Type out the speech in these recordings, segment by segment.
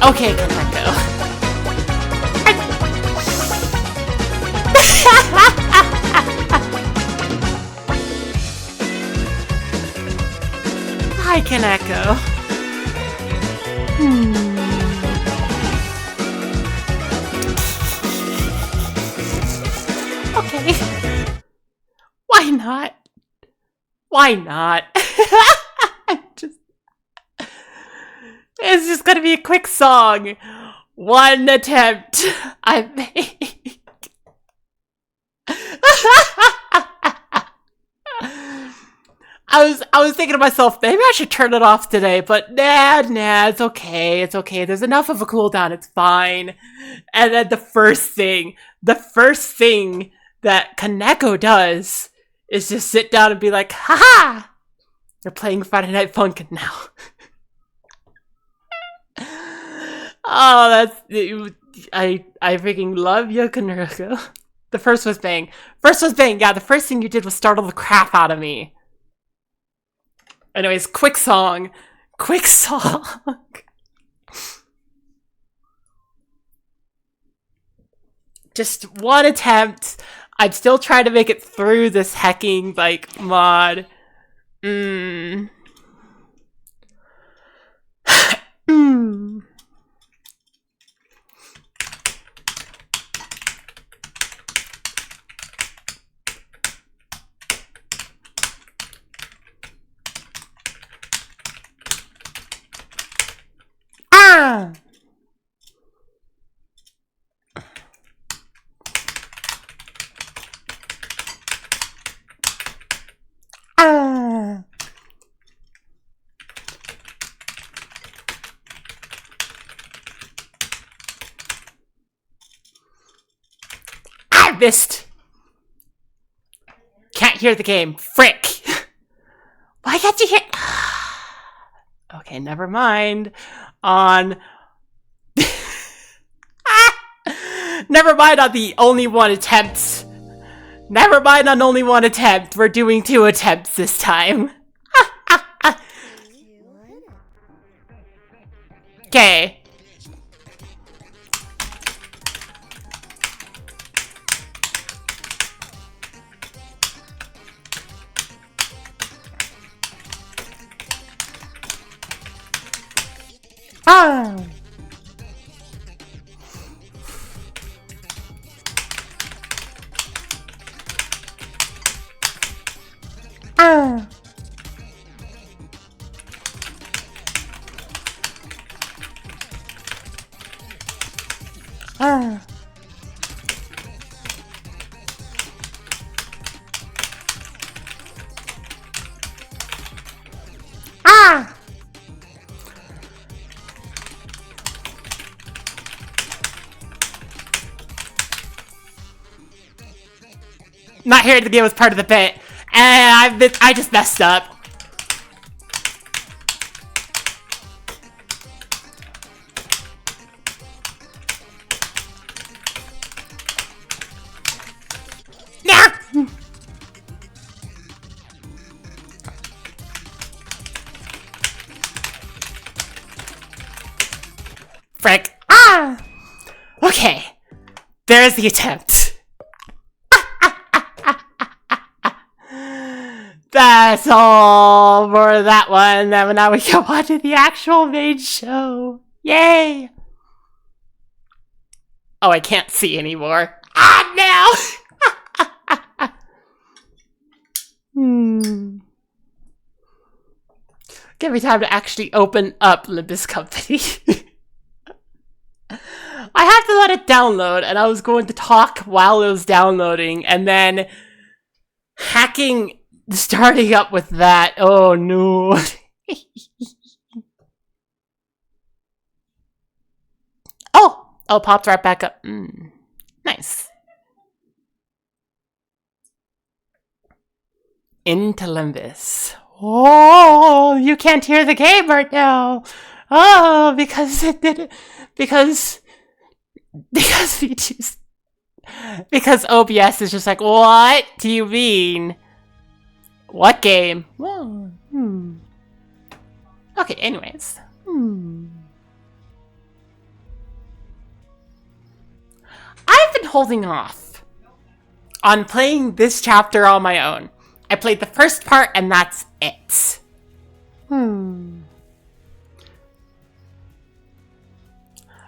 Okay, Kaneko. Hi, Kaneko. Okay. Why not? Why not? It's just gonna be a quick song. One attempt I make. I was thinking to myself, maybe I should turn it off today, but nah, it's okay, it's okay. There's enough of a cooldown, it's fine. And then the first thing that Kaneko does is just sit down and be like, haha! You're playing Friday Night Funkin' now. Oh, that's... I freaking love you, Kaneko. The first was bang. Yeah, the first thing you did was startle the crap out of me. Anyways, quick song. Just one attempt. I'm still trying to make it through this hacking, like, mod. I missed. Can't hear the game. Frick. Why can't you hear? Okay, never mind. Never mind on the only one attempt. Never mind on only one attempt. We're doing 2 attempts this time. Okay. Not here to begin was part of the bit, and I just messed up. Nah! Frick. Okay. There's the attempt. That's all for that one. And now we go on to the actual main show. Yay! Oh, I can't see anymore. Now! Give me time to actually open up Limbus Company. I have to let it download, and I was going to talk while it was downloading, and then hacking Starting up with that. Oh no. Oh, popped right back up. Nice. Into Limbus. Oh, you can't hear the game right now. Oh, because it did. Because because OBS is just like, what do you mean? What game? Whoa. Okay, anyways. I've been holding off on playing this chapter on my own. I played the first part and that's it.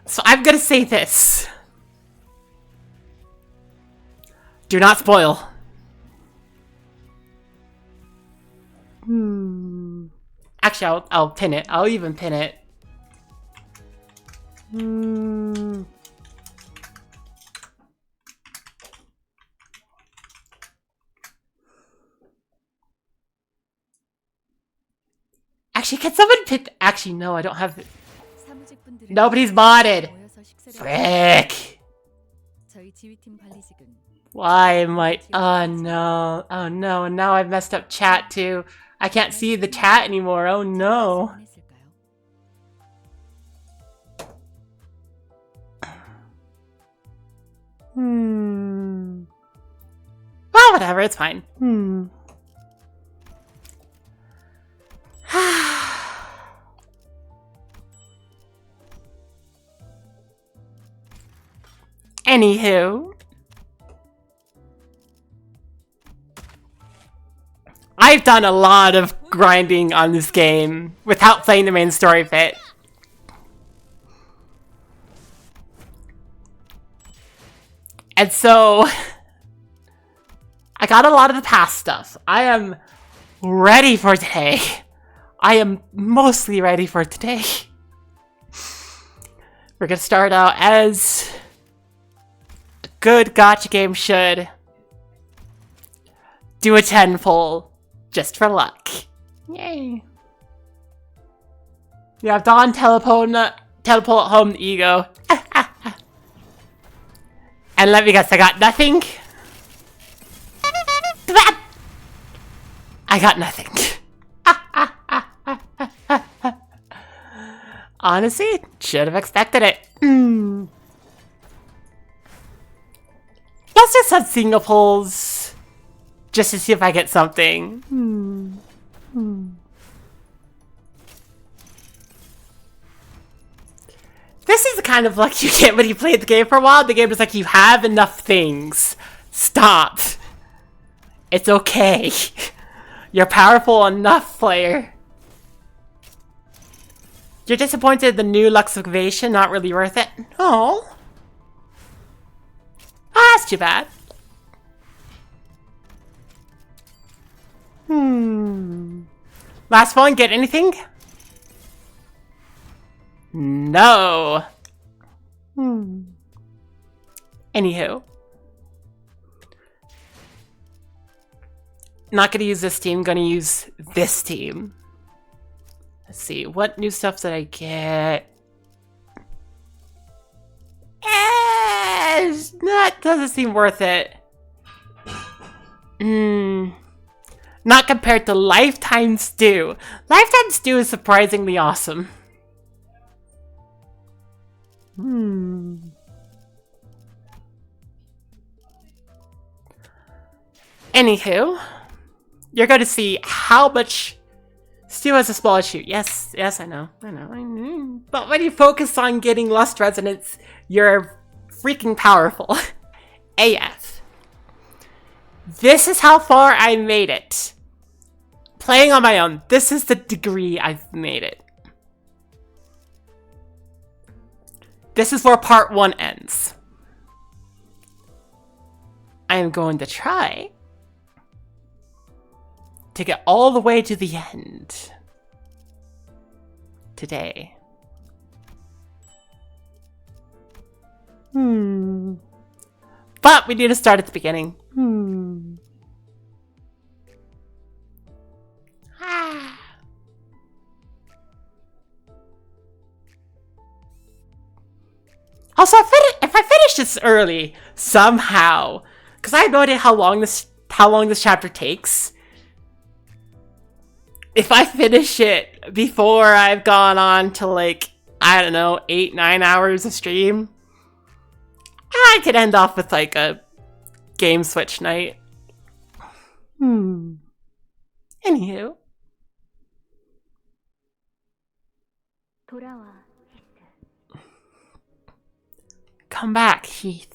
So I'm gonna say this. Do not spoil. Actually, I'll pin it. I'll even pin it. Actually, can someone pin? Actually, no, I don't have. Nobody's modded. Frick. Why am I? Oh no. Oh no. And now I've messed up chat too. I can't see the chat anymore. Oh no. Well, whatever. It's fine. Anywho. I've done a lot of grinding on this game without playing the main story bit. And so, I got a lot of the past stuff. I am ready for today. I am mostly ready for today. We're gonna start out as a good gacha game should. Do a 10-pull. Just for luck. Yay. You have Dawn teleport home the ego. And let me guess, I got nothing? I got nothing. Honestly, should have expected it. Let's just have single pulls. Just to see if I get something. This is the kind of luck you get when you play the game for a while. The game is like, you have enough things. Stop. It's okay. You're powerful enough, player. You're disappointed the new Luxovation, not really worth it? Oh. Ah, that's too bad. Last one, get anything? No. Anywho. Not gonna use this team, gonna use this team. Let's see, what new stuff did I get? That doesn't seem worth it. Not compared to Lifetime Stew. Lifetime Stew is surprisingly awesome. Anywho, you're going to see how much Stew has a small shoot. Yes, I know. But when you focus on getting Lust Resonance, you're freaking powerful. AF. This is how far I made it. Playing on my own, this is the degree I've made it. This is where part 1 ends. I am going to try to get all the way to the end today. But we need to start at the beginning. Also, if I finish this early somehow, because I have no idea how long this chapter takes. If I finish it before I've gone on to like, I don't know, 8-9 hours of stream, I could end off with like a game switch night. Anywho. Come back, Heath.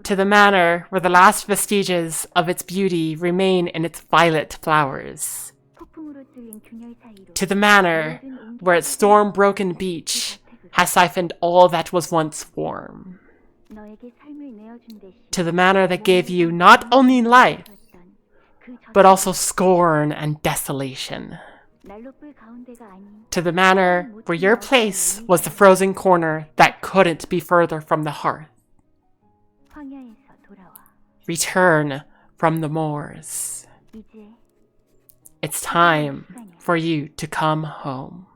To the manor where the last vestiges of its beauty remain in its violet flowers. To the manor where its storm-broken beach has siphoned all that was once warm. To the manor that gave you not only life, but also scorn and desolation. To the manor where your place was the frozen corner that couldn't be further from the hearth. Return from the moors. It's time for you to come home.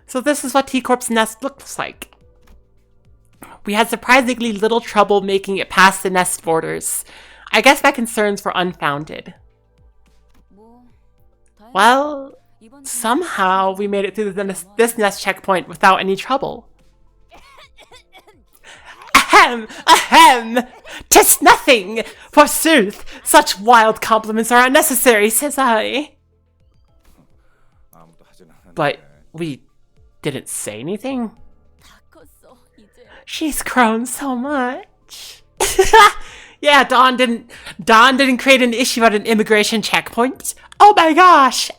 So this is what T-Corp's nest looks like. We had surprisingly little trouble making it past the nest borders. I guess my concerns were unfounded. Well, somehow we made it through this nest checkpoint without any trouble. Ahem! Ahem! 'Tis nothing! Forsooth, such wild compliments are unnecessary, says I. But we didn't say anything? She's grown so much. Yeah, Dawn didn't create an issue at an immigration checkpoint. Oh my gosh!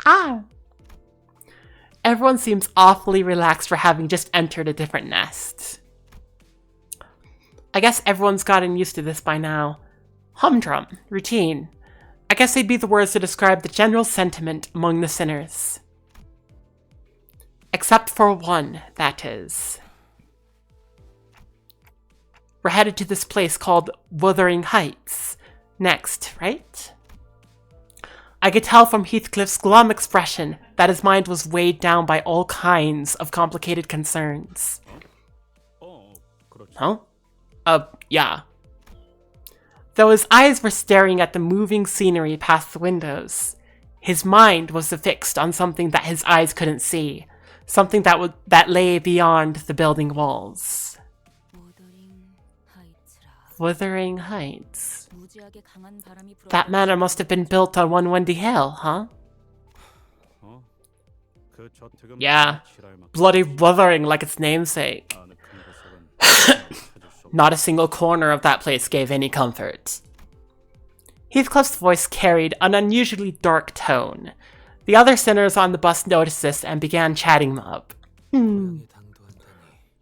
Everyone seems awfully relaxed for having just entered a different nest. I guess everyone's gotten used to this by now. Humdrum, routine. I guess they'd be the words to describe the general sentiment among the sinners. Except for one, that is. We're headed to this place called Wuthering Heights next, right? I could tell from Heathcliff's glum expression that his mind was weighed down by all kinds of complicated concerns. Huh? Yeah. Though his eyes were staring at the moving scenery past the windows, his mind was fixed on something that his eyes couldn't see, something that lay beyond the building walls. Wuthering Heights. That manor must have been built on one windy hill, huh? Yeah, bloody wuthering like its namesake. Not a single corner of that place gave any comfort. Heathcliff's voice carried an unusually dark tone. The other sinners on the bus noticed this and began chatting them up.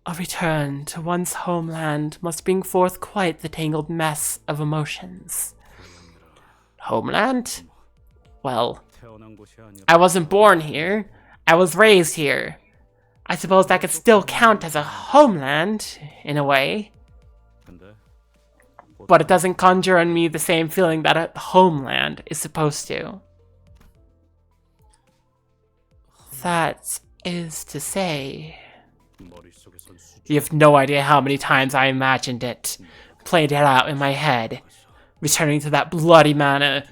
A return to one's homeland must bring forth quite the tangled mess of emotions. Homeland? Well, I wasn't born here. I was raised here. I suppose that could still count as a homeland, in a way. But it doesn't conjure in me the same feeling that a homeland is supposed to. That is to say... You have no idea how many times I imagined it, played it out in my head, returning to that bloody manor,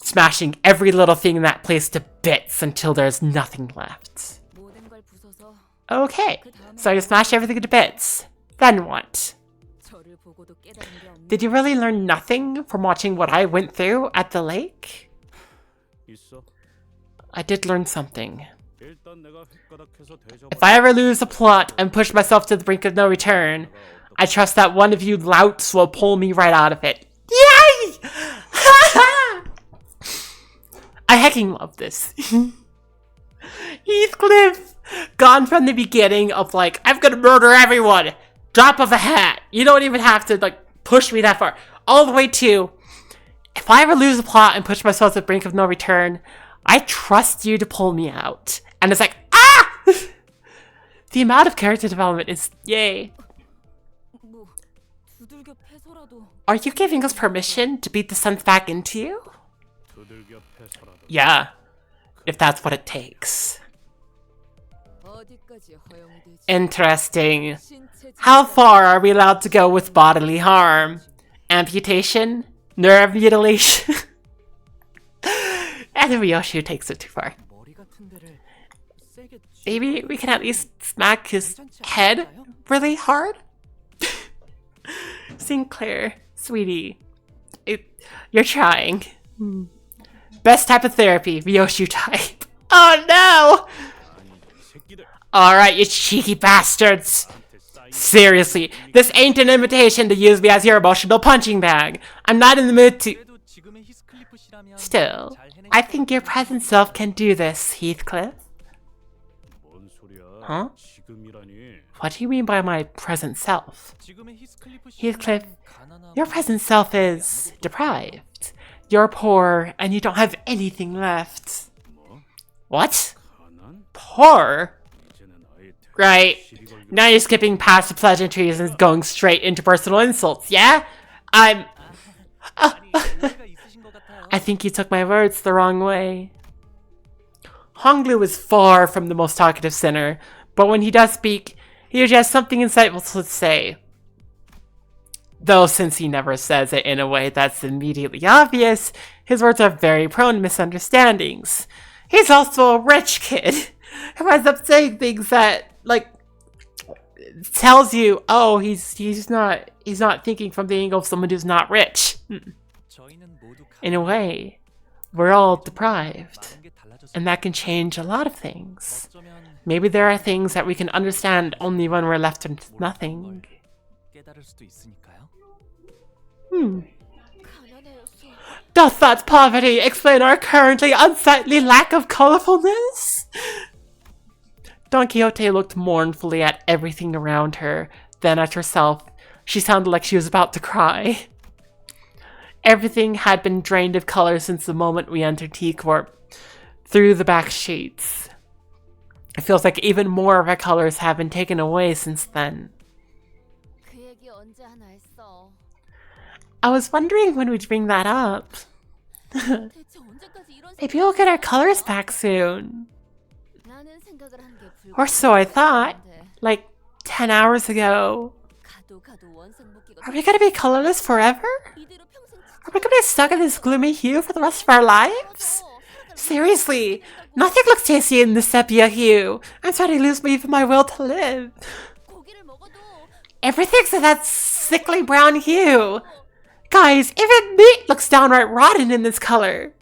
smashing every little thing in that place to bits until there's nothing left. Okay, so you smash everything to bits. Then what? Did you really learn nothing from watching what I went through at the lake? I did learn something. If I ever lose the plot and push myself to the brink of no return, I trust that one of you louts will pull me right out of it. Yay! I hecking love this. Heathcliff! Gone from the beginning of like, I'm gonna murder everyone! Drop of a hat! You don't even have to like push me that far. All the way to, if I ever lose the plot and push myself to the brink of no return, I trust you to pull me out. And it's like, ah! The amount of character development is yay. Are you giving us permission to beat the sense back into you? Yeah, if that's what it takes. Interesting. How far are we allowed to go with bodily harm? Amputation? Nerve mutilation? And then Ryoshi takes it too far. Maybe we can at least smack his head really hard? Sinclair, sweetie, you're trying. Best type of therapy, Ryoshi type. Oh no! Alright, you cheeky bastards. Seriously, this ain't an invitation to use me as your emotional punching bag. I'm not in the mood to... Still, I think your present self can do this, Heathcliff. Huh? What do you mean by my present self? Heathcliff, your present self is deprived. You're poor, and you don't have anything left. What? Poor? Right. Now you're skipping past the pleasantries and going straight into personal insults, yeah? I think you took my words the wrong way. Honglu is far from the most talkative sinner, but when he does speak, he usually has something insightful to say. Though since he never says it in a way that's immediately obvious, his words are very prone to misunderstandings. He's also a rich kid who ends up saying things that, like, tells you, oh, he's not thinking from the angle of someone who's not rich. In a way, we're all deprived, and that can change a lot of things. Maybe there are things that we can understand only when we're left with nothing. Doth that poverty explain our currently unsightly lack of colorfulness? Don Quixote looked mournfully at everything around her, then at herself. She sounded like she was about to cry. Everything had been drained of color since the moment we entered T-Corp, through the back sheets. It feels like even more of our colors have been taken away since then. I was wondering when we'd bring that up. Maybe we'll get our colors back soon. Or so I thought, like 10 hours ago. Are we gonna be colorless forever? Are we gonna be stuck in this gloomy hue for the rest of our lives? Seriously, nothing looks tasty in this sepia hue. I'm starting to lose even my will to live. Everything's in that sickly brown hue. Guys, even meat looks downright rotten in this color.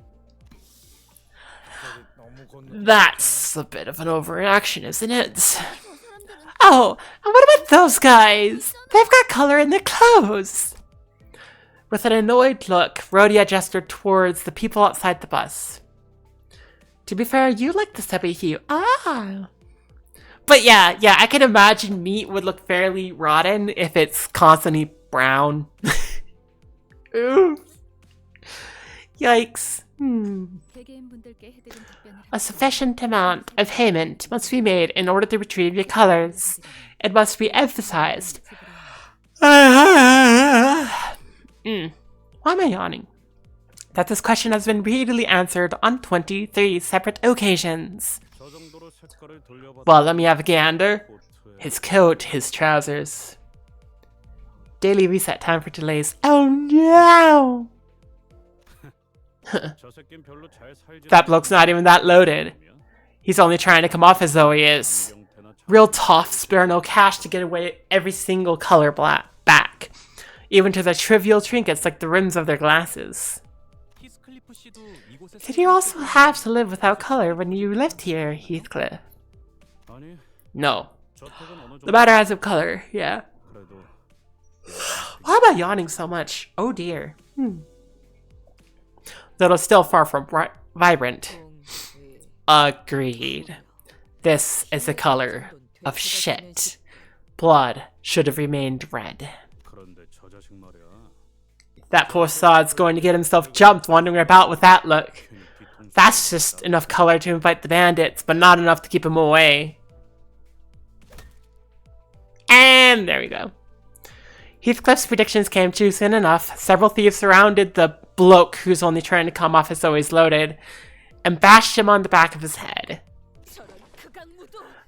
That's a bit of an overreaction, isn't it? Oh, and what about those guys? They've got color in their clothes. With an annoyed look, Rhodia gestured towards the people outside the bus. To be fair, you like the sepia hue. Ah. But yeah, I can imagine meat would look fairly rotten if it's constantly brown. Ooh. Yikes. A sufficient amount of payment must be made in order to retrieve your colors. It must be emphasized. Why am I yawning? That this question has been repeatedly answered on 23 separate occasions. Well, let me have a gander. His coat, his trousers. Daily reset time for delays. Oh no! That bloke's not even that loaded. He's only trying to come off as though he is. Real toffs spare no cash to get away every single color back. Even to the trivial trinkets like the rims of their glasses. Did you also have to live without color when you lived here, Heathcliff? No. The matter has of color, yeah. Why am I yawning so much? Oh dear. Though it's still far from vibrant. Agreed. This is the color of shit. Blood should have remained red. That poor sod's going to get himself jumped wandering about with that look. That's just enough color to invite the bandits, but not enough to keep him away. And there we go. Heathcliff's predictions came true soon enough. Several thieves surrounded the bloke who's only trying to come off as always loaded, and bashed him on the back of his head.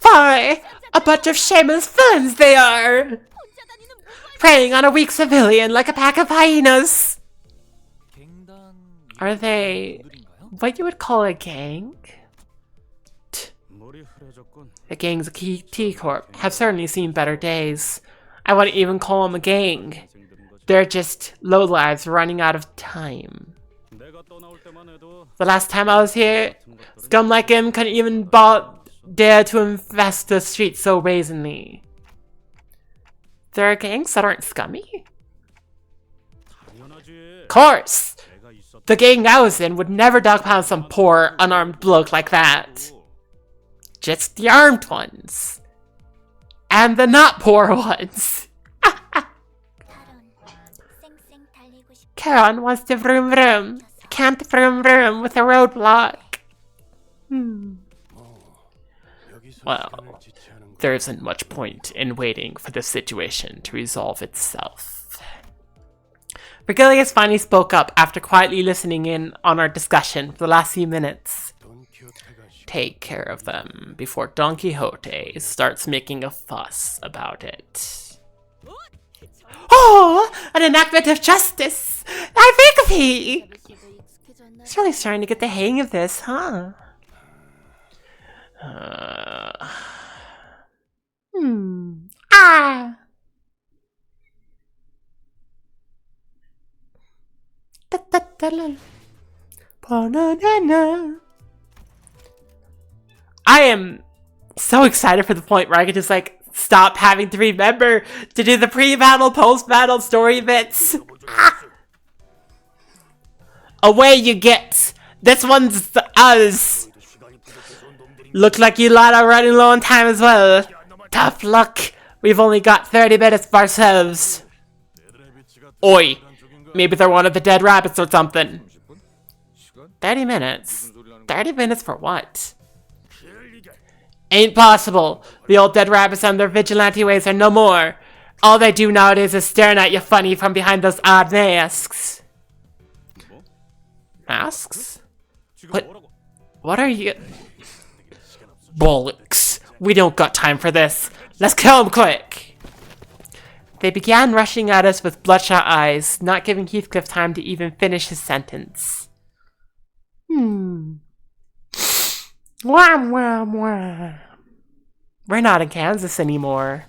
Why, a bunch of shameless villains they are! Preying on a weak civilian like a pack of hyenas! Are they what you would call a gang? The gangs of T-Corp have certainly seen better days. I wouldn't even call them a gang. They're just lowlives running out of time. The last time I was here, scum like him couldn't even dare to infest the streets so brazenly. There are gangs that aren't scummy? Of course! The gang I was in would never dogpound some poor, unarmed bloke like that. Just the armed ones. And the not poor ones. Charon wants to vroom vroom. Can't vroom vroom with a roadblock. Well, there isn't much point in waiting for the situation to resolve itself. Virgilius finally spoke up after quietly listening in on our discussion for the last few minutes. Take care of them before Don Quixote starts making a fuss about it. Oh, an enactment of justice! I think he! He's really starting to get the hang of this, huh? I am so excited for the point where I can just like stop having to remember to do the pre-battle, post-battle story bits. Away you get. This one's us. Look like you lot are running low on time as well. Tough luck. We've only got 30 minutes for ourselves. Oi. Maybe they're one of the dead rabbits or something. 30 minutes? 30 minutes for what? Ain't possible. The old dead rabbits and their vigilante ways are no more. All they do nowadays is staring at you funny from behind those odd masks. Masks? What are you... Bollocks. We don't got time for this. Let's kill him quick. They began rushing at us with bloodshot eyes, not giving Heathcliff time to even finish his sentence. Wah, wah, wah. We're not in Kansas anymore.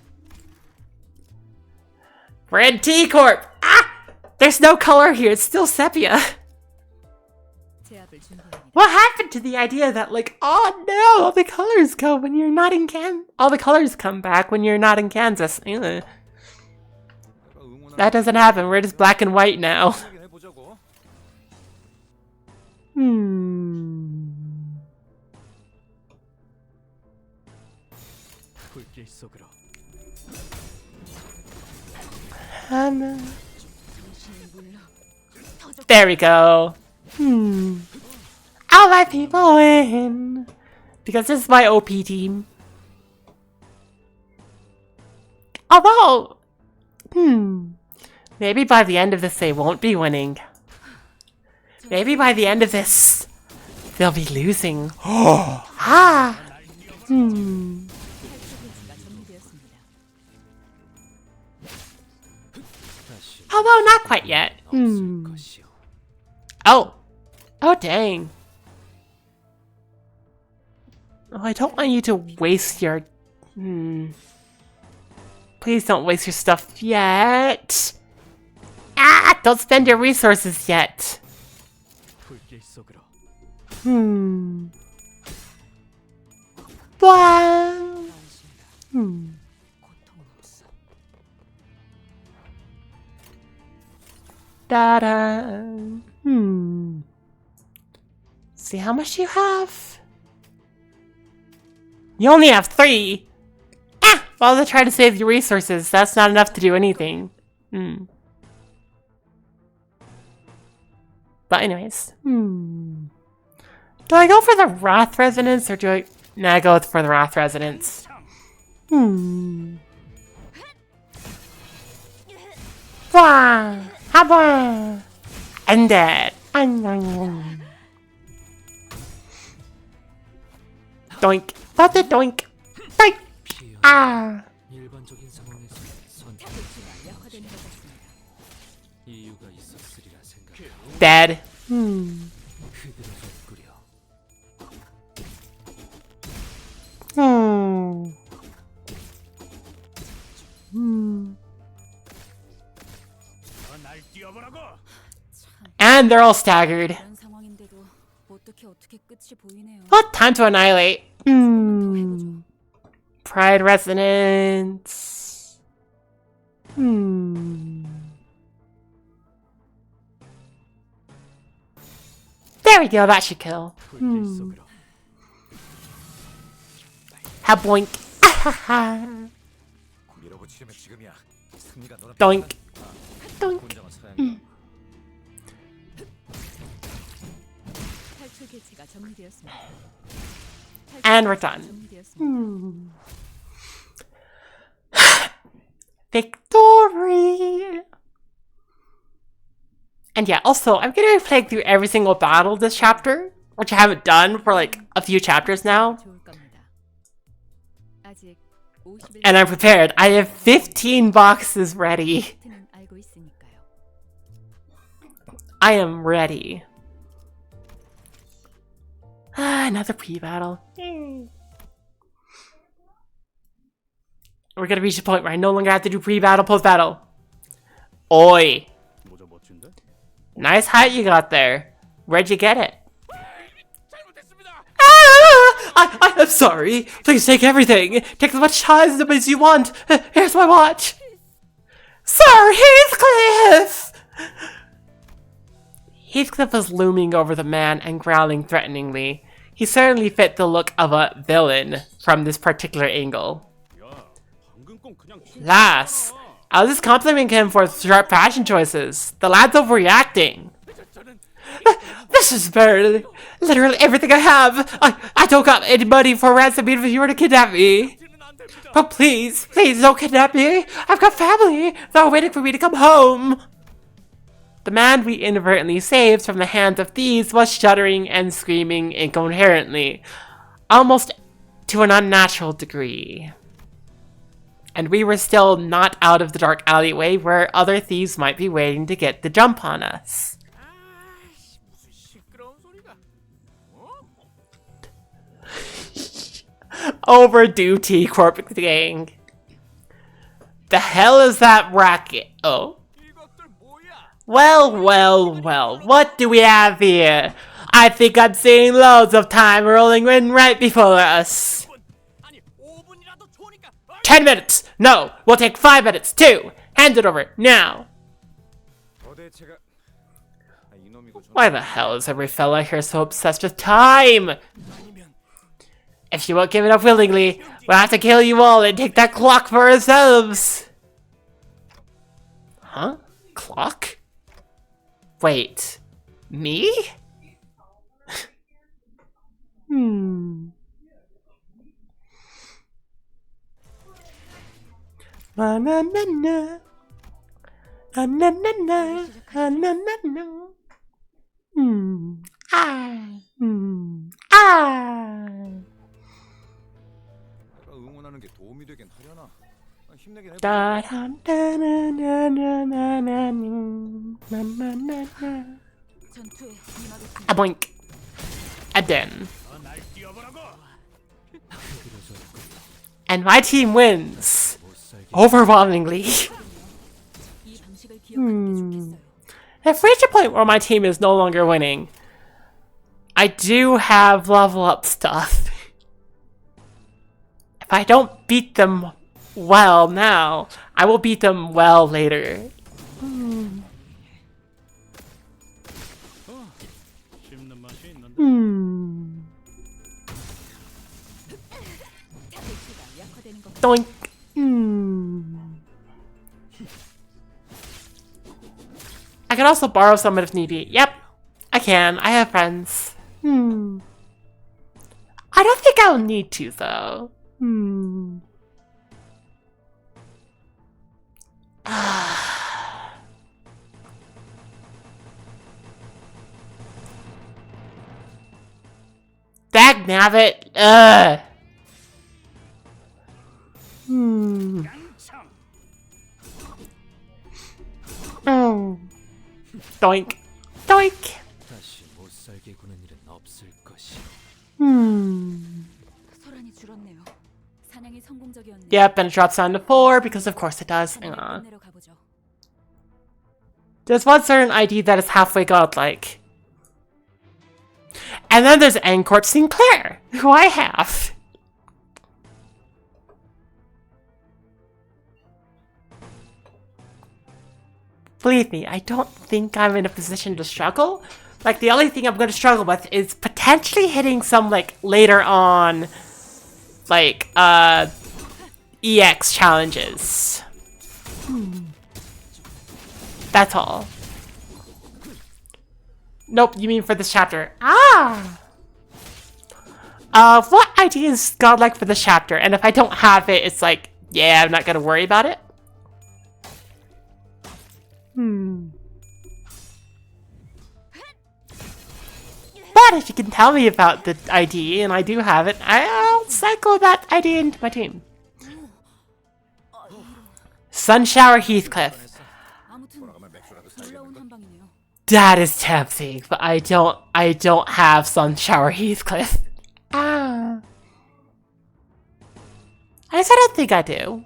We're in T-Corp! Ah! There's no color here, it's still sepia. What happened to the idea that, like, oh no, all the colors go when you're not in all the colors come back when you're not in Kansas. Ugh. That doesn't happen, we're just black and white now. There we go. I'll let people win. Because this is my OP team. Although, maybe by the end of this they won't be winning. Maybe by the end of this, they'll be losing. Although not quite yet. Oh, dang. Oh, I don't want you to waste your... Please don't waste your stuff yet. Ah, don't spend your resources yet. Wow. Da-da. See how much you have? You only have 3. Ah! Well, they try to save your resources. That's not enough to do anything. But anyways. Do I go for the Wrath Resonance or do I... Nah, I go for the Wrath Resonance. Wah! Haba! Undead. Doink. That's it, doink. Doink. Ah. 일반적인 상황에서 선택 이유가 있었으리라 생각. Dead. 흐드러졌구려. 날 뛰어보라고. And they're all staggered. 이런 상황인데도 어떻게 끝이 보이네요. What? Time to annihilate. Pride resonance. There we go. That should kill. 불길 속으로. Ha boink. 밀어붙이려면 지금이야. 승리가 너는 Doink. Doink. 혼자만 사양. 탈출 개체가 정리되었습니다. And we're done. 정리되었습니다. Victory! And yeah, also, I'm gonna be playing through every single battle this chapter, which I haven't done for like a few chapters now. 좋을 겁니다. 아직 50일 And I'm prepared. I have 15 boxes ready. 는 알고 있으니까요. I am ready. Another pre-battle. We're gonna reach a point where I no longer have to do pre-battle, post-battle. Oi. 모자 멋진데? Nice hat you got there. Where'd you get it? 잘못했습니다. I'm sorry. Please take everything. Take as much time as you want. Here's my watch. Sir Heathcliff! Heathcliff was looming over the man and growling threateningly. He certainly fit the look of a villain from this particular angle. 야, 방금 건 그냥 Lass, I was just complimenting him for his sharp fashion choices. The lad's overreacting. 저는 This is literally everything I have. I don't got any money for ransom even if you were to kidnap me. 는 안 됩니다. But please don't kidnap me. I've got family. They're waiting for me to come home. The man we inadvertently saved from the hands of thieves was shuddering and screaming incoherently, almost to an unnatural degree. And we were still not out of the dark alleyway where other thieves might be waiting to get the jump on us. 무슨 시끄러운 소리가? Overdue T-Corp gang. The hell is that racket? Oh. 이것들 뭐야? Well, what do we have here? I think I'm seeing loads of time rolling in right before us. 아니 5분이라도 좋으니까. 10 minutes! No, we'll take 5 minutes too! Hand it over, now! 도대체가 이놈이고 저 Why the hell is every fella here so obsessed with time? 아니면 If you won't give it up willingly, we'll have to kill you all and take that clock for ourselves! Huh? Clock? Wait, me? Na na na na. Na na na na. Na na na na. 내가 응원하는 게 도움이 되긴 하려나? 힘내긴 해. Da da da na na na na na na na na na. 전투에 임하겠습니다. A boink. A den. 날 뛰어보라고. And my team wins. Overwhelmingly. 이 방식을 기억하는 게 좋겠어요. I've reached a point where my team is no longer winning. I do have level up stuff. If I don't beat them well now, I will beat them well later. 씹는 맛이 있는데. 개체가 약화되는 것 Doink. I can also borrow some if need be. Yep, I can. I have friends. I don't think I'll need to, though. Dag can have it. Ugh. Hmm. Doink. Doink. 다시 못 살게 구는 일은 없을 것이오. 소란이 줄었네요. 사냥이 성공적이었네요. Yep, and it drops down to 4 because of course it does. Hang on. 끝내러 가보죠. There's one certain ID that is halfway godlike. And then there's Ancourt Sinclair, who I have. Believe me, I don't think I'm in a position to struggle. Like, the only thing I'm going to struggle with is potentially hitting some, like, later on, like, EX challenges. That's all. Nope, you mean for this chapter. Ah! What ID is godlike for this chapter? And if I don't have it, it's like, yeah, I'm not gonna worry about it. But if you can tell me about the ID, and I do have it, I'll cycle that ID into my team. Sunshower Heathcliff. 아무튼 놀라운 한방이네요. That is tempting, but I don't have Sunshower Heathcliff. Ah. I guess I don't think I do.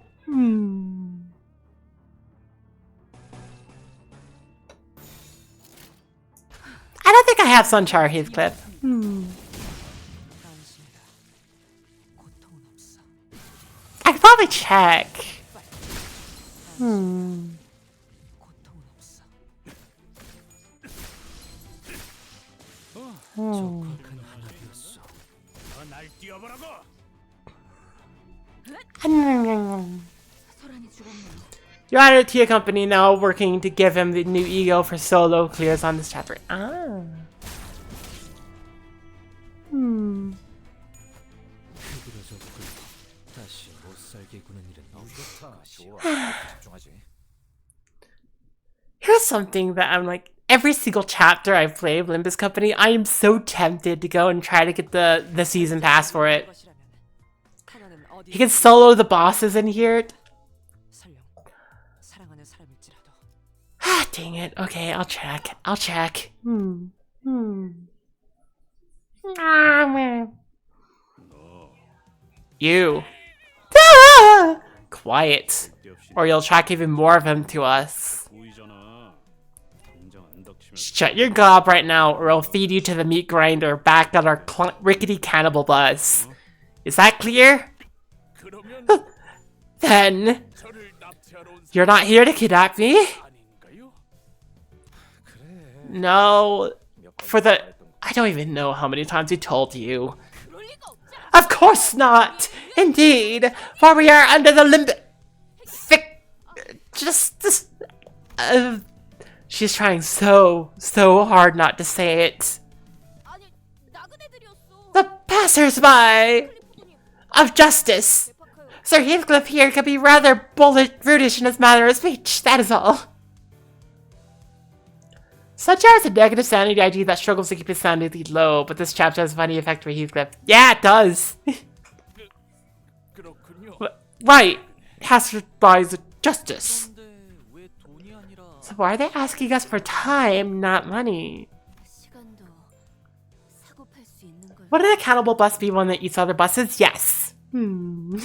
I don't think I have Sunshower Heathcliff. I could probably check. 족박한 하나였어. 소란이 줄었네요. You're added to your company now, working to give him the new ego for solo clears on this chapter. Ah. 그들어졌군. 다시 못 살게 구는 일은 없을 것이오. 집중하지. Here's something that I'm like, every single chapter I've played Limbus Company, I am so tempted to go and try to get the season pass for it. You can solo the bosses in here. Ah, dang it. Okay, I'll check. I'll check. You. Ah! Quiet. Or you'll track even more of him to us. Shut your gob right now, or I'll feed you to the meat grinder back on our rickety cannibal bus. Is that clear? Then, you're not here to kidnap me? No, I don't even know how many times he told you. Of course not! Indeed, for we are under the she's trying so hard not to say it. The passers-by of justice. Sir Heathcliff here could be rather brutish in his manner of speech, that is all. Such as a negative sanity ID that struggles to keep his sanity low, but this chapter has a funny effect for Heathcliff. Yeah, it does. Right. Passers-by of justice. So why are they asking us for time, not money? 시간도 사고 팔 수 있는 걸. Wouldn't a cannibal bus be one that eats other buses? Yes. Tisa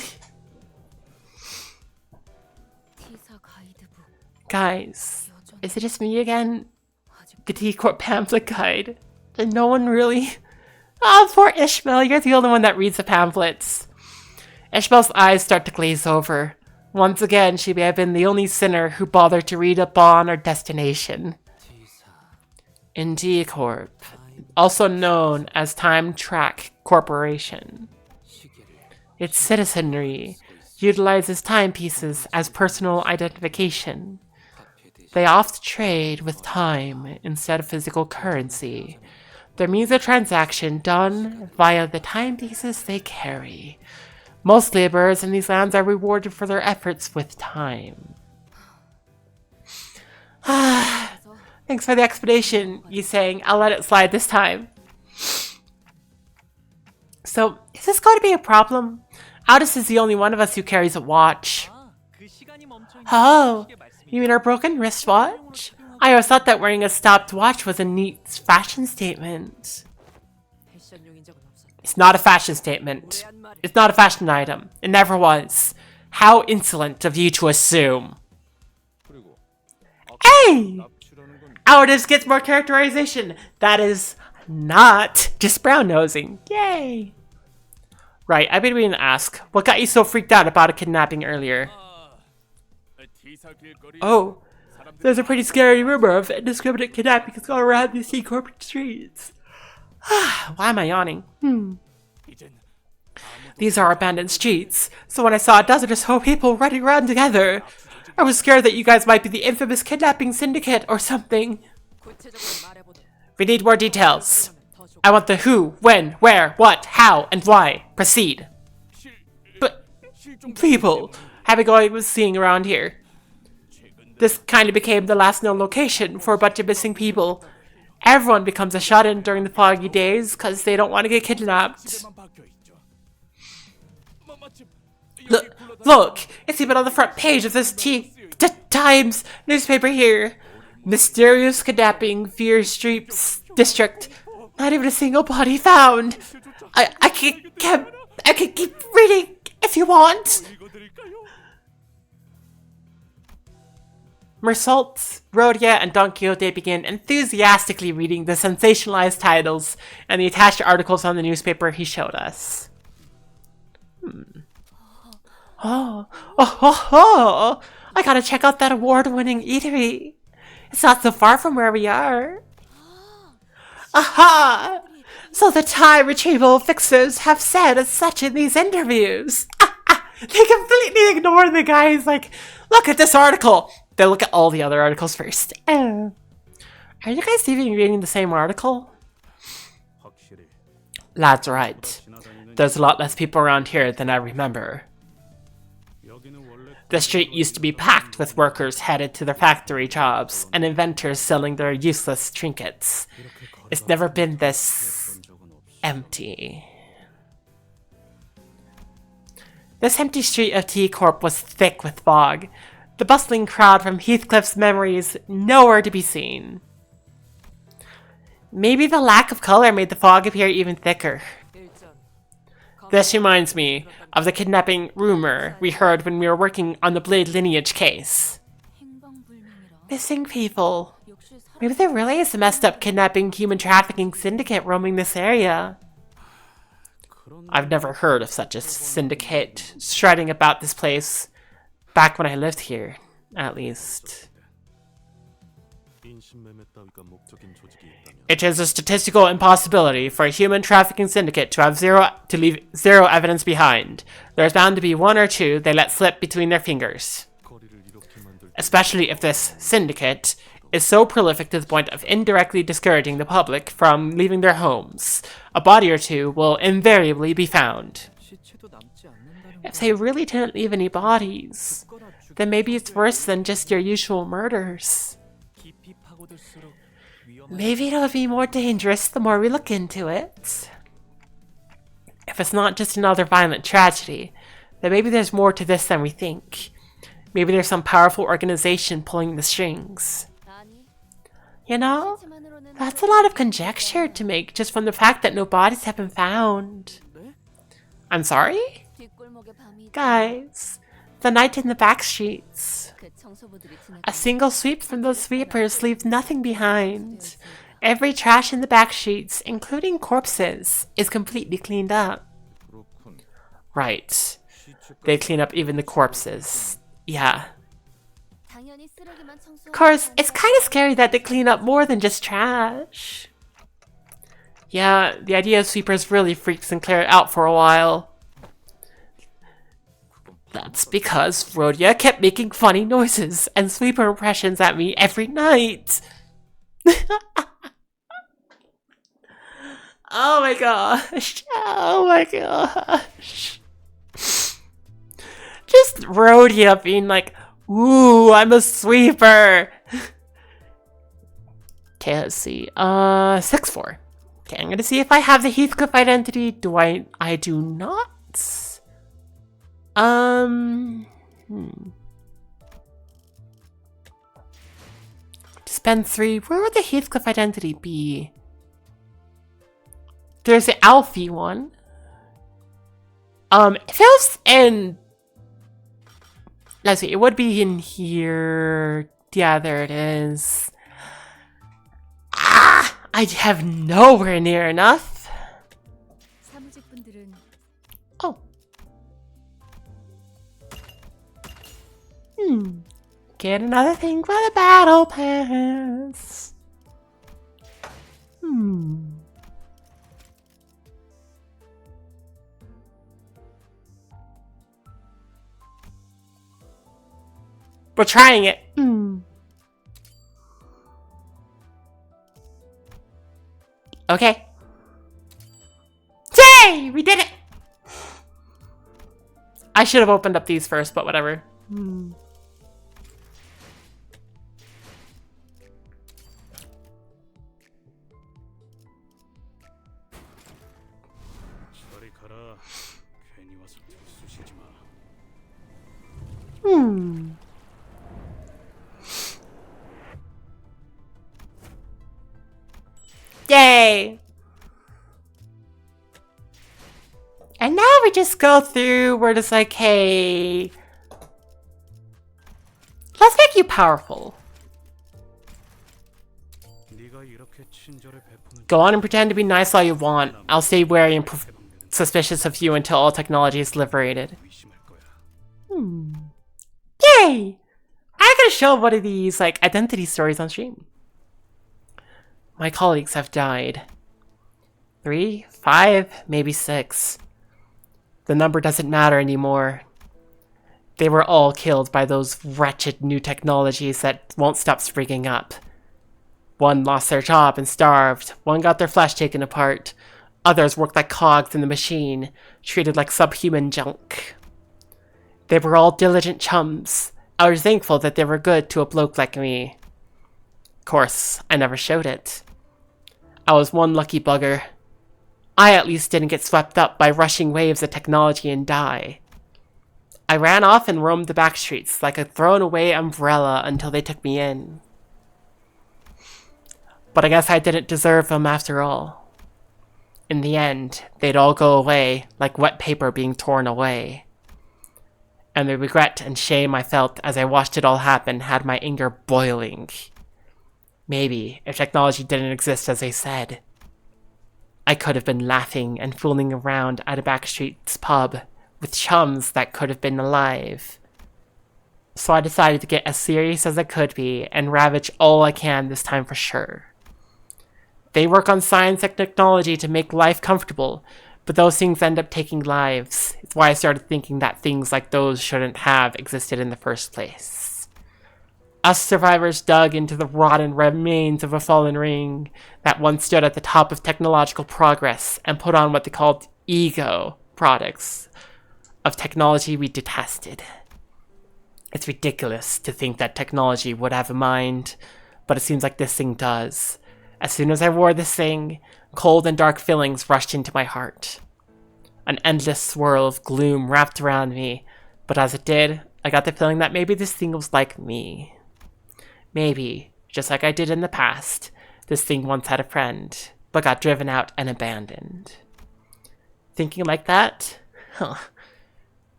가이드북. Guys, is it just me again? The T-Corp pamphlet guide. And no one really... Oh, poor Ishmael, you're the only one that reads the pamphlets. Ishmael's eyes start to glaze over. Once again, she may have been the only sinner who bothered to read upon our destination. In T-Corp, also known as Time Track Corporation. Its citizenry utilizes timepieces as personal identification. They oft trade with time instead of physical currency. Their means of transaction done via the timepieces they carry. Most laborers in these lands are rewarded for their efforts with time. Thanks for the explanation, you saying. I'll let it slide this time. So, is this going to be a problem? Aldous is the only one of us who carries a watch. Oh, you mean our broken wristwatch? I always thought that wearing a stopped watch was a neat fashion statement. It's not a fashion statement. It's not a fashion item. It never was. How insolent of you to assume. Hey! Aldous gets more characterization. That is not just brown nosing. Yay! Right, I've been meaning to ask, what got you so freaked out about a kidnapping earlier? Oh, there's a pretty scary rumor of indiscriminate kidnappings going around these T corporate streets. Why am I yawning? These are abandoned streets, so when I saw a dozen or so people running around together, I was scared that you guys might be the infamous kidnapping syndicate or something. We need more details. I want the who, when, where, what, how, and why. Proceed. But people have been going with seeing around here. This kind of became the last known location for a bunch of missing people. Everyone becomes a shut-in during the foggy days because they don't want to get kidnapped. Look, it's even on the front page of this Times newspaper here. Mysterious kidnapping, Fear Street District. Not even a single body found. I can keep reading if you want. Mersault, Rhodia, and Don Quixote begin enthusiastically reading the sensationalized titles and the attached articles on the newspaper he showed us. Oh, I gotta check out that award-winning eatery. It's not so far from where we are. Aha! So the time retrieval fixers have said as such in these interviews. They completely ignore the guy who's like, look at this article. They look at all the other articles first. Are you guys even reading the same article? That's right. There's a lot less people around here than I remember. The street used to be packed with workers headed to their factory jobs and inventors selling their useless trinkets. It's never been this empty. This empty street of T Corp was thick with fog. The bustling crowd from Heathcliff's memories nowhere to be seen. Maybe the lack of color made the fog appear even thicker. This reminds me of the kidnapping rumor we heard when we were working on the Blade lineage case. Missing people. Maybe there really is a messed up kidnapping human trafficking syndicate roaming this area. I've never heard of such a syndicate striding about this place back when I lived here, at least. It is a statistical impossibility for a human trafficking syndicate to leave zero evidence behind. There's bound to be one or two they let slip between their fingers. Especially if this syndicate is so prolific to the point of indirectly discouraging the public from leaving their homes. A body or two will invariably be found. If they really didn't leave any bodies, then maybe it's worse than just your usual murders. Maybe it'll be more dangerous the more we look into it. If it's not just another violent tragedy, then maybe there's more to this than we think. Maybe there's some powerful organization pulling the strings. You know, that's a lot of conjecture to make just from the fact that no bodies have been found. I'm sorry? Guys, the night in the back streets. A single sweep from those sweepers leaves nothing behind. Every trash in the back streets, including corpses, is completely cleaned up. Right. They clean up even the corpses. Yeah. Of course, it's kind of scary that they clean up more than just trash. Yeah, the idea of sweepers really freaks and clear it out for a while. That's because Rhodia kept making funny noises and sweeper impressions at me every night. Oh my gosh. Oh my gosh. Just Rhodia being like, ooh, I'm a sweeper. Okay, let's see. 6-4. Okay, I'm gonna see if I have the Heathcliff identity. Do I? I do not. Spend 3. Where would the Heathcliff identity be? There's the Alfie one. If it was in... Let's see, it would be in here. Yeah, there it is. Ah! I have nowhere near enough. 사무직분들은 Oh. Get another thing for the battle pass. We're trying it. Okay. Yay! We did it! I should have opened up these first, but whatever. 저리 가라. 괜히 와서 들쑤시지 마. Yay! And now we just go through, we're just like, hey, let's make you powerful. 네가 이렇게 친절을 베푸는 Go on and pretend to be nice all you want. I'll stay wary and suspicious of you until all technology is liberated. 의심할 거야. Yay! I gotta show one of these, like, identity stories on stream. My colleagues have died. 3, 5, maybe 6. The number doesn't matter anymore. They were all killed by those wretched new technologies that won't stop springing up. One lost their job and starved. One got their flesh taken apart. Others worked like cogs in the machine, treated like subhuman junk. They were all diligent chums. I was thankful that they were good to a bloke like me. Of course, I never showed it. I was one lucky bugger. I at least didn't get swept up by rushing waves of technology and die. I ran off and roamed the back streets like a thrown-away umbrella until they took me in. But I guess I didn't deserve them after all. In the end, they'd all go away like wet paper being torn away. And the regret and shame I felt as I watched it all happen had my anger boiling. Maybe, if technology didn't exist as they said, I could have been laughing and fooling around at a backstreet's pub with chums that could have been alive. So I decided to get as serious as I could be and ravage all I can this time for sure. They work on science and technology to make life comfortable, but those things end up taking lives. It's why I started thinking that things like those shouldn't have existed in the first place. Us survivors dug into the rotten remains of a fallen ring that once stood at the top of technological progress and put on what they called ego products of technology we detested. It's ridiculous to think that technology would have a mind, but it seems like this thing does. As soon as I wore this thing, cold and dark feelings rushed into my heart. An endless swirl of gloom wrapped around me, but as it did, I got the feeling that maybe this thing was like me. Maybe, just like I did in the past, this thing once had a friend, but got driven out and abandoned. Thinking like that?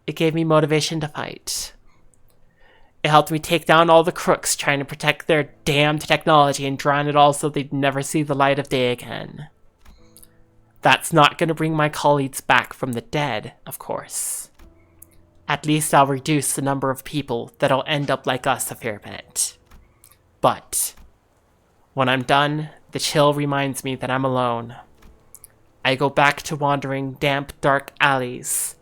It gave me motivation to fight. It helped me take down all the crooks trying to protect their damned technology and drown it all so they'd never see the light of day again. That's not going to bring my colleagues back from the dead, of course. At least I'll reduce the number of people that'll end up like us a fair bit. But when I'm done, the chill reminds me that I'm alone. I go back to wandering damp, dark alleys.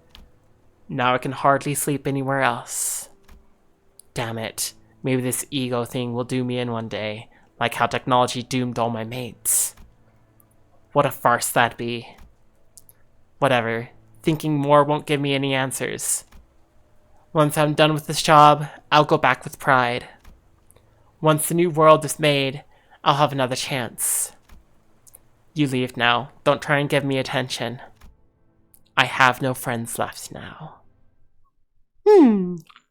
Now I can hardly sleep anywhere else. Damn it, maybe this ego thing will do me in one day, like how technology doomed all my mates. What a farce that'd be. Whatever, thinking more won't give me any answers. Once I'm done with this job, I'll go back with pride. Once the new world is made, I'll have another chance. You leave now. Don't try and give me attention. I have no friends left now.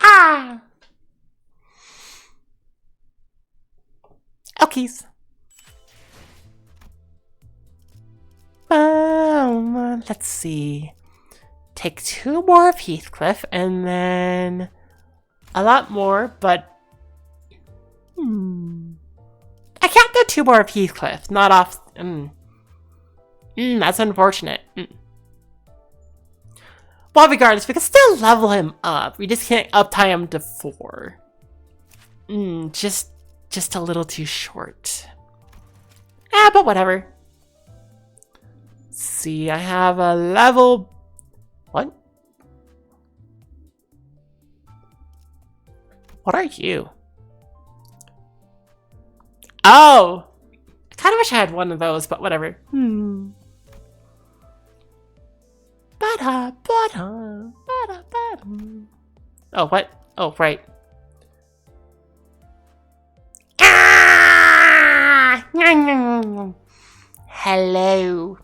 Ah! Okies. Let's see. Take 2 more of Heathcliff, and then a lot more, but I can't do 2 more of Heathcliff. Not off. That's unfortunate. Well, regardless, we can still level him up. We just can't up-tie him to 4. Just a little too short. But whatever. See, I have a level... What? What are you? Oh! I kind of wish I had one of those, but whatever. Oh, what? Oh, right. Ah! Hello.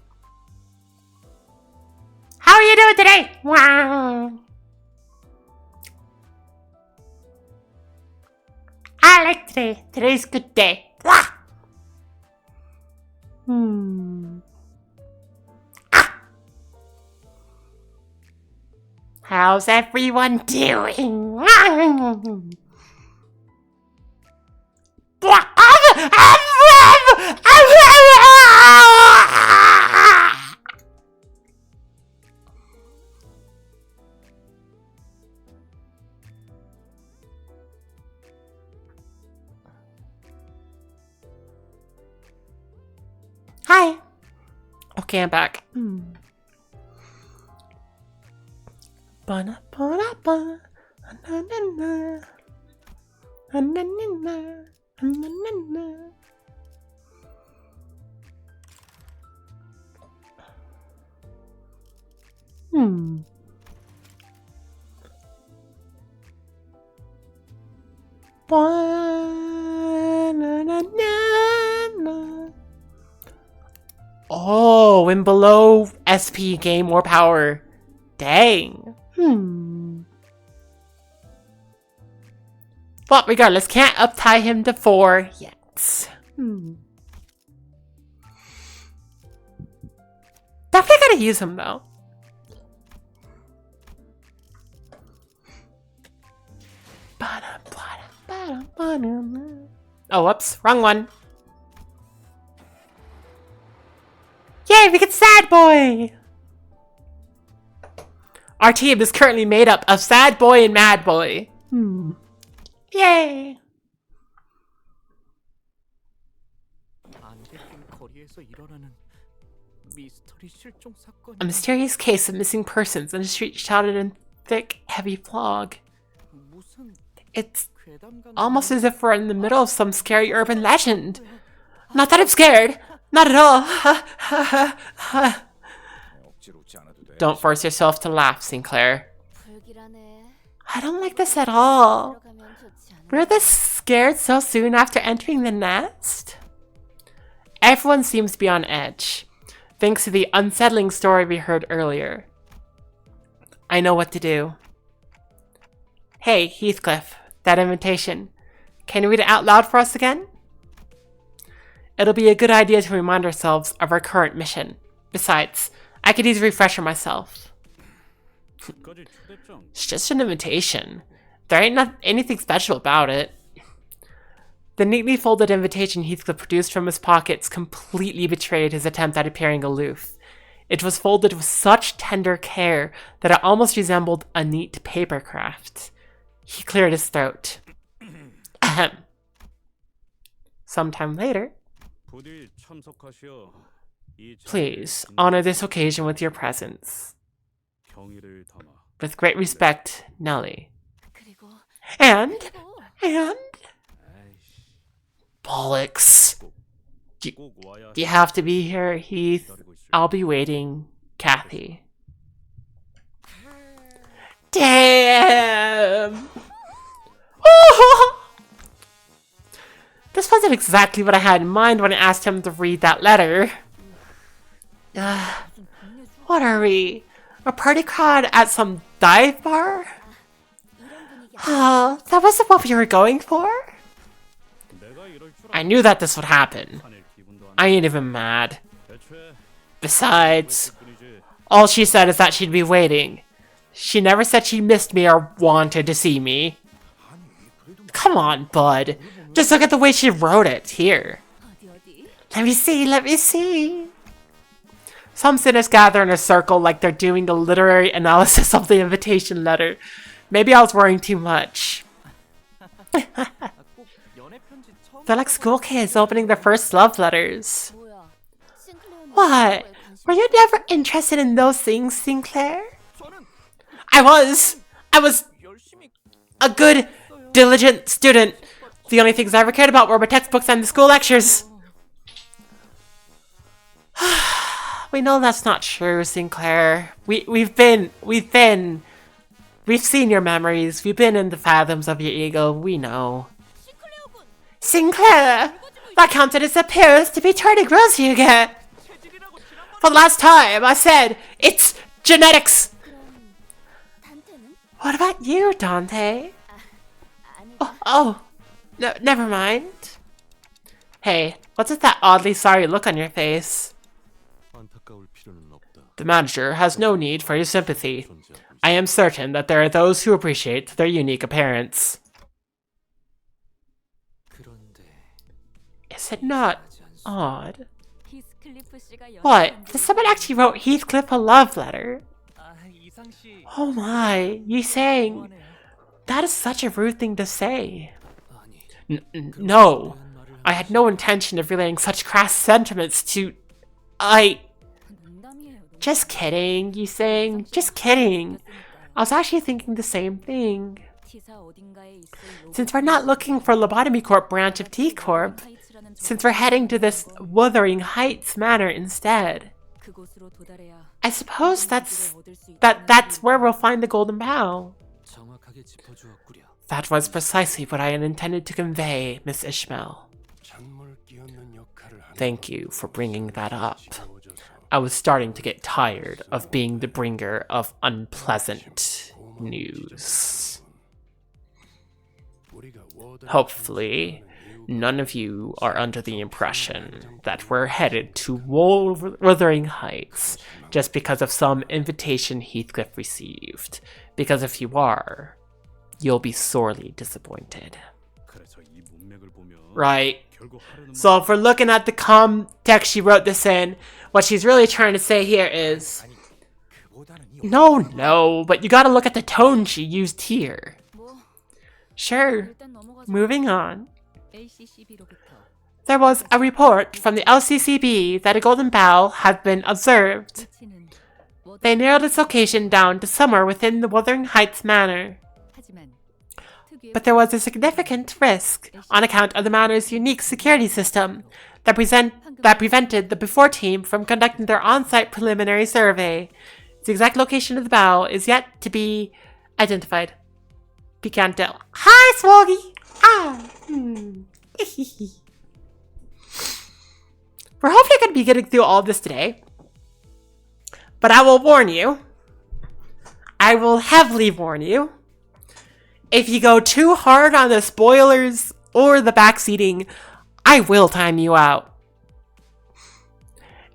How are you doing today? Wow. I like today. Today's a good day. Ah. How's everyone doing? Hi. Okay, I'm back. Oh, when below SP gain more power. Dang. But regardless, can't up-tie him to 4 yet. Definitely gotta use him though. Oh, whoops, wrong one. Yay, we get Sad Boy! Our team is currently made up of Sad Boy and Mad Boy. Yay! A mysterious case of missing persons in a street shrouded in thick, heavy fog. It's almost as if we're in the middle of some scary urban legend. Not that I'm scared. Not at all. Don't force yourself to laugh, Sinclair. I don't like this at all. We're this scared so soon after entering the nest? Everyone seems to be on edge, thanks to the unsettling story we heard earlier. I know what to do. Hey, Heathcliff, that invitation. Can you read it out loud for us again? It'll be a good idea to remind ourselves of our current mission. Besides, I could use a refresher myself. It's just an invitation. There ain't anything special about it. The neatly folded invitation Heathcliff produced from his pockets completely betrayed his attempt at appearing aloof. It was folded with such tender care that it almost resembled a neat paper craft. He cleared his throat. Ahem. Sometime later. Please, honor this occasion with your presence. With great respect, Nellie. And... Bollocks. You have to be here, Heath. I'll be waiting. Kathy. Damn! Oh! This wasn't exactly what I had in mind when I asked him to read that letter. What are we? A party crowd at some dive bar? Oh, that wasn't what we were going for? I knew that this would happen. I ain't even mad. Besides, all she said is that she'd be waiting. She never said she missed me or wanted to see me. Come on, bud. Just look at the way she wrote it. Here. Let me see, let me see. Some students gather in a circle like they're doing a literary analysis of the invitation letter. Maybe I was worrying too much. They're like school kids opening their first love letters. What? Were you never interested in those things, Sinclair? I was a good, diligent student. The only things I ever cared about were my textbooks and the school lectures. We know that's not true, Sinclair. We've seen your memories. We've been in the fathoms of your ego. We know. Sinclair! That countenance appears to be turning rosy again. For the last time, I said, it's genetics! What about you, Dante? Oh, no, never mind. Hey, what's with that oddly sorry look on your face? The manager has no need for your sympathy. I am certain that there are those who appreciate their unique appearance. Is it not odd? What? Did someone actually wrote Heathcliff a love letter? Oh my, you saying... That is such a rude thing to say. No, I had no intention of relaying such crass sentiments to... Just kidding, you saying? Just kidding. I was actually thinking the same thing. Since we're not looking for Lobotomy Corp branch of T Corp, since we're heading to this Wuthering Heights manor instead, I suppose that's where we'll find the Golden Bough. That was precisely what I had intended to convey, Miss Ishmael. Thank you for bringing that up. I was starting to get tired of being the bringer of unpleasant news. Hopefully, none of you are under the impression that we're headed to Wuthering Heights just because of some invitation Heathcliff received. Because if you are, you'll be sorely disappointed. Right. So if we're looking at the context she wrote this in, what she's really trying to say here is... No, but you gotta look at the tone she used here. Sure. Moving on. There was a report from the LCCB that a golden bough had been observed. They narrowed its location down to somewhere within the Wuthering Heights Manor. But there was a significant risk on account of the manor's unique security system that prevented the Before team from conducting their on-site preliminary survey. The exact location of the bough is yet to be identified. Picanto. Hi, Swoggy! We're hopefully going to be getting through all this today. But I will warn you. I will heavily warn you. If you go too hard on the spoilers or the backseating, I will time you out.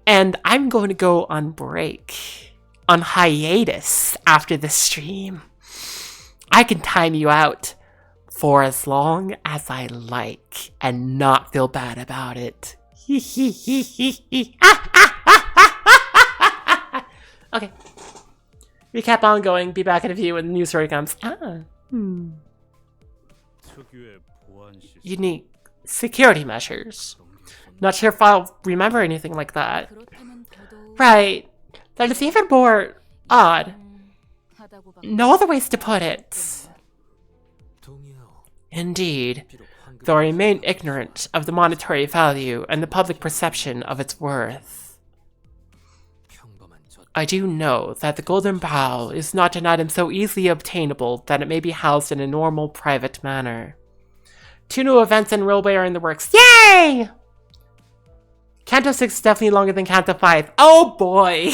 And I'm going to go on break, on hiatus after the stream. I can time you out for as long as I like and not feel bad about it. Okay. Recap ongoing. Be back in a few when the news story comes. Unique security measures. Not sure if I'll remember anything like that. Right. That is even more odd. No other ways to put it. Indeed, though I remain ignorant of the monetary value and the public perception of its worth. I do know that the Golden Bough is not an item so easily obtainable that it may be housed in a normal private manner. 2 new events in Railway are in the works. Yay! Canto 6 is definitely longer than Canto 5. Oh boy!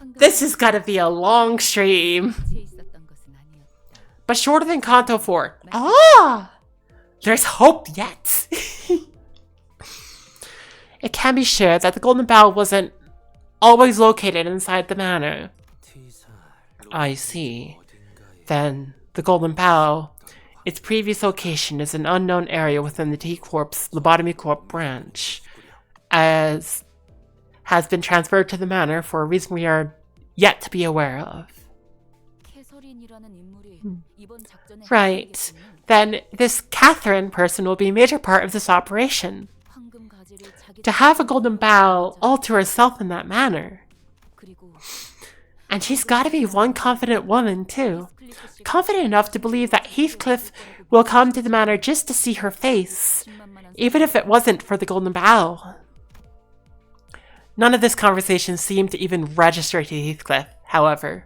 This is gotta be a long stream. But shorter than Canto 4. Ah! There's hope yet. It can be shared that the Golden Bough wasn't always located inside the manor. I see. Then, the Golden Bough, its previous location is an unknown area within the T-Corp's Lobotomy Corp branch, as has been transferred to the manor for a reason we are yet to be aware of. Right. Then this Catherine person will be a major part of this operation. To have a Golden Bough all to herself in that manner. And she's gotta be one confident woman, too. Confident enough to believe that Heathcliff will come to the manor just to see her face, even if it wasn't for the Golden Bough. None of this conversation seemed to even register to Heathcliff, however.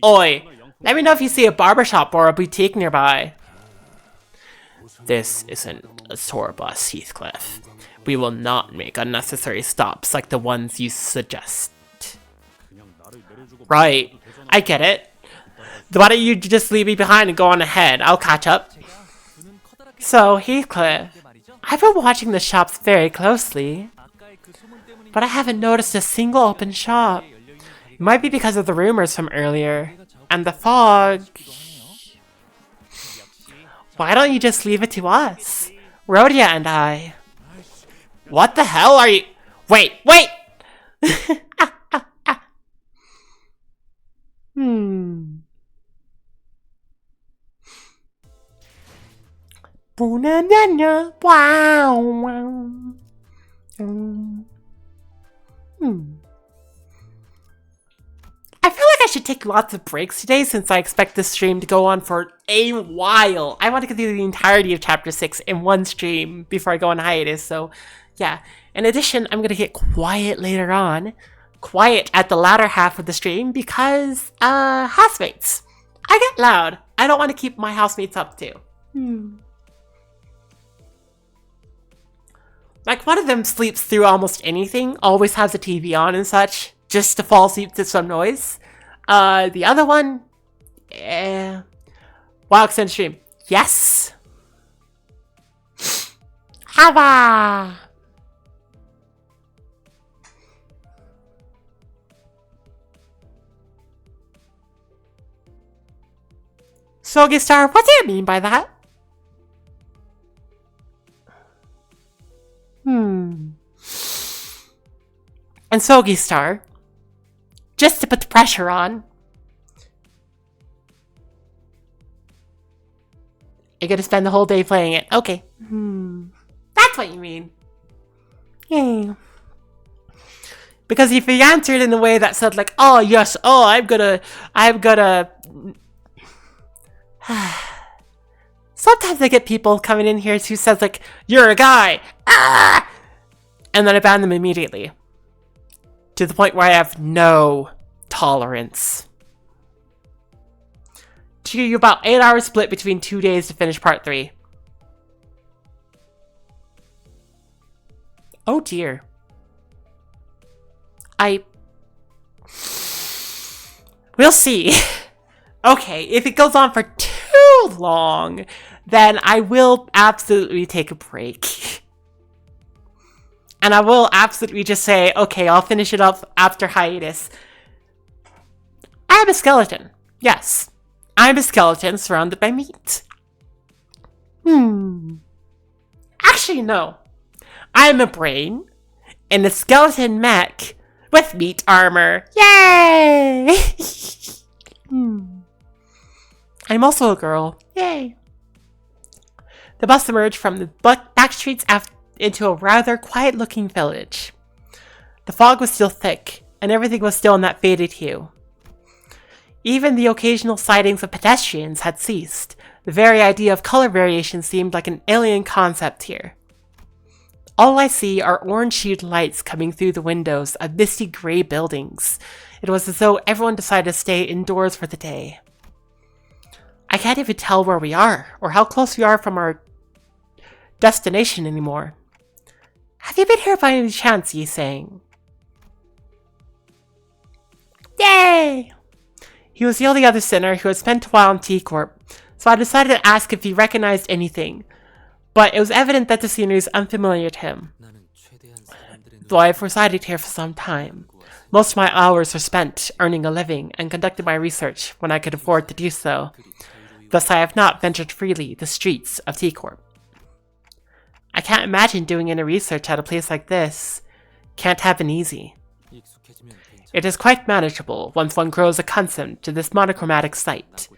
Oi, let me know if you see a barbershop or a boutique nearby. This isn't a tour bus, Heathcliff. We will not make unnecessary stops like the ones you suggest. Right, I get it. Why don't you just leave me behind and go on ahead? I'll catch up. So, Heathcliff, I've been watching the shops very closely, but I haven't noticed a single open shop. It might be because of the rumors from earlier, and the fog. Why don't you just leave it to us? Rhodia and I. What the hell are you— Wait! I feel like I should take lots of breaks today since I expect this stream to go on for a while. I want to get through the entirety of Chapter 6 in one stream before I go on hiatus, so yeah. In addition, I'm going to get quiet later on. Quiet at the latter half of the stream because, housemates. I get loud. I don't want to keep my housemates up too. Like, one of them sleeps through almost anything, always has a TV on and such, just to fall asleep to some noise. The other one, WoW Extended Stream. Yes! Hava! Sogi Star, what do you mean by that? And Sogi Star, just to put the pressure on, you're gonna spend the whole day playing it. Okay. That's what you mean. Yay. Because if you answered in a way that said like, oh yes, oh I'm gonna sometimes I get people coming in here who says like, you're a guy, and then I ban them immediately. To the point where I have no tolerance. To you about 8 hours split between 2 days to finish part 3. Oh dear. We'll see. Okay, if it goes on for too long, then I will absolutely take a break. And I will absolutely just say, okay, I'll finish it up after hiatus. I am a skeleton. Yes. I'm a skeleton surrounded by meat. Actually, no. I'm a brain in a skeleton mech with meat armor. Yay! I'm also a girl. Yay! The bus emerged from the back streets into a rather quiet-looking village. The fog was still thick, and everything was still in that faded hue. Even the occasional sightings of pedestrians had ceased. The very idea of color variation seemed like an alien concept here. All I see are orange-hued lights coming through the windows of misty gray buildings. It was as though everyone decided to stay indoors for the day. I can't even tell where we are, or how close we are from our destination anymore. Have you been here by any chance, Yi saying? Yay! He was the only other sinner who had spent a while in T-Corp, so I decided to ask if he recognized anything, but it was evident that the scenery was unfamiliar to him. Though I have resided here for some time, most of my hours were spent earning a living and conducting my research when I could afford to do so. Thus I have not ventured freely the streets of T-Corp. I can't imagine doing any research at a place like this. Can't have been easy. It is quite manageable once one grows accustomed to this monochromatic sight.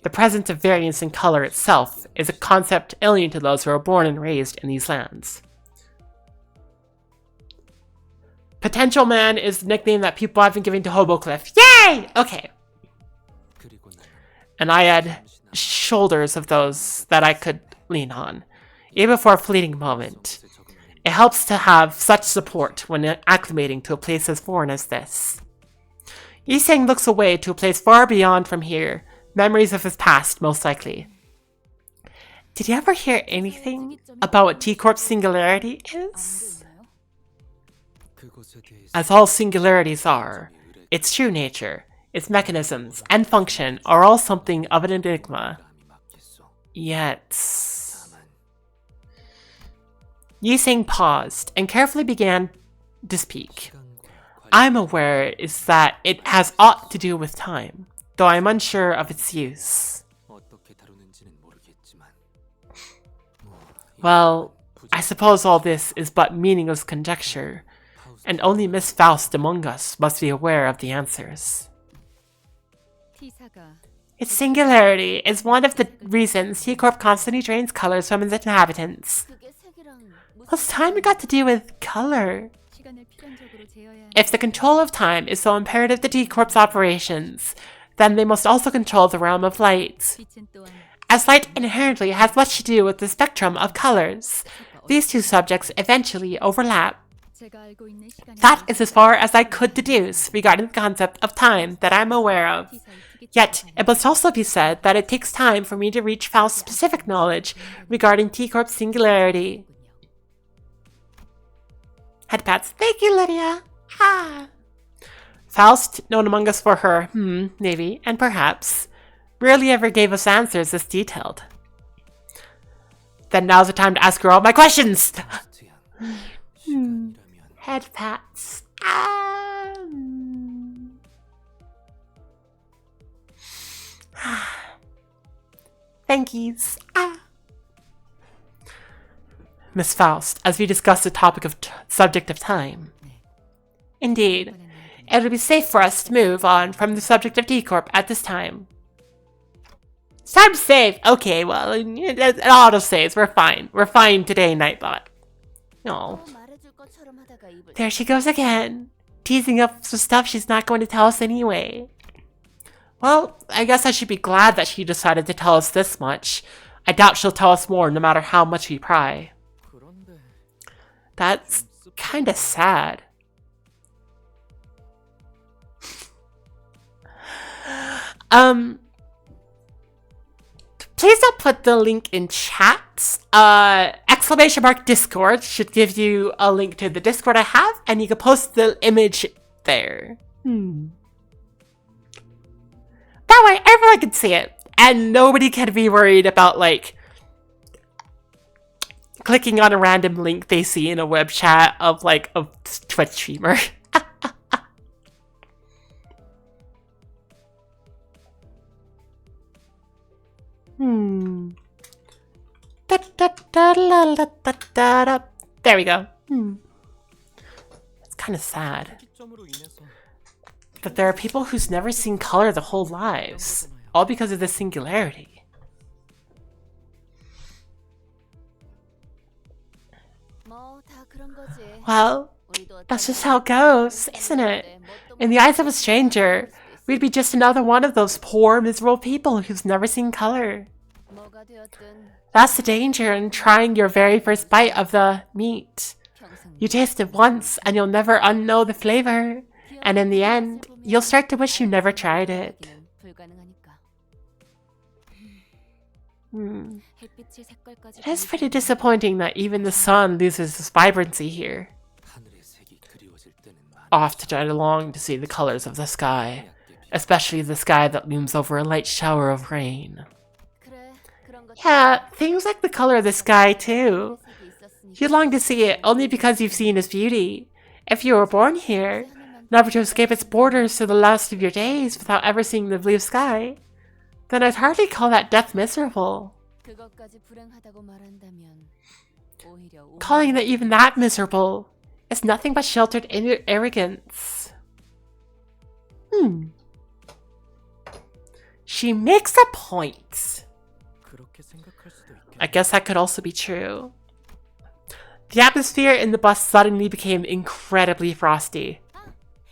The presence of variance in color itself is a concept alien to those who are born and raised in these lands. Potential Man is the nickname that people have been giving to Hobocliff. Yay! Okay. And I had shoulders of those that I could lean on, even for a fleeting moment. It helps to have such support when acclimating to a place as foreign as this. Yiseng looks away to a place far beyond from here, memories of his past, most likely. Did you ever hear anything about what T-Corp's singularity is? As all singularities are, its true nature, its mechanisms, and function are all something of an enigma. Yet... Yiseng paused and carefully began to speak. I'm aware is that it has aught to do with time, though I am unsure of its use. Well, I suppose all this is but meaningless conjecture, and only Miss Faust among us must be aware of the answers. Its singularity is one of the reasons T-Corp constantly drains colors from its inhabitants. What's time got to do with color? If the control of time is so imperative to T-Corp's operations, then they must also control the realm of light. As light inherently has much to do with the spectrum of colors, these two subjects eventually overlap. That is as far as I could deduce regarding the concept of time that I am aware of. Yet, it must also be said that it takes time for me to reach Faust's specific knowledge regarding T-Corp's singularity. Head pats. Thank you, Lydia. Ha! Faust, known among us for her, maybe, and perhaps, rarely ever gave us answers this detailed. Then now's the time to ask her all my questions! Head pats. Thank yous. Miss Faust, as we discuss the topic of subject of time. Indeed, it would be safe for us to move on from the subject of T-Corp at this time. It's time to save! Okay, well, it auto-saves. We're fine. We're fine today, Nightbot. Oh. There she goes again, teasing up some stuff she's not going to tell us anyway. Well, I guess I should be glad that she decided to tell us this much. I doubt she'll tell us more no matter how much we pry. That's kinda sad. Please don't put the link in chat. !Discord should give you a link to the Discord I have, and you can post the image there. That way everyone can see it, and nobody can be worried about, like, clicking on a random link they see in a web chat of, like, a Twitch streamer. There we go. It's kind of sad that there are people who's never seen color their whole lives, all because of the singularity. Well, that's just how it goes, isn't it? In the eyes of a stranger, we'd be just another one of those poor, miserable people who's never seen color. That's the danger in trying your very first bite of the meat. You taste it once and you'll never unknow the flavor, and in the end, you'll start to wish you never tried it. 햇빛의 색깔까지 It is pretty disappointing that even the sun loses its vibrancy here. 하늘의 색이 그리워질 때는 많이 Often I long to see the colors of the sky, especially the sky that looms over a light shower of rain. 그래, 그런 것 Yeah, things like the color of the sky too. 색이 있었으니까 You long to see it only because you've seen its beauty. If you were born here, never to escape its borders to the last of your days without ever seeing the blue sky, then I'd hardly call that death miserable. 그것까지 불행하다고 말한다면 오히려 Calling that even that miserable is nothing but sheltered arrogance. She makes a point. 그렇게 생각할 수도 있겠네. I guess that could also be true. The atmosphere in the bus suddenly became incredibly frosty.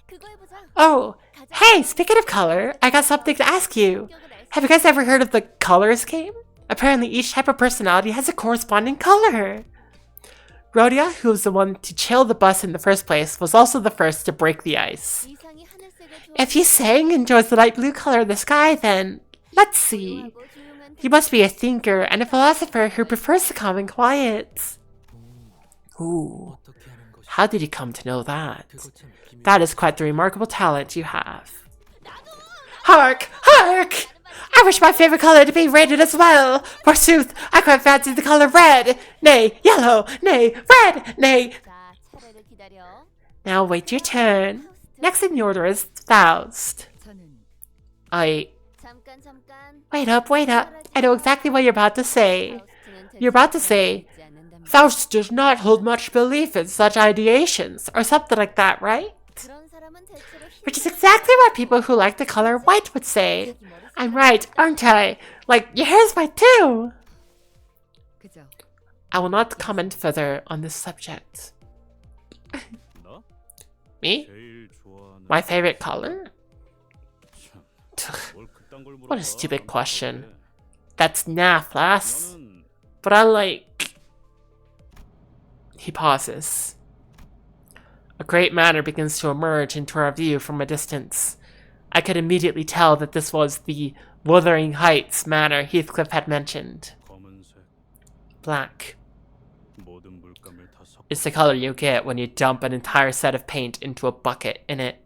그거 해보자. Oh, hey, speaking of color, I got something to ask you. Have you guys ever heard of the color scheme? Apparently each type of personality has a corresponding color. Rhodia, who was the one to chill the bus in the first place, was also the first to break the ice. 이상이 하늘색을 If you sang enjoys the light blue color of the sky, then let's see. 좋아하고 조용한 You must be a thinker and a philosopher who prefers the calm and quiet. Ooh, 어떻게 하는 것이 how did you come to know that? 그거 참 비밀. That is quite the remarkable talent you have. Hark! Hark! I wish my favorite color to be rated as well. Forsooth, I quite fancy the color red. Nay, yellow. Nay, red. Nay. 자, 차례를 기다려. Now wait your turn. Next in the order is Faust. 저는 잠깐. Wait up, wait up. I know exactly what you're about to say. 파우스트는 You're about to say, 듣지 않는답니다. Faust does not hold much belief in such ideations, or something like that, right? 그런 사람은 대체로 Which is exactly what people who like the color white would say. I'm right, aren't I? Like, your hair's white too! 그죠. I will not comment further on this subject. 나? Me? 제일 좋아하는 My favorite color? 뭘 그딴 걸 물어봐. What a stupid question. That's naff, lass. 나는 But I like... He pauses. A great manor begins to emerge into our view from a distance. I could immediately tell that this was the Wuthering Heights manor Heathcliff had mentioned. 검은색 Black 모든 물감을 다 섞어. is the color you get when you dump an entire set of paint into a bucket in it.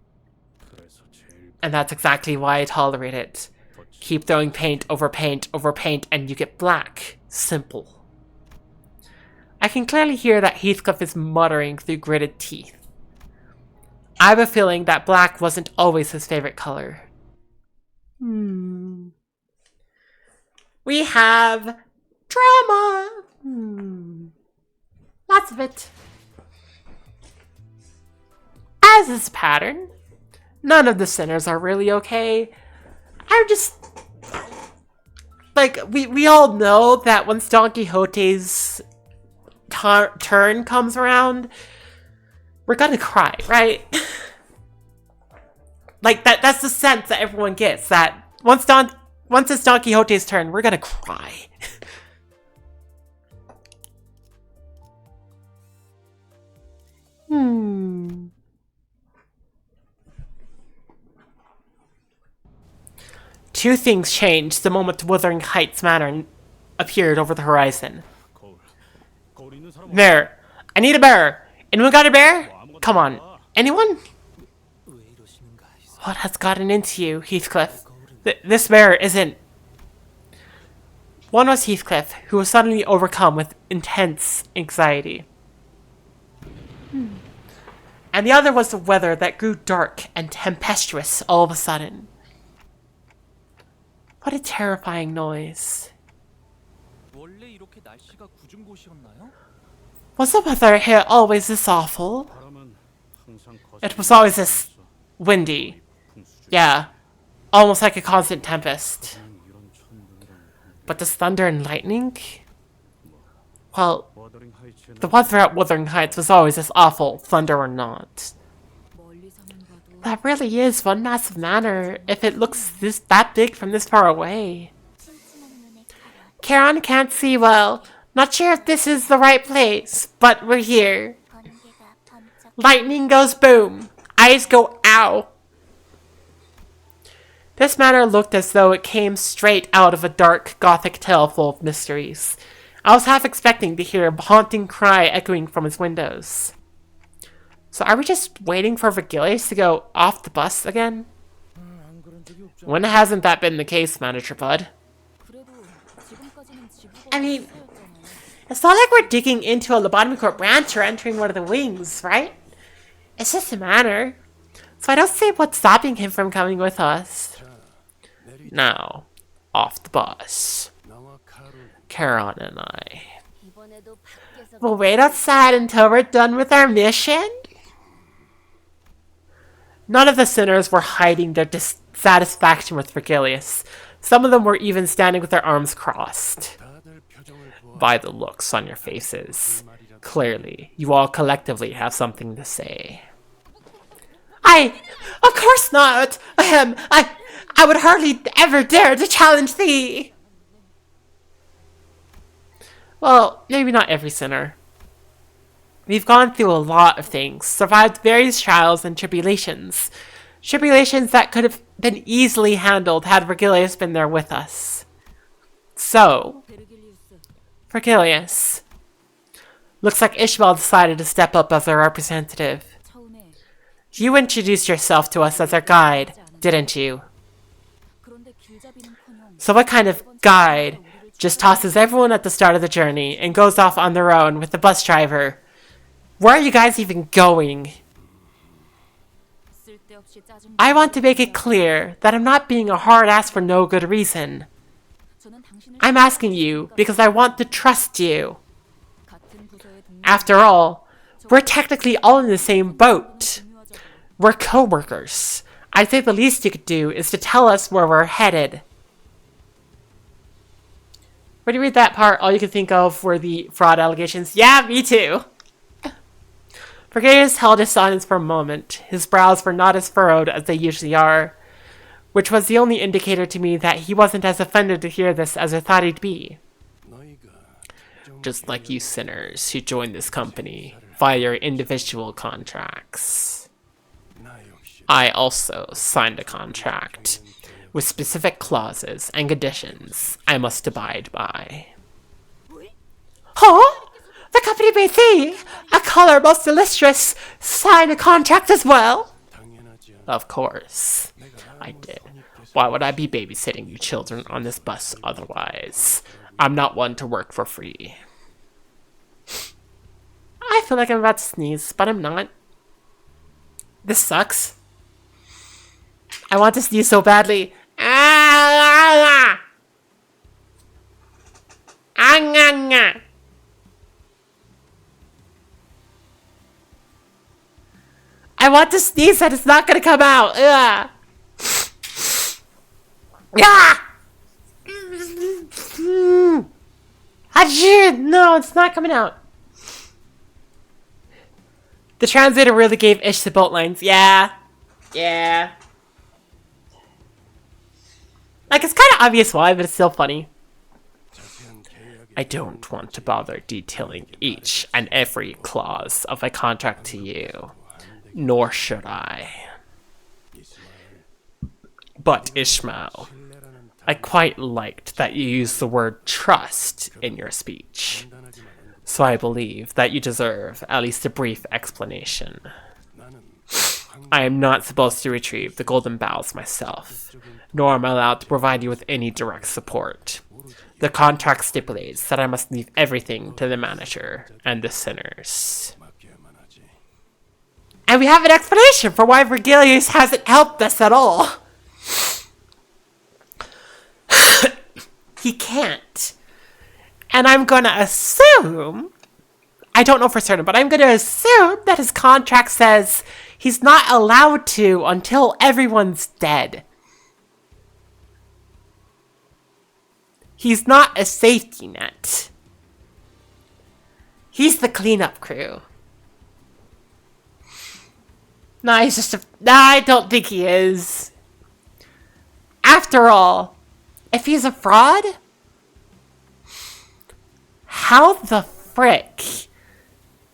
그래서 제일 And that's exactly why I tolerate it. Keep throwing paint over paint over paint and you get black. Simple. I can clearly hear that Heathcliff is muttering through gritted teeth. I have a feeling that black wasn't always his favorite color. We have drama. Lots of it. As is pattern, none of the sinners are really okay. I'm just... Like, we all know that once Don Quixote's turn comes around, we're gonna cry, right? Like, that's the sense that everyone gets, that once it's Don Quixote's turn, we're gonna cry. Two things changed the moment Wuthering Heights Manor appeared over the horizon. 거울. 거울 있는 사람 Bear. I need a bear. Anyone got a bear? Come on. Anyone? 왜 이러시는가 이 What has gotten into you, Heathcliff? This bear isn't... One was Heathcliff, who was suddenly overcome with intense anxiety. And the other was the weather that grew dark and tempestuous all of a sudden. What a terrifying noise. 원래 이렇게 날씨가 궂은 곳이었나요? Was the weather here always this awful? 바람은 항상 It was always this windy. Yeah, almost like a constant tempest. 이런 천둥이란 But does thunder and lightning? Well, 워더링 하이츠에는 the weather at Wuthering Heights was always this awful, thunder or not. 멀리서만 봐도 That really is one massive manor, if it looks that big from this far away. Charon can't see well. Not sure if this is the right place, but we're here. Lightning goes boom. Eyes go ow. This manor looked as though it came straight out of a dark, gothic tale full of mysteries. I was half expecting to hear a haunting cry echoing from his windows. So are we just waiting for Vergilius to go off the bus again? When hasn't that been the case, Manager Bud? I mean, it's not like we're digging into a lobotomy corp branch or entering one of the wings, right? It's just a manor. So I don't see what's stopping him from coming with us. Now, off the bus. Charon and I will wait outside until we're done with our mission. None of the sinners were hiding their dissatisfaction with Vergilius. Some of them were even standing with their arms crossed. By the looks on your faces, clearly, you all collectively have something to say. Of course not! I would hardly ever dare to challenge thee! Well, maybe not every sinner. We've gone through a lot of things, survived various trials and tribulations. Tribulations that could have been easily handled had Vergilius been there with us. So, Vergilius. Looks like Ishmael decided to step up as our representative. You introduced yourself to us as our guide, didn't you? So what kind of guide just tosses everyone at the start of the journey and goes off on their own with the bus driver? Where are you guys even going? I want to make it clear that I'm not being a hard ass for no good reason. I'm asking you because I want to trust you. After all, we're technically all in the same boat. We're co-workers. I'd say the least you could do is to tell us where we're headed. When you read that part, all you can think of were the fraud allegations. Yeah, me too! Vergilius held his silence for a moment. His brows were not as furrowed as they usually are, which was the only indicator to me that he wasn't as offended to hear this as I thought he'd be. Just like you sinners who joined this company via your individual contracts. I also signed a contract with specific clauses and conditions I must abide by. Huh? The company made thee, a color most illustrious, sign a contract as well? Of course, I did. Why would I be babysitting you children on this bus otherwise? I'm not one to work for free. I feel like I'm about to sneeze, but I'm not. This sucks. I want to sneeze so badly. I want to sneeze and it's not gonna come out. Ugh. No, it's not coming out. The translator really gave Ish the boat lines. Yeah. Like, it's kind of obvious why, but it's still funny. I don't want to bother detailing each and every clause of my contract to you. Nor should I. But Ishmael, I quite liked that you used the word trust in your speech. So I believe that you deserve at least a brief explanation. I am not supposed to retrieve the golden bowls myself, nor am I allowed to provide you with any direct support. The contract stipulates that I must leave everything to the manager and the sinners. And we have an explanation for why Vergilius hasn't helped us at all. He can't. And I'm gonna assume, I don't know for certain, but I'm gonna assume that his contract says he's not allowed to until everyone's dead. He's not a safety net. He's the cleanup crew. Nah, he's just a... Nah, I don't think he is. After all, if he's a fraud, how the frick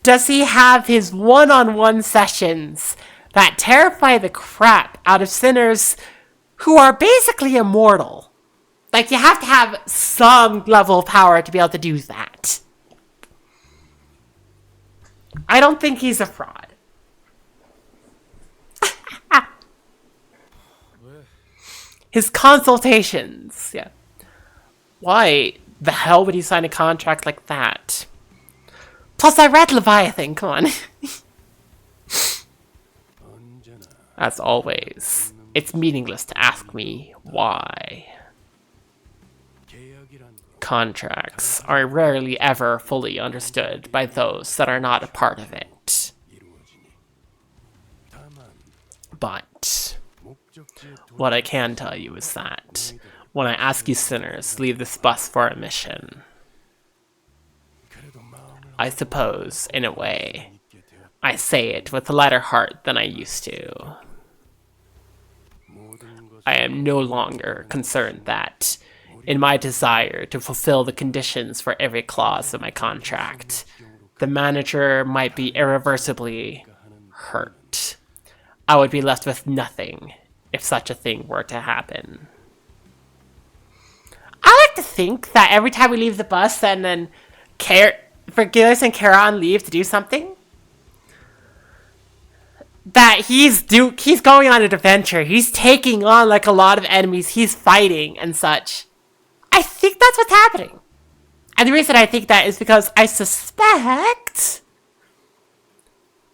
does he have his one-on-one sessions that terrify the crap out of sinners who are basically immortal. Like, you have to have some level of power to be able to do that. I don't think he's a fraud. His consultations, yeah. Why the hell would he sign a contract like that? Plus, I read Leviathan, come on. As always, it's meaningless to ask me why. Contracts are rarely ever fully understood by those that are not a part of it. But what I can tell you is that when I ask you sinners leave this bus for a mission, I suppose, in a way, I say it with a lighter heart than I used to. I am no longer concerned that, in my desire to fulfill the conditions for every clause of my contract, the manager might be irreversibly hurt. I would be left with nothing if such a thing were to happen. I like to think that every time we leave the bus and then Vergilius and Charon leave to do something, that he's going on an adventure. He's taking on like a lot of enemies. He's fighting and such. I think that's what's happening. And the reason I think that is because I suspect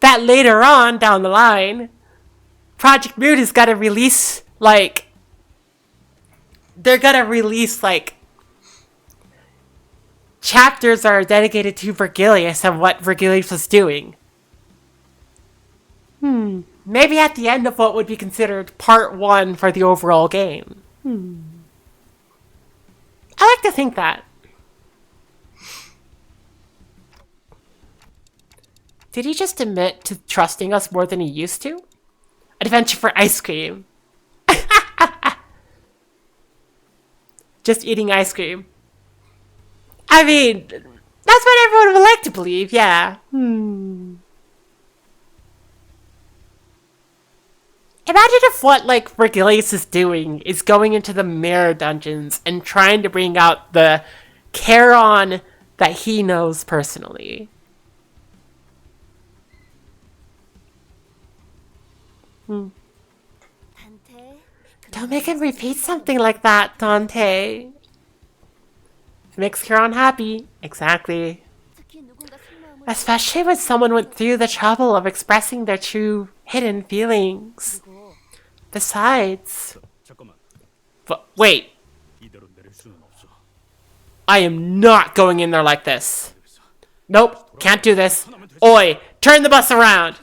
that later on down the line, Project Moon is gonna release chapters are dedicated to Vergilius and what Vergilius was doing. Maybe at the end of what would be considered part 1 for the overall game. I like to think that. Did he just admit to trusting us more than he used to? Adventure for ice cream. Just eating ice cream. I mean, that's what everyone would like to believe, yeah. Imagine if what, Vergilius is doing is going into the mirror dungeons and trying to bring out the Charon that he knows personally. Don't make him repeat something like that, Dante. It makes Charon happy. Exactly. Especially when someone went through the trouble of expressing their true hidden feelings. Besides... Wait. I am not going in there like this. Nope, can't do this. Oi, turn the bus around.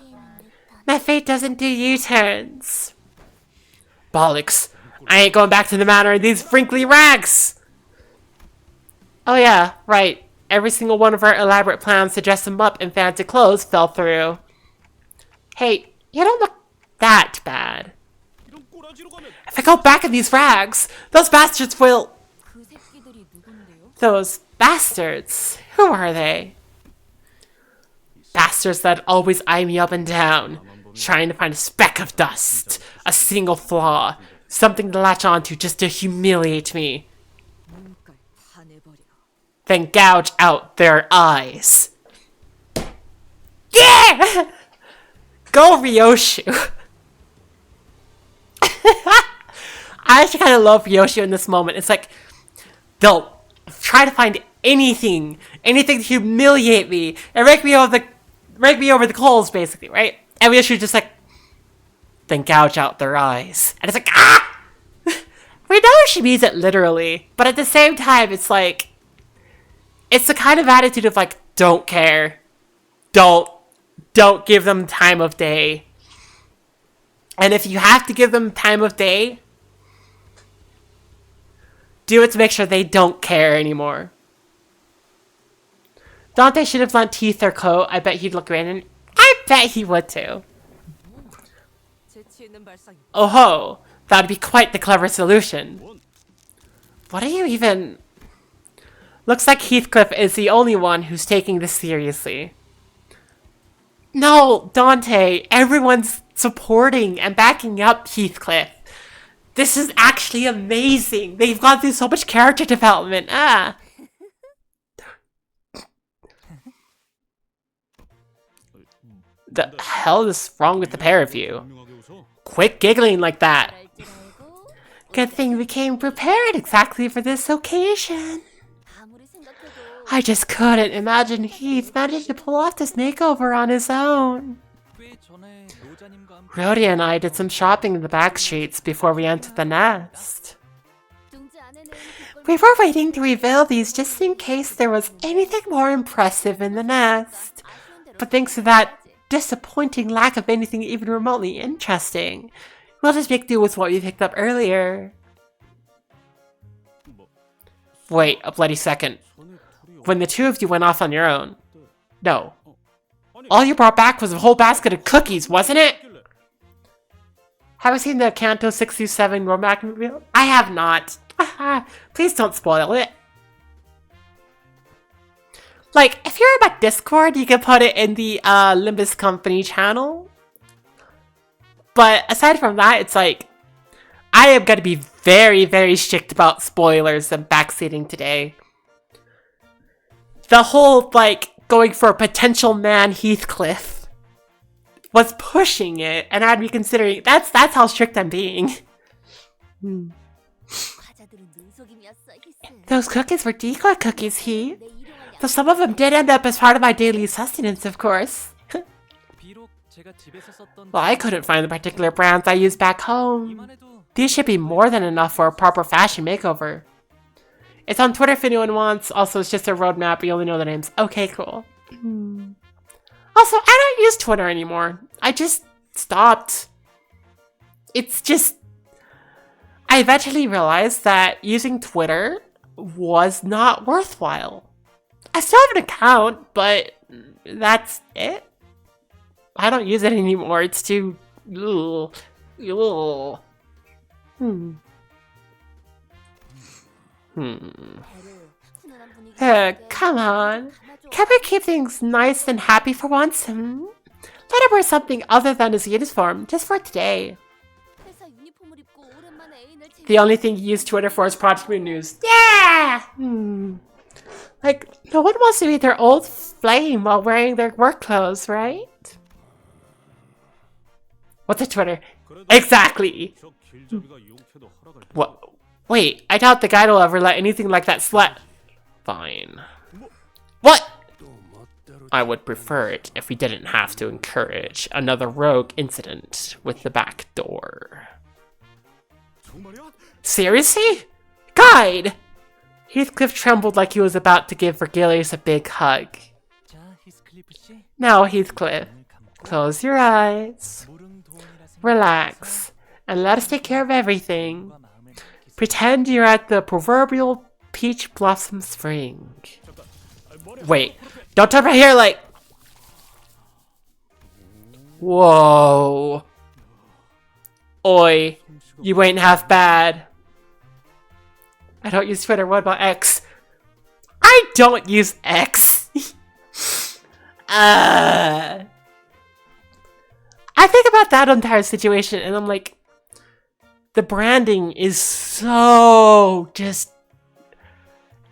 My fate doesn't do U-turns. Bollocks. I ain't going back to the manor in these wrinkly rags. Oh yeah, right. Every single one of our elaborate plans to dress him up in fancy clothes fell through. Hey, you don't look that bad. If I go back in these rags, those bastards will... Those bastards? Who are they? Bastards that always eye me up and down, trying to find a speck of dust, a single flaw, something to latch onto just to humiliate me. Then gouge out their eyes. Yeah! Go Ryoshu! I actually kind of love Ryoshu in this moment. It's like, they'll try to find anything to humiliate me and rake me over the coals, basically, right? And Ryoshu just like, then gouge out their eyes. And it's like, ah! We know she means it literally, but at the same time, it's like, it's the kind of attitude of like, don't care. Don't give them time of day. And if you have to give them time of day, do it to make sure they don't care anymore. Dante should have lent Teeth their coat. I bet he'd look great, and I bet he would too. Oh ho! That'd be quite the clever solution. What are you even... Looks like Heathcliff is the only one who's taking this seriously. No, Dante, everyone's supporting and backing up Heathcliff. This is actually amazing. They've gone through so much character development. The hell is wrong with the pair of you? Quit giggling like that. Good thing we came prepared exactly for this occasion. I just couldn't imagine Heath managed to pull off this makeover on his own. Rhodia and I did some shopping in the back streets before we entered the nest. We were waiting to reveal these just in case there was anything more impressive in the nest. But thanks to that disappointing lack of anything even remotely interesting, we'll just make do with what we picked up earlier. Wait a bloody second. When the two of you went off on your own. No. All you brought back was a whole basket of cookies, wasn't it? Have you seen the Kanto 627 roadmap reveal? I have not. Please don't spoil it. Like, if you're about Discord, you can put it in the Limbus Company channel. But aside from that, it's like, I am going to be very, very strict about spoilers and backseating today. The whole, like, going for a potential man Heathcliff was pushing it, and I'd be considering, that's how strict I'm being. Those cookies were decoy cookies, Heath. Though some of them did end up as part of my daily sustenance, of course. Well, I couldn't find the particular brands I use back home. These should be more than enough for a proper fashion makeover. It's on Twitter if anyone wants. Also, it's just a roadmap. We only know the names. Okay, cool. Also, I don't use Twitter anymore. I just stopped. It's just... I eventually realized that using Twitter was not worthwhile. I still have an account, but that's it. I don't use it anymore. It's too... Ugh. Ugh. Come on. Can't we keep things nice and happy for once? Let him wear something other than his uniform, just for today. The only thing you use Twitter for is Project Moon News. Yeah! Like, no one wants to meet their old flame while wearing their work clothes, right? What's a Twitter? Exactly! What? Wait, I doubt the guide will ever let anything like that slip. Fine. What? I would prefer it if we didn't have to encourage another rogue incident with the back door. Seriously? Guide! Heathcliff trembled like he was about to give Vergilius a big hug. Now, Heathcliff, close your eyes. Relax, and let us take care of everything. Pretend you're at the proverbial Peach Blossom Spring. Wait, don't turn my hair like... Whoa. Oi, you ain't half bad. I don't use Twitter, what about X? I don't use X! I think about that entire situation and I'm like, the branding is so just...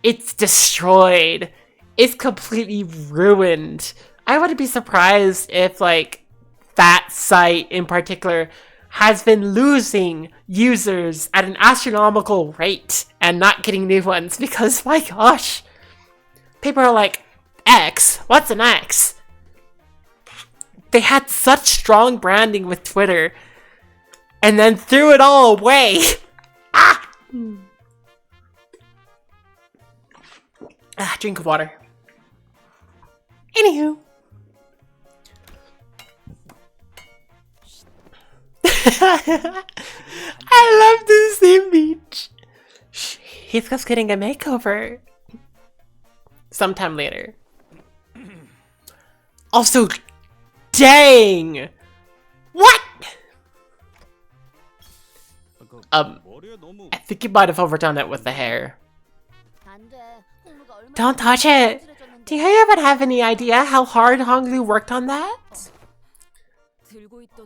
It's destroyed. It's completely ruined. I wouldn't be surprised if, like, that site in particular has been losing users at an astronomical rate and not getting new ones because, my gosh, people are like, X? What's an X? They had such strong branding with Twitter and then threw it all away. Drink of water. Anywho. I love this image. Heathcliff's getting a makeover. Sometime later. Also, dang! What? I think you might have overdone it with the hair. Don't touch it! Do you even have any idea how hard Honglu worked on that?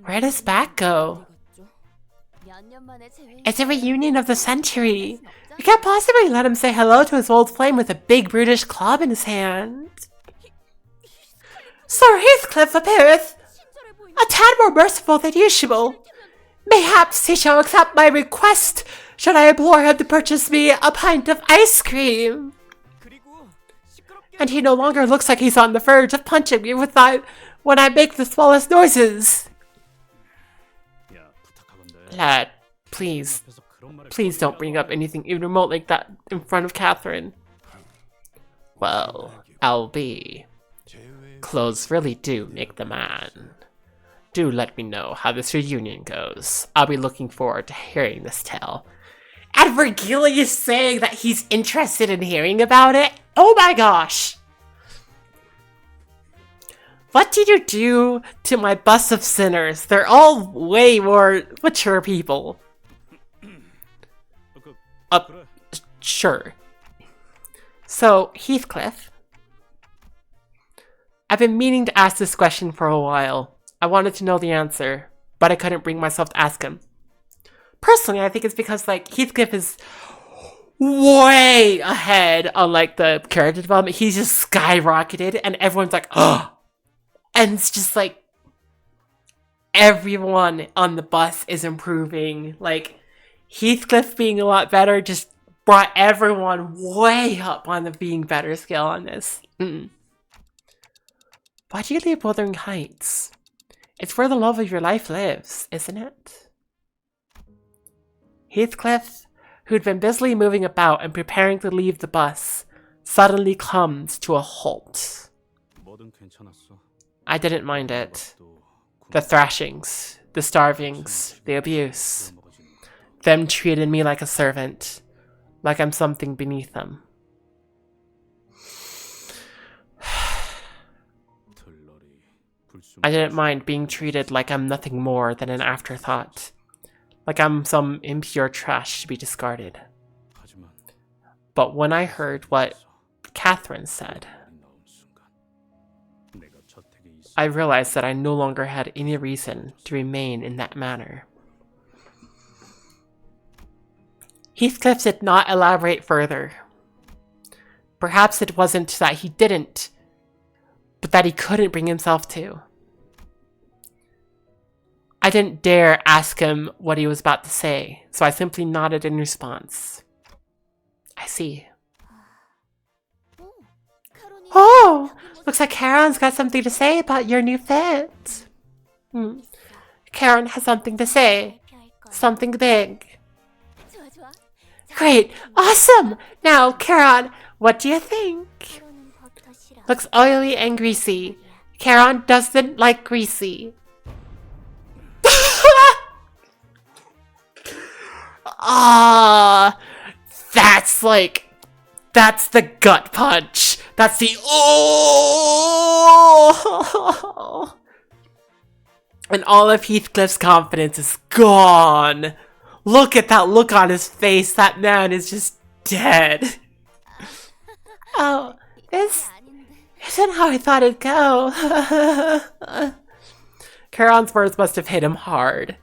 Where does back go? It's a reunion of the century. We can't possibly let him say hello to his old flame with a big brutish club in his hand. Sir Heathcliff appeareth a tad more merciful than usual. Mayhaps he shall accept my request should I implore him to purchase me a pint of ice cream. And he no longer looks like he's on the verge of punching me when I make the smallest noises. Lad, please don't bring up anything even remote like that in front of Catherine. Well, I'll be. Clothes really do make the man. Do let me know how this reunion goes. I'll be looking forward to hearing this tale. And Virgil is saying that he's interested in hearing about it? Oh my gosh! What did you do to my bus of sinners? They're all way more mature people. Sure. So, Heathcliff. I've been meaning to ask this question for a while. I wanted to know the answer, but I couldn't bring myself to ask him. Personally, I think it's because, like, Heathcliff is way ahead on, like, the character development. He's just skyrocketed, and everyone's like, oh! And it's just, like, everyone on the bus is improving. Like, Heathcliff being a lot better just brought everyone way up on the being better scale on this. Why do you leave Wuthering Heights? It's where the love of your life lives, isn't it? Heathcliff, who'd been busily moving about and preparing to leave the bus, suddenly comes to a halt. I didn't mind it. The thrashings, the starvings, the abuse. Them treating me like a servant, like I'm something beneath them. I didn't mind being treated like I'm nothing more than an afterthought. Like I'm some impure trash to be discarded. But when I heard what Catherine said, I realized that I no longer had any reason to remain in that manner. Heathcliff did not elaborate further. Perhaps it wasn't that he didn't, but that he couldn't bring himself to. I didn't dare ask him what he was about to say, so I simply nodded in response. I see. Oh! Looks like Charon's got something to say about your new fit. Charon has something to say. Something big. Great! Awesome! Now, Charon, what do you think? Looks oily and greasy. Charon doesn't like greasy. Ah, that's the gut punch. That's the oh, and all of Heathcliff's confidence is gone. Look at that look on his face. That man is just dead. Oh, this isn't how I thought it'd go. Charon's words must have hit him hard.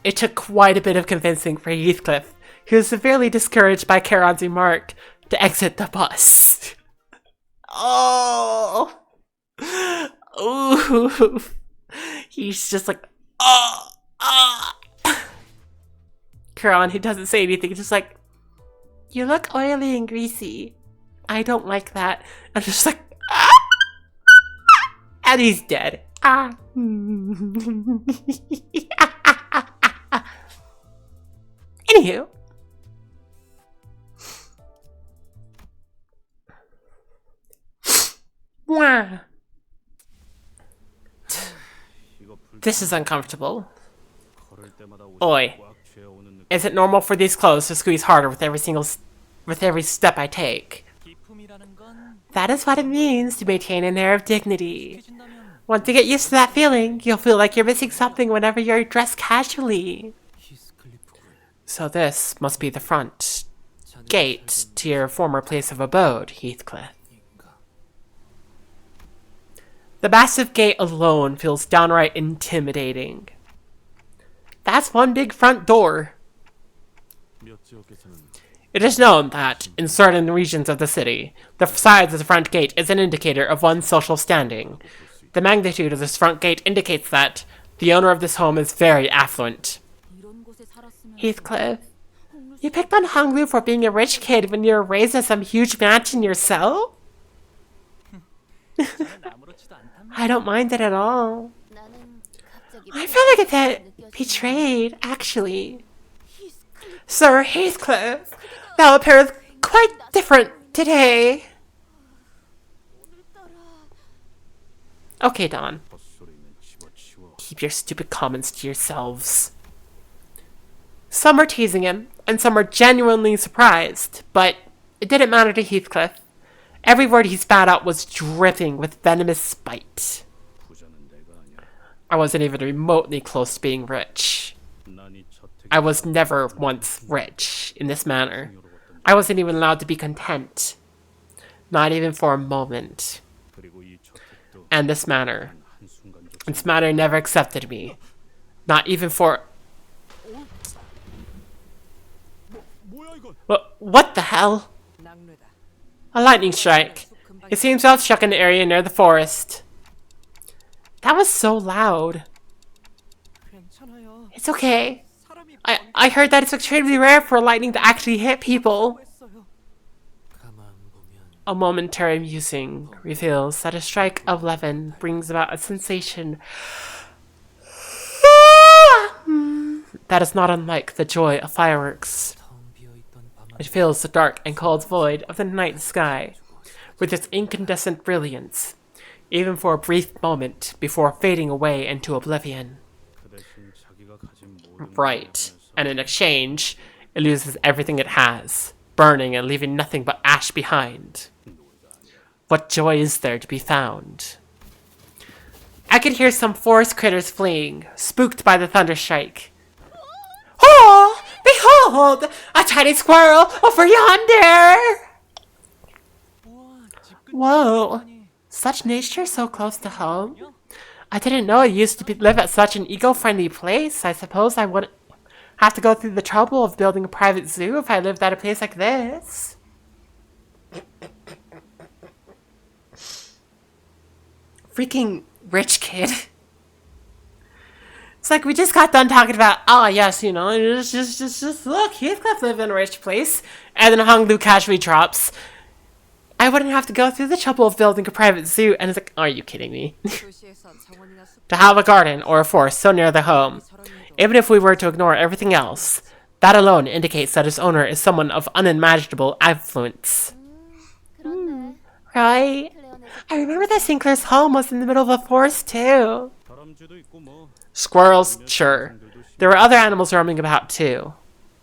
It took quite a bit of convincing for Heathcliff, who was severely discouraged by Charon's remark, to exit the bus. Oh! Ooh! He's just like, oh! Ah! Charon, who doesn't say anything, just like, you look oily and greasy. I don't like that. I'm just like, ah! And he's dead. Ah. Anywho. This is uncomfortable. Oi. Is it normal for these clothes to squeeze harder with every step I take? That is what it means to maintain an air of dignity. Once you get used to that feeling, you'll feel like you're missing something whenever you're dressed casually. So this must be the front gate to your former place of abode, Heathcliff. The massive gate alone feels downright intimidating. That's one big front door. 몇 지역에서는 It is known that, in certain regions of the city, the size of the front gate is an indicator of one's social standing. The magnitude of this front gate indicates that the owner of this home is very affluent. 이런 곳에 살았으면 Heathcliff, you picked on Honglu for being a rich kid when you were raised in some huge mansion yourself? I don't mind it at all. I feel like a bit betrayed, actually. Sir Heathcliff, thou appears quite different today. Okay, Dawn. 헛소리는 집어치워. Keep your stupid comments to yourselves. Some were teasing him, and some were genuinely surprised, but it didn't matter to Heathcliff. Every word he spat out was dripping with venomous spite. 부자는 내가 아니야. I wasn't even remotely close to being rich. 난이 저택에 I was never once rich in this manner. I wasn't even allowed to be content. Not even for a moment. 그리고 이 저택도 And this manner. 한순간도 This manner never accepted me. Not even for... 뭐야 이건? What the hell? 낙뢰다. A lightning strike. It seems to have struck an area near the forest. That was so loud. 괜찮아요. It's okay. 사람이 I heard that it's extremely rare for lightning to actually hit people. 했어요. 가만 보면 A momentary musing reveals that a strike of 11 brings about a sensation that is not unlike the joy of fireworks. 텅 비어있던 밤 It fills the dark and cold void of the night sky with its incandescent brilliance, even for a brief moment before fading away into oblivion. 그 대신 자기가 가진 모든 Right, and in exchange, it loses everything it has, burning and leaving nothing but ash behind. What joy is there to be found? I could hear some forest critters fleeing, spooked by the thunderstrike. Oh! Behold! A tiny squirrel over yonder! Whoa! Such nature so close to home? I didn't know I used to live at such an eco-friendly place. I suppose I wouldn't have to go through the trouble of building a private zoo if I lived at a place like this. Freaking rich kid. It's like we just got done talking about, oh yes, you know, just look, Heathcliff lived in a rich place, and then Honglu casually drops, I wouldn't have to go through the trouble of building a private zoo, and it's like, are you kidding me? 도시에선 정원이나 숲 To have a garden or a forest so near the home, even if we were to ignore everything else, that alone indicates that its owner is someone of unimaginable affluence. Right? I remember that Sinclair's home was in the middle of a forest too. 다람쥐도 있고 뭐 Squirrels, sure. There were other animals roaming about too.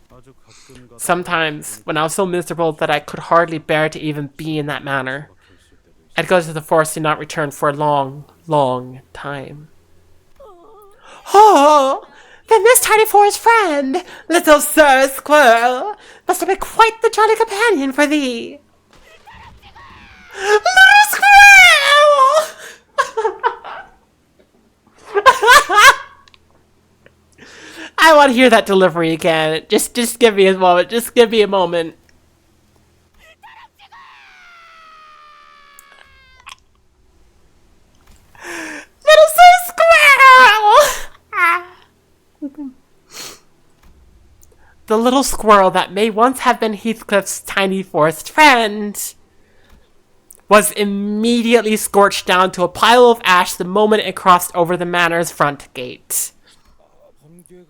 아주 가끔 가다 Sometimes, when I was so miserable that I could hardly bear to even be in that manner, I'd go to the forest and not return for a long, long time. Oh! Then this tiny forest friend, little Sir Squirrel, must have been quite the jolly companion for thee. Little Squirrel! I want to hear that delivery again. Just give me a moment. Just give me a moment. Little Sir Squirrel! The little squirrel that may once have been Heathcliff's tiny forest friend was immediately scorched down to a pile of ash the moment it crossed over the manor's front gate.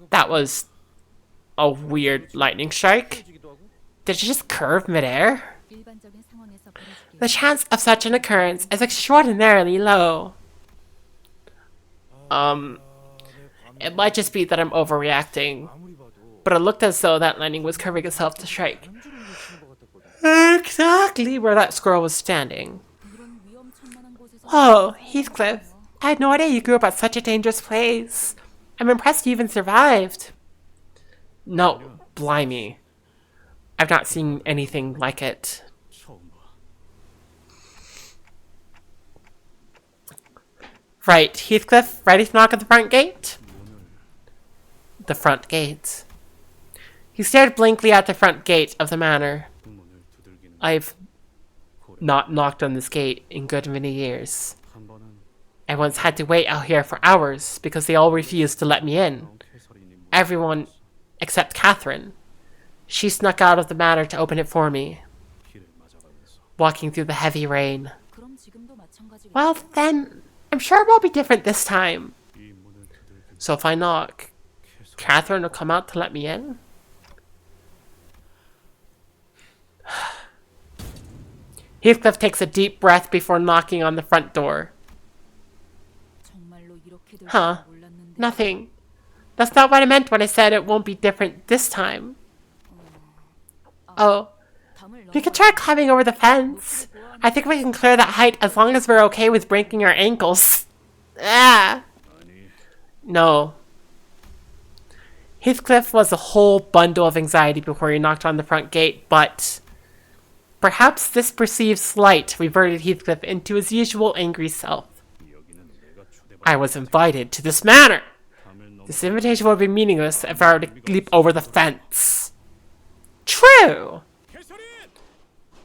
That was a weird lightning strike. Did it just curve midair? 일반적인 상황에서 벌어지기 The chance of such an occurrence is extraordinarily low. It might just be that I'm overreacting, but it looked as though that lightning was curving itself to strike exactly where that squirrel was standing. 이런 위험천만한 곳에서 Oh, Heathcliff, I had no idea you grew up at such a dangerous place. I'm impressed you even survived. No, blimey. I've not seen anything like it. 처음 봐. Right, Heathcliff, ready to knock at the front gate? the front gate. He stared blankly at the front gate of the manor. 문을 두들기는 I've not knocked on this gate in good many years. 한 번은 I once had to wait out here for hours because they all refused to let me in. 캐서린이 Everyone except Catherine. She snuck out of the manor to open it for me, 피를 맞아가면서 walking through the heavy rain. 그럼 지금도 마찬가지겠죠. Well, then, I'm sure it will be different this time. 이 문을 두들기는 So if I knock, 캐서린 Catherine will come out to let me in? Heathcliff takes a deep breath before knocking on the front door. 정말로 이렇게 될 Huh. 줄 몰랐는데. Nothing. That's not what I meant when I said it won't be different this time. Oh, 담을 we could try climbing over the fence. I think we can clear that height as long as we're okay with breaking our ankles. Ah! 아니 No. Heathcliff was a whole bundle of anxiety before he knocked on the front gate, but perhaps this perceived slight reverted Heathcliff into his usual angry self. 여기는 내가 초대받은 I was invited to this manor. 담을 넘어 This invitation would be meaningless if I were to leap over the fence. True! 캐서린!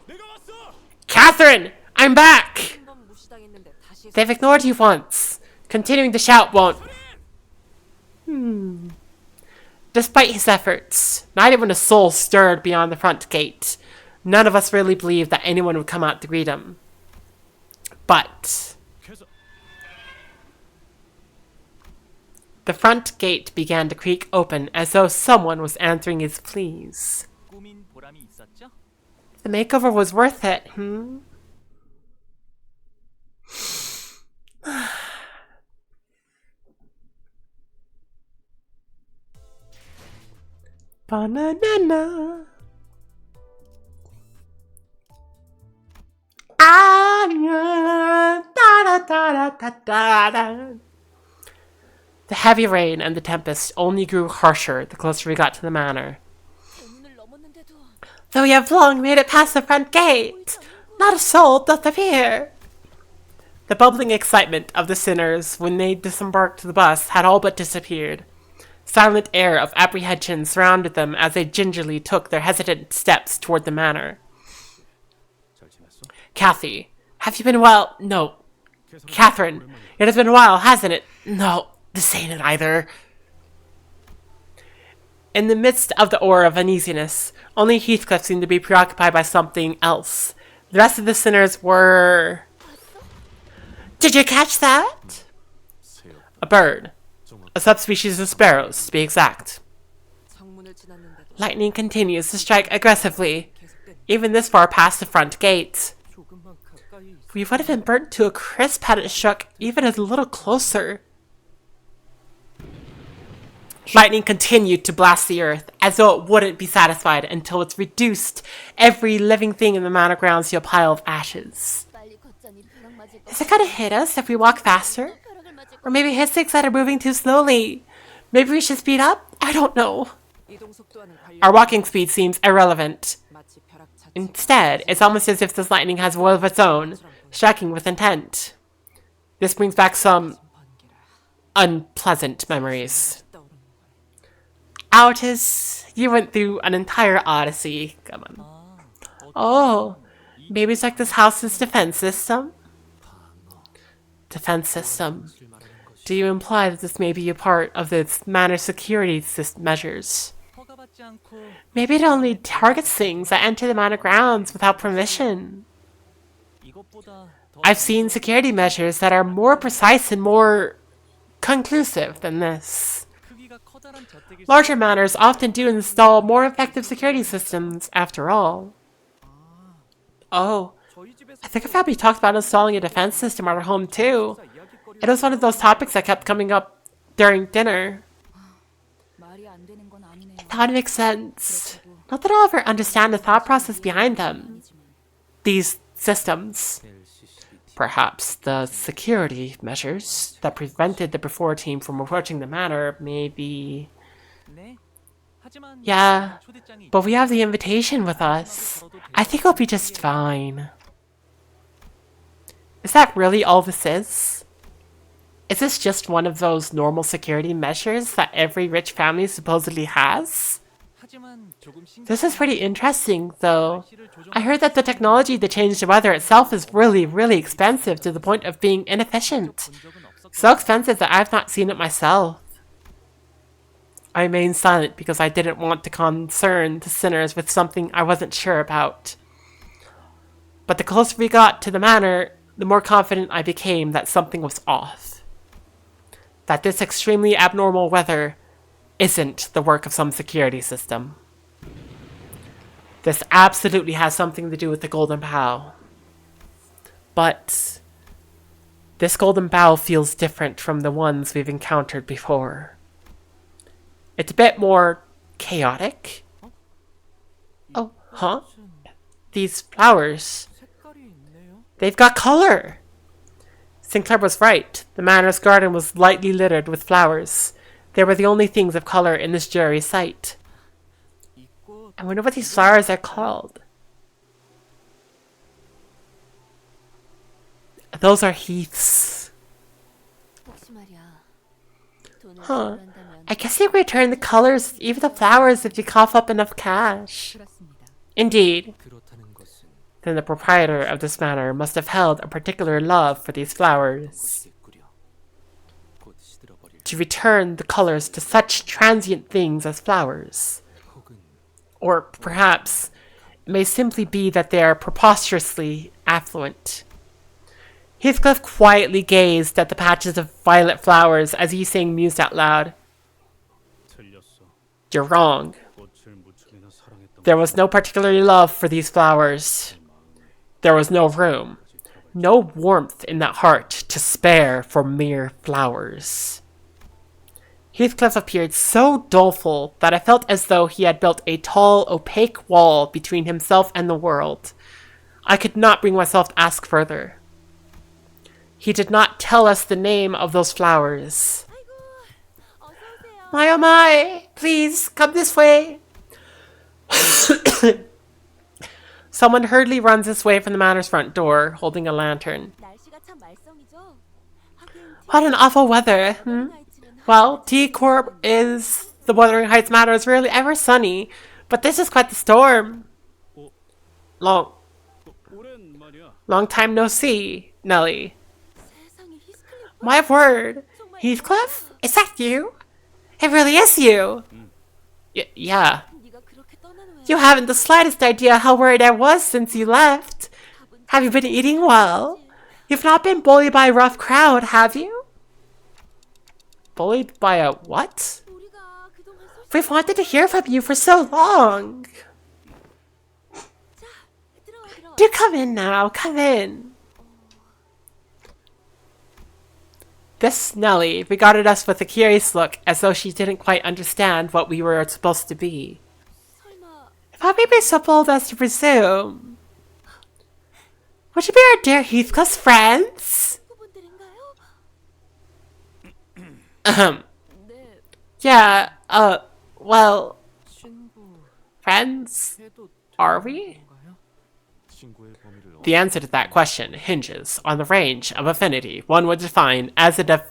내가 왔어! Catherine! I'm back! 한번 무시당했는데 다시 They've ignored you once. Continuing to shout won't. Despite his efforts, not even a soul stirred beyond the front gate. None of us really believed that anyone would come out to greet him. But 캐서... the front gate began to creak open as though someone was answering his pleas. 꾸민 보람이 있었죠? The makeover was worth it, hmm? Banana. The heavy rain and the tempest only grew harsher the closer we got to the manor. 문을 넘었는데도 Though we have long made it past the front gate, not a soul doth appear. The bubbling excitement of the sinners when they disembarked the bus had all but disappeared. Silent air of apprehension surrounded them as they gingerly took their hesitant steps toward the manor. 잘 지냈어? Kathy, have you been well? No. Catherine, it has been a while, hasn't it? No, this ain't it either. In the midst of the aura of uneasiness, only Heathcliff seemed to be preoccupied by something else. The rest of the sinners were... Did you catch that? 새였다 A bird. 정확 A subspecies of sparrows, to be exact. 창문을 지났는데도 Lightning continues to strike aggressively, 계속된 even this far past the front gate. 조금만 가까이 있어. We would have been burnt to a crisp had it struck even a little closer. Lightning continued to blast the earth, as though it wouldn't be satisfied until it's reduced every living thing in the manor grounds to a pile of ashes. 빨리 걷자니 벼락 맞을 것 Is it gonna hit us if we walk faster? 벼락을 맞을 Or maybe hit things that are moving too slowly? Maybe we should speed up? I don't know. 이동 속도와는 관련 Our walking speed seems irrelevant. 마치 벼락 자체가 Instead, it's almost as if this lightning has a will of its own, striking with intent. This brings back some 번개라 unpleasant memories. 떠오르는 거야. Altus, you went through an entire odyssey. Come on. Oh, maybe it's like this house's defense system? Defense system. Do you imply that this may be a part of this manor security measures? 허가받지 않고 Maybe it only targets things that enter the manor grounds without permission. 이것보다 더 I've seen security measures that are more precise and more conclusive than this. 크기가 커다란 저택일 Larger manors often do install more effective security systems, after all. Oh, 저희 집에서 I think I've probably talked about installing a defense system at our home too. It was one of those topics that kept coming up during dinner. 말이 안 되는 건 아니네요. Thought it makes sense. Not that I'll ever understand the thought process behind them. These systems. Perhaps the security measures that prevented the before team from approaching the manor may be... 네. 하지만 Yeah, 초대장이 but we have the invitation with us. I think it'll be just fine. Is that really all this is? Is this just one of those normal security measures that every rich family supposedly has? 하지만 조금 This is pretty interesting, though. I heard that the technology to change the weather itself is really, really expensive to the point of being inefficient. So expensive that I've not seen it myself. I remained silent because I didn't want to concern the sinners with something I wasn't sure about. But the closer we got to the manor, the more confident I became that something was off. That this extremely abnormal weather isn't the work of some security system. This absolutely has something to do with the Golden Bough. But this Golden Bough feels different from the ones we've encountered before. It's a bit more chaotic. Oh, huh? These flowers. They've got color! Sinclair was right. The manor's garden was lightly littered with flowers. They were the only things of color in this dreary sight. I wonder what these flowers are called. Those are heaths. Huh. I guess you can return the colors, even the flowers, if you cough up enough cash. Indeed. 그렇다는 것은 Then the proprietor of this manor must have held a particular love for these flowers. 이제꾸려 곧 시들어버릴 To return the colors to such transient things as flowers. 혹은 Or perhaps it may simply be that they are preposterously affluent. Heathcliff quietly gazed at the patches of violet flowers as Yi-Sing mused out loud. 틀렸어. You're wrong. 꽃을 무척이나 사랑했던 There was no particular love for these flowers. There was no room, no warmth in that heart to spare for mere flowers. Heathcliff appeared so doleful that I felt as though he had built a tall, opaque wall between himself and the world. I could not bring myself to ask further. He did not tell us the name of those flowers. My oh my! Please, come this way! Someone hurriedly runs this way from the manor's front door, holding a lantern. What an awful weather, Well, T-Corp is... The Wuthering Heights Manor is rarely ever sunny, but this is quite the storm. Long time no see, Nellie. My word! Heathcliff? Is that you? It really is you! Yeah. You haven't the slightest idea how worried I was since you left. Have you been eating well? You've not been bullied by a rough crowd, have you? Bullied by a what? We've wanted to hear from you for so long. Do come in now, come in. This Nellie regarded us with a curious look, as though she didn't quite understand what we were supposed to be. If I may be so bold as to presume, would you be our dear Heathcliff's friends? Yeah, well, friends? Are we? 친구의 범위를 The answer to that question hinges on the range of affinity one would define as a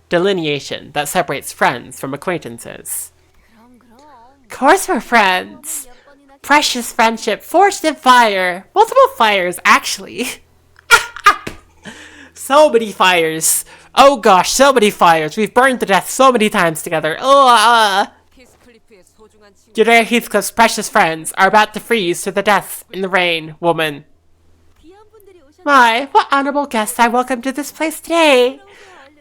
delineation that separates friends from acquaintances. Of course we're friends! Precious friendship, forged in fire! Multiple fires, actually. So many fires! Oh gosh, so many fires! We've burned to death so many times together. Your dear Heathcliff's precious friends are about to freeze to the death in the rain, woman. My, what honorable guests I welcome to this place today!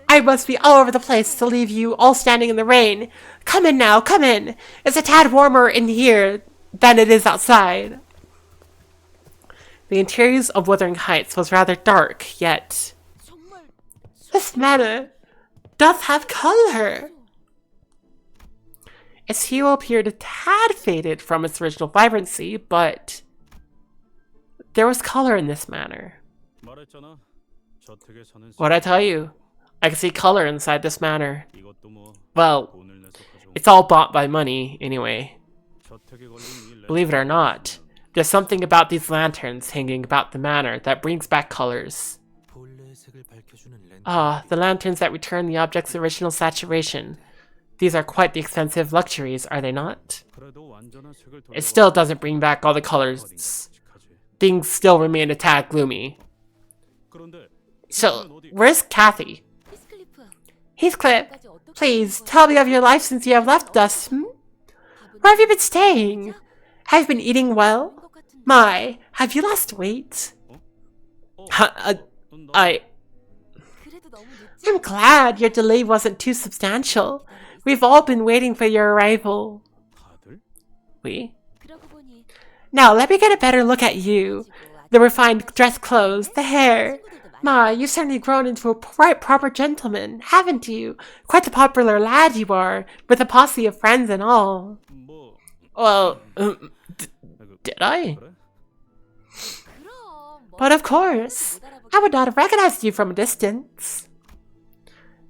I must be all over the place to leave you all standing in the rain. Come in now, come in! It's a tad warmer in here than it is outside. The interiors of Wuthering Heights was rather dark, yet this manor doth have color. Its hue appeared a tad faded from its original vibrancy, but there was color in this manor. 말했잖아. 저택에 사는 What'd I tell you? I can see color inside this manor. 이것도 뭐 Well, 돈을 내서 가져온 it's all bought by money, anyway. 저택에 걸린 이 Believe it or not, there's something about these lanterns hanging about the manor that brings back colors. 본래 원자의 색을 밝혀주는 렌즈. Ah, the lanterns that return the object's original saturation. These are quite the expensive luxuries, are they not? 그래도 완전한 색을 It still doesn't bring back all the colors. Things still remain a tad gloomy. 그런데 So, where's Kathy? 히스클리프, Heathcliff, 지금까지 어떻게 please 된 거야? tell me of your life since you have left us. Where have you been staying? Have you been eating well? 것 같은데. My, have you lost weight? I... 그래도 너무 늦지? I'm glad your delay wasn't too substantial. We've all been waiting for your arrival. 다들? We? 그러고 보니 Now, let me get a better look at you. The refined dress clothes, the hair. 친구들도 많이 Ma, you've certainly grown into a quite proper gentleman, haven't you? Quite the popular lad you are, with a posse of friends and all. 뭐 Well, did I? 그래? 그럼 But of course, I would not have recognized you from a distance.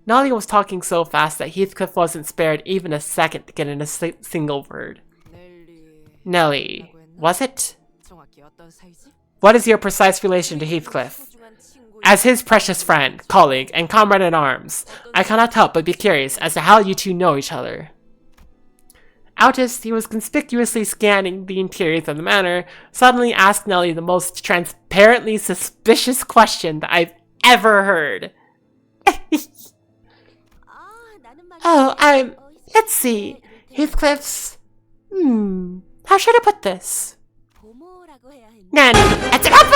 Nolly was talking so fast that Heathcliff wasn't spared even a second to get in a single word. Nelly, was it? 정확히 어떤 사이지? What is your precise relation to Heathcliff? As his precious friend, colleague, and comrade in arms, I cannot help but be curious as to how you two know each other. Altus, he was conspicuously scanning the interiors of the manor, suddenly asked Nelly the most transparently suspicious question that I've ever heard. Oh, let's see. Heathcliff's... how should I put this? 고모라고 해야 했나? Nanny, that's enough!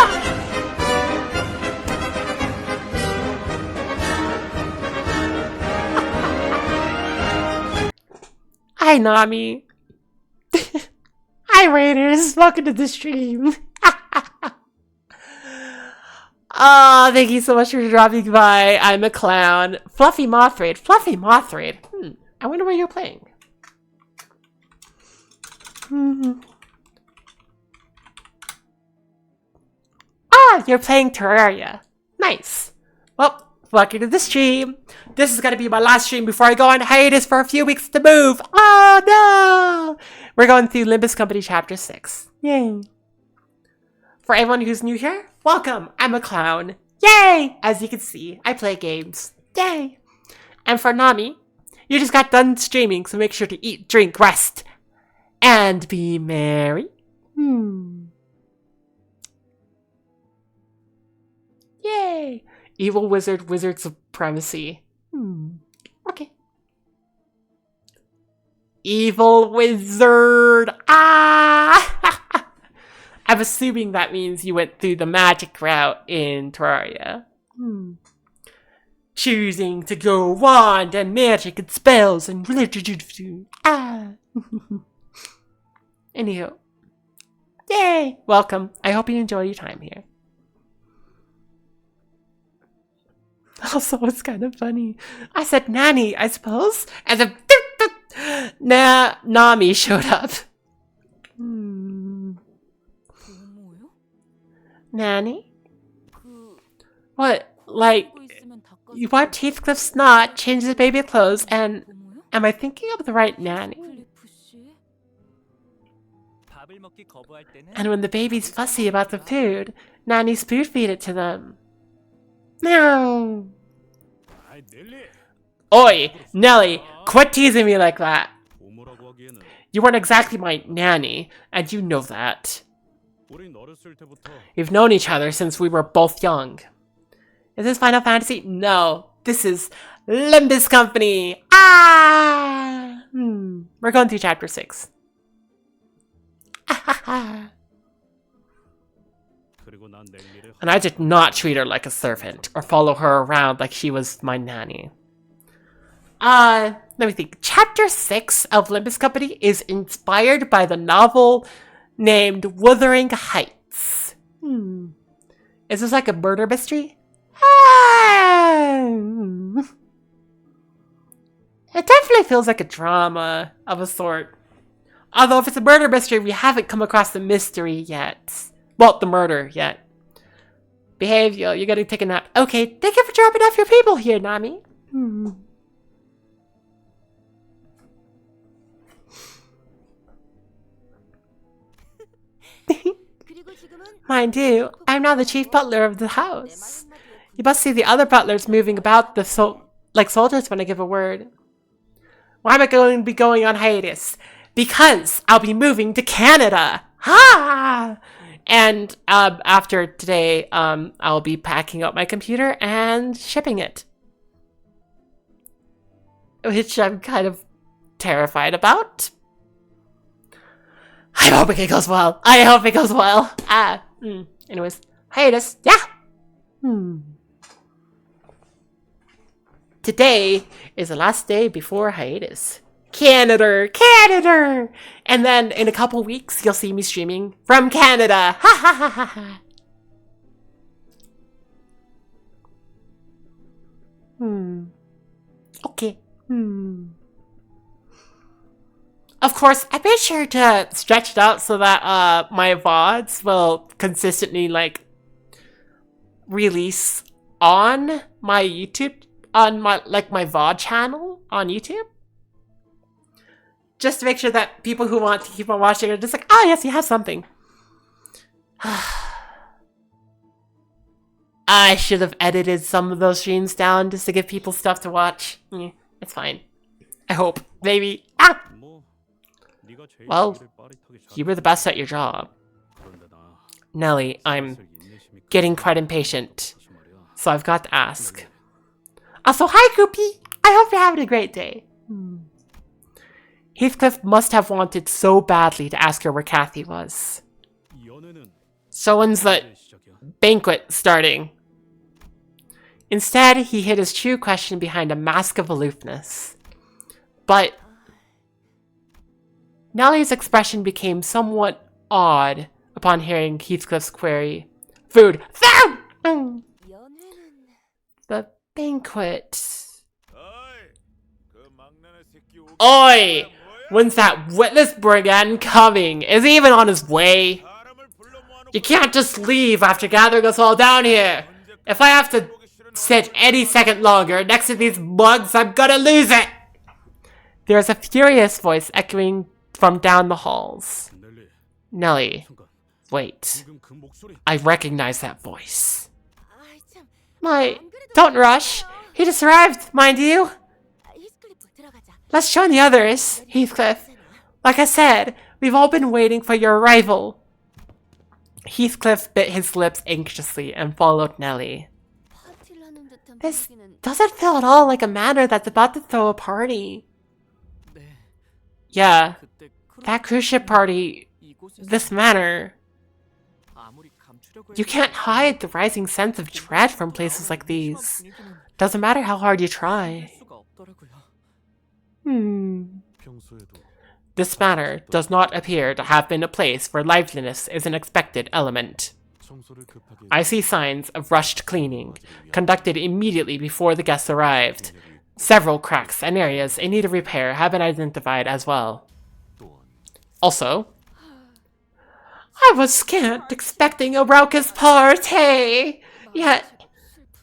Hi, Nami. Hi, Raiders. Welcome to the stream. Thank you so much for dropping by. I'm a clown. Fluffy Mothraid. Fluffy Mothraid. I wonder what you're playing. Ah, you're playing Terraria. Nice. Well, welcome to the stream. This is gonna be my last stream before I go on hiatus for a few weeks to move. Oh no! We're going through Limbus Company Chapter 6. Yay. For everyone who's new here, welcome. I'm a clown. Yay! As you can see, I play games. Yay! And for Nami, you just got done streaming, so make sure to eat, drink, rest, and be merry. Yay! Evil wizard, wizard supremacy. Okay. Evil wizard! Ah! I'm assuming that means you went through the magic route in Terraria. Choosing to go wand and magic and spells and ah. Anywho. Yay! Welcome. I hope you enjoy your time here. Also, it's kind of funny. I said nanny, I suppose, and then Nami showed up. 고모요? Nanny? 그 What? Like, 하고 있으면 닦아서 you wiped Heathcliff's snot, changed his baby clothes, and 고모요? am I thinking of the right nanny? 클리프 씨? 밥을 먹기 거부할 때는 And when the baby's fussy about the food, Nanny spoon-feed it to them. Meow. 아이 넬리. Oi, Nelly, quit teasing me like that. 고모라고 하기에는 You weren't exactly my nanny, and you know that. 우린 어렸을 때부터 We've known each other since we were both young. Is this Final Fantasy? No, this is Limbus Company. Ah! We're going through Chapter 6. 그리고 난 넬리를 And I did not treat her like a servant or follow her around like she was my nanny. Let me think. Chapter 6 of Limbus Company is inspired by the novel named Wuthering Heights. Is this like a murder mystery? It definitely feels like a drama of a sort. Although if it's a murder mystery, we haven't come across the mystery yet. Well, the murder yet. Behave, you're gonna take a nap. Okay, thank you for dropping off your people here, Nami. 그리고 지금은 Mind you, I'm now the chief butler of the house. You must see the other butlers moving about like soldiers when I give a word. Why am I going to be going on hiatus? Because I'll be moving to Canada. Ha! And after today, I'll be packing up my computer and shipping it. Which I'm kind of terrified about. I hope it goes well. I hope it goes well. Anyways, hiatus. Yeah. Today is the last day before hiatus. Canada! Canada! And then in a couple weeks, you'll see me streaming from Canada. Ha ha ha ha ha. Okay. Of course, I made sure to stretch it out so that my VODs will consistently like release on my YouTube, on my VOD channel on YouTube. Just to make sure that people who want to keep on watching are just like, oh yes, you have something. I should have edited some of those streams down just to give people stuff to watch. It's fine. I hope. Maybe. Well, you were the best at your job. Nelly, I'm getting quite impatient, so I've got to ask. Also, hi, Goopy! I hope you're having a great day. Heathcliff must have wanted so badly to ask her where Kathy was. So when's the banquet starting? Instead, he hid his true question behind a mask of aloofness. But Nelly's expression became somewhat odd upon hearing Heathcliff's query. Food! Food! The banquet. Oi! When's that witless brigand coming? Is he even on his way? You can't just leave after gathering us all down here. If I have to sit any second longer next to these mugs, I'm gonna lose it! There's a furious voice echoing from down the halls. Nelly, wait. I recognize that voice. Don't rush. He just arrived, mind you. Let's join the others, Heathcliff. Like I said, we've all been waiting for your arrival. Heathcliff bit his lips anxiously and followed Nelly. This doesn't feel at all like a manor that's about to throw a party. Yeah, that cruise ship party, this manor. You can't hide the rising sense of dread from places like these. Doesn't matter how hard you try. This manor does not appear to have been a place where liveliness is an expected element. I see signs of rushed cleaning, conducted immediately before the guests arrived. Several cracks and areas in need of repair have been identified as well. Also, I was scant expecting a raucous party, yet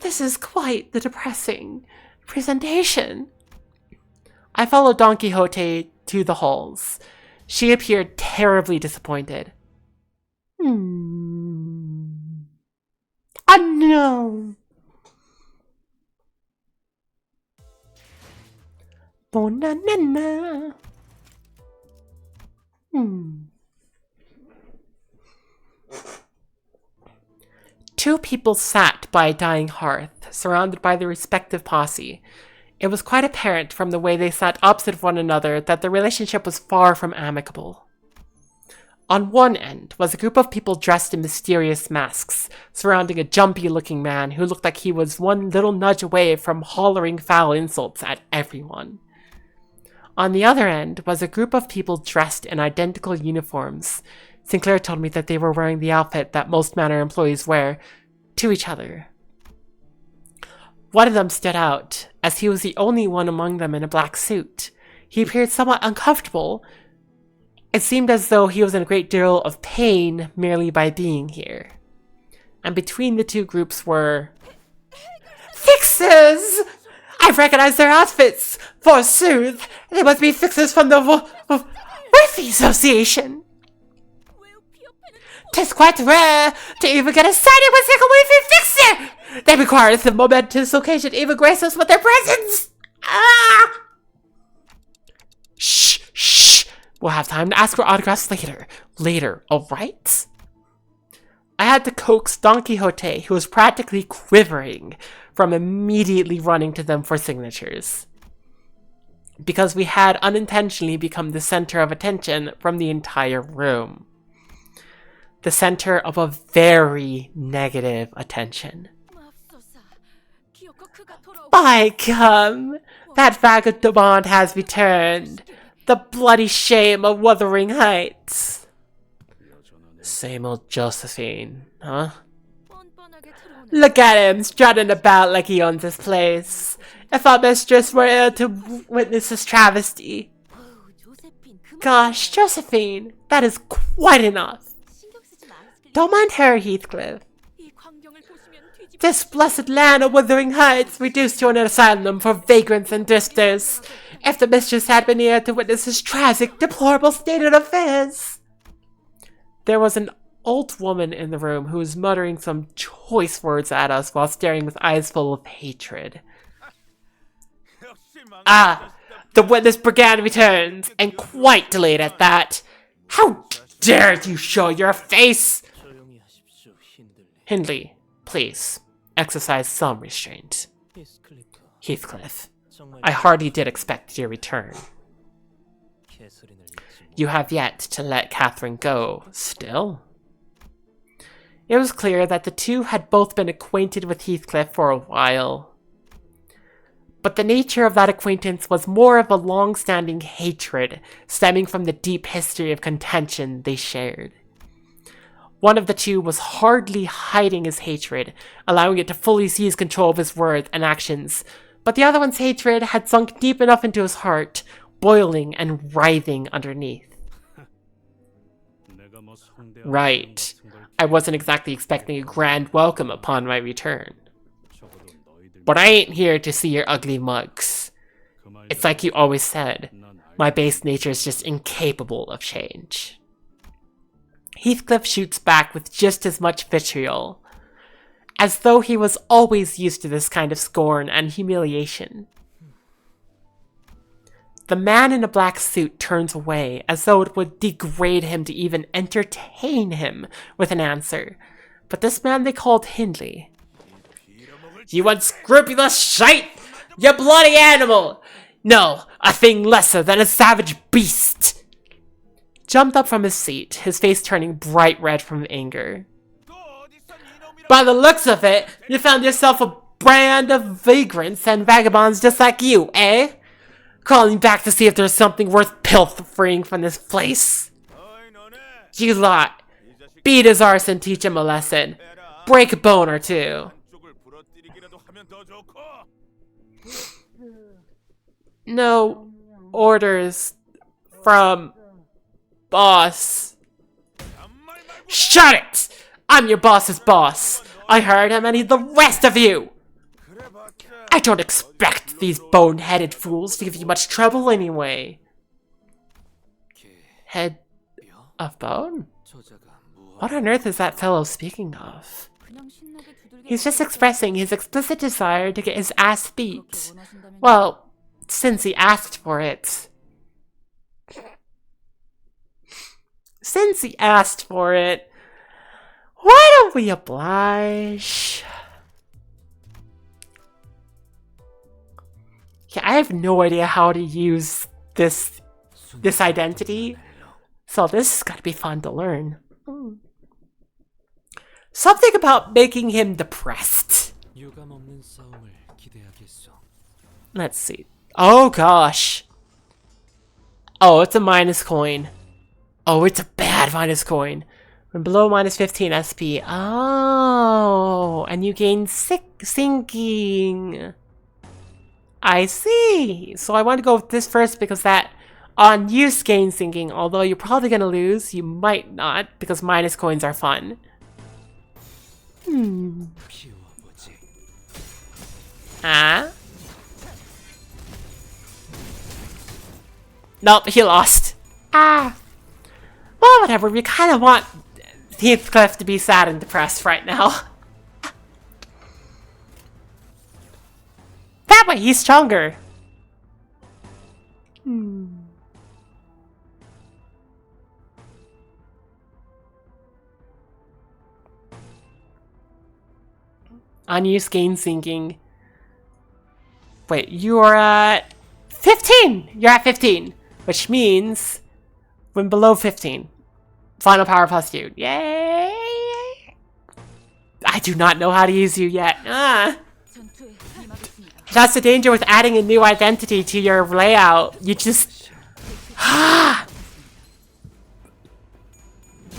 this is quite the depressing presentation. I followed Don Quixote to the halls. She appeared terribly disappointed. Oh no! Bonanana. Two people sat by a dying hearth, surrounded by their respective posse. It was quite apparent from the way they sat opposite one another that the relationship was far from amicable. On one end was a group of people dressed in mysterious masks, surrounding a jumpy-looking man who looked like he was one little nudge away from hollering foul insults at everyone. On the other end was a group of people dressed in identical uniforms. Sinclair told me that they were wearing the outfit that most manor employees wear to each other. One of them stood out, as he was the only one among them in a black suit. He appeared somewhat uncomfortable. It seemed as though he was in a great deal of pain merely by being here. And between the two groups were... Fixers! I've recognized their outfits, forsooth. They must be fixers from the Worthy Association. 'Tis quite rare to even get a sighting with a Weavy fixer! They require the momentous occasion even grace us with their presence! Ah! Shh, shh! We'll have time to ask for autographs later. Later, alright? I had to coax Don Quixote, who was practically quivering, from immediately running to them for signatures. Because we had unintentionally become the center of attention from the entire room. The center of a very negative attention. By gum! That vagabond has returned. The bloody shame of Wuthering Heights. Same old Josephine, huh? Look at him, strutting about like he owns this place. If our mistress were ill to witness this travesty. Gosh, Josephine, that is quite enough. Don't mind her, Heathcliff. This blessed land of Wuthering Heights reduced to an asylum for vagrants and drifters. If the mistress had been here to witness this tragic, deplorable state of affairs. There was an old woman in the room who was muttering some choice words at us while staring with eyes full of hatred. Ah, the witness brigand returns, and quite delayed at that. How dare you show your face? Hindley, please, exercise some restraint. Heathcliff, I hardly did expect your return. You have yet to let Catherine go, still? It was clear that the two had both been acquainted with Heathcliff for a while. But the nature of that acquaintance was more of a long-standing hatred stemming from the deep history of contention they shared. One of the two was hardly hiding his hatred, allowing it to fully seize control of his words and actions, but the other one's hatred had sunk deep enough into his heart, boiling and writhing underneath. Right. I wasn't exactly expecting a grand welcome upon my return. But I ain't here to see your ugly mugs. It's like you always said, my base nature is just incapable of change. Heathcliff shoots back with just as much vitriol, as though he was always used to this kind of scorn and humiliation. The man in a black suit turns away, as though it would degrade him to even entertain him with an answer. But this man they called Hindley. You unscrupulous shite! You bloody animal! No, a thing lesser than a savage beast! Jumped up from his seat, his face turning bright red from anger. By the looks of it, you found yourself a brand of vagrants and vagabonds just like you, eh? Calling back to see if there's something worth pilfering from this place. You lot, beat his arse and teach him a lesson. Break a bone or two. No orders from boss. Shut it! I'm your boss's boss. I hired him and he's the rest of you. I don't expect these bone-headed fools to give you much trouble anyway. Head of bone? What on earth is that fellow speaking of? He's just expressing his explicit desire to get his ass beat. Well, since he asked for it. Since he asked for it, why don't we oblige? Yeah, I have no idea how to use this identity, so this is gonna be fun to learn. Something about making him depressed. Let's see. Oh gosh. Oh, it's a minus coin. Oh, it's a bad minus coin. When below minus 15 SP. Oh, and you gain sinking. I see. So I want to go with this first because that on use gains sinking. Although you're probably going to lose, you might not because minus coins are fun. Huh? Nope, he lost. Ah. Well, whatever. We kind of want Heathcliff to be sad and depressed right now. Yeah, but he's stronger. Unused gain sinking. Wait, you are at 15! You're at 15. Which means when below 15. Final power plus you. Yay! I do not know how to use you yet. 전투에 임하겠습니다. That's the danger with adding a new identity to your layout. You just...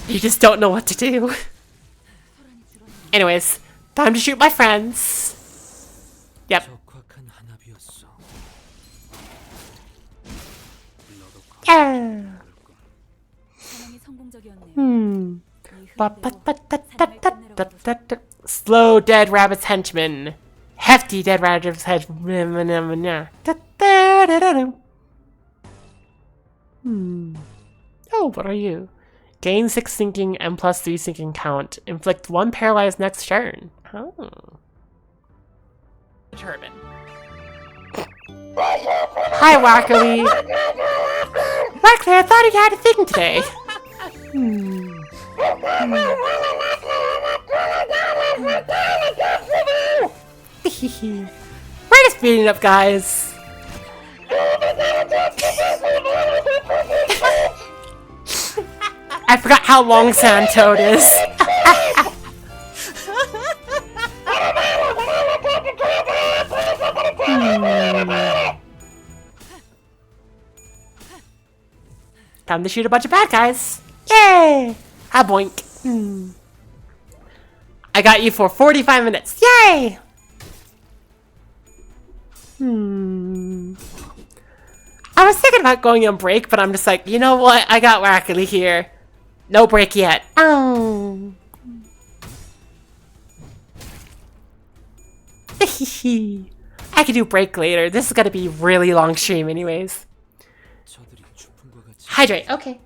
you just don't know what to do. Anyways, time to shoot my friends. Yep. 적확한 한압이었어. Yeah. 사냥이 성공적이었네요. Hmm. 이 흐름대로 사냥을 끝내러 Slow dead rabbit's henchman. Hefty dead rabbit's henchman. Oh, what are you? Gain 6 sinking and plus 3 sinking count. Inflict 1 paralyzed next turn. Oh. Turban. Hi, Wackerly. Wackerly, I thought you had a thing today. We're just beating up guys. I forgot how long Sandtoad is. Time to shoot a bunch of bad guys. Yay! Ah, boink. I got you for 45 minutes. Yay! I was thinking about going on break, but I'm just like, you know what? I got Wackerly here. No break yet. Oh. I could do break later. This is gonna be really long stream anyways. 저들이 주품과 같이 Hydrate. Okay.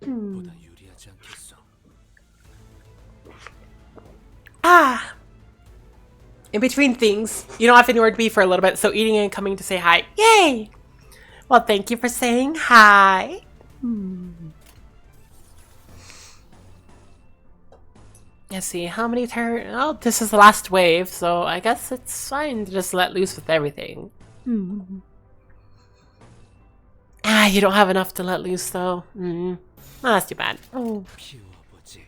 보다 유리하지 않겠어. Ah. In between things, you don't have anywhere to be for a little bit, so eating and coming to say hi. Yay! Well, thank you for saying hi. Let's see, how many turns? Oh, this is the last wave, so I guess it's fine to just let loose with everything. Ah, you don't have enough to let loose, though. Oh, that's too bad. Oh. 비워보지.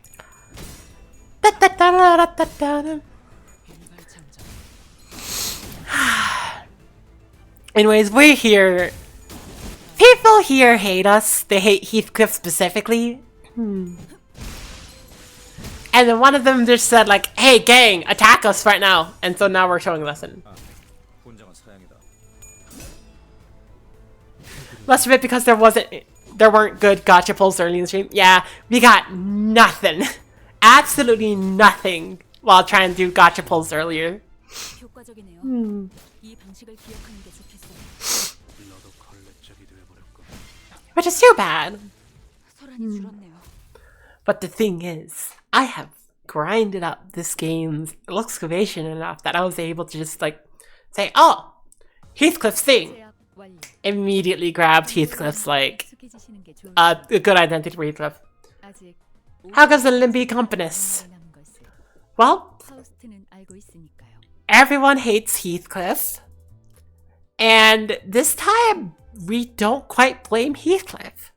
Da-da-da-da-da-da-da. Anyways, we're here. People here hate us. They hate Heathcliff specifically. And then one of them just said like, hey gang, attack us right now. And so now we're showing a lesson. 본장은 사양이다. Less of it because there weren't good gotcha pulls early in the stream. Yeah, we got nothing. Absolutely nothing while trying to do gotcha pulls earlier. 효과적이네요. 이 방식을 기억하는 게 좋겠어요. 너도 걸레짝이 되어버릴 거야. Which is too bad. 소란이 줄었네요. But the thing is, I have grinded up this game's excavation enough that I was able to just like say, oh, Heathcliff's thing. 제압 완료. Immediately grabbed Heathcliff's like 익숙해지시는 게 좋을 a good identity for Heathcliff. 아직 How goes the Limbus Company? 남은 것을 Well, 파우스트는 알고 있으니까요. everyone hates Heathcliff. And this time, we don't quite blame Heathcliff.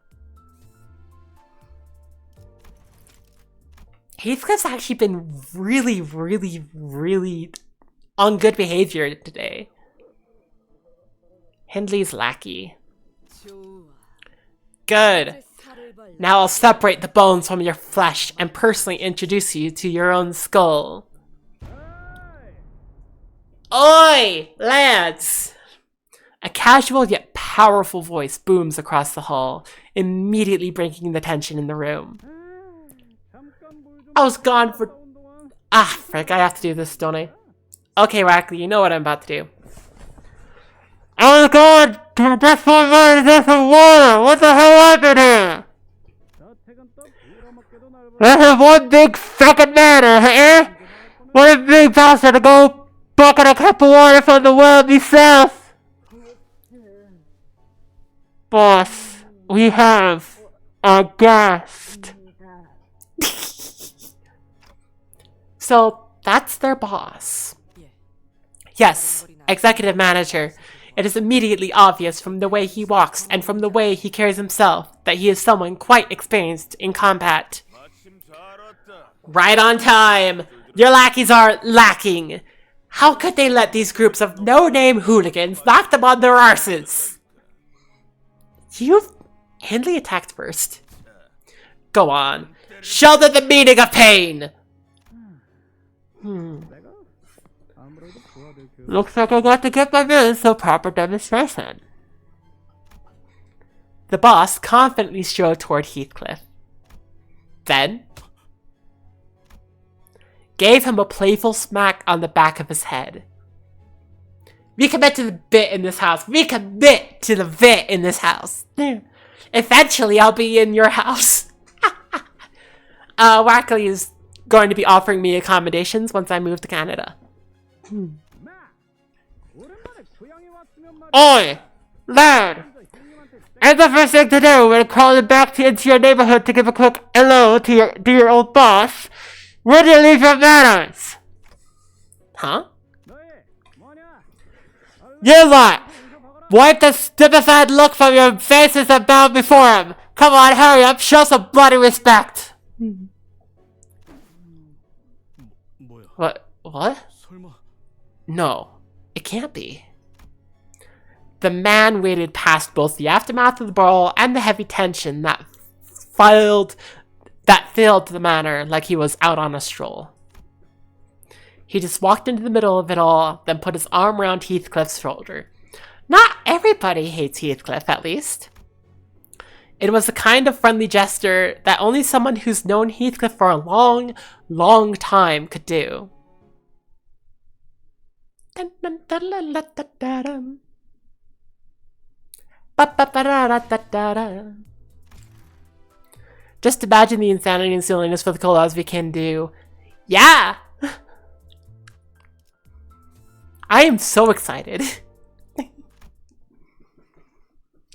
Heathcliff's actually been really, really, really on good behavior today. Hindley's lackey. Good. Now I'll separate the bones from your flesh and personally introduce you to your own skull. Oi, lads! A casual yet powerful voice booms across the hall, immediately breaking the tension in the room. I was gone for... Ah, frick, I have to do this, don't I? Okay, Wackley, you know what I'm about to do. I was gone to this one right this water! What the hell happened here? This is one big fucking matter, eh? What a big bastard to go bucket a cup of water from the well myself. Boss, we have a guest. So that's their boss. Yes, executive manager. It is immediately obvious from the way he walks and from the way he carries himself that he is someone quite experienced in combat. Right on time! Your lackeys are lacking! How could they let these groups of no-name hooligans knock them on their arses? Hindley attacked first. Go on. Show them the meaning of pain! Looks like I got to get my minutes for proper demonstration. The boss confidently strode toward Heathcliff. Then gave him a playful smack on the back of his head. We commit to the bit in this house. We commit to the bit in this house. Eventually, I'll be in your house. Wackley is going to be offering me accommodations once I move to Canada. Oi! Lad! And the first thing to do when calling back into your neighborhood to give a quick hello to your old boss, where do you leave your manners? Huh? You lot! Wipe the stupefied look from your faces and bow before him! Come on, hurry up, show some bloody respect! What? No, it can't be. The man waded past both the aftermath of the brawl and the heavy tension that filled the manor like he was out on a stroll. He just walked into the middle of it all, then put his arm around Heathcliff's shoulder. Not everybody hates Heathcliff, at least. It was the kind of friendly gesture that only someone who's known Heathcliff for a long, long time could do. Just imagine the insanity and silliness for the collabs we can do. Yeah! I am so excited.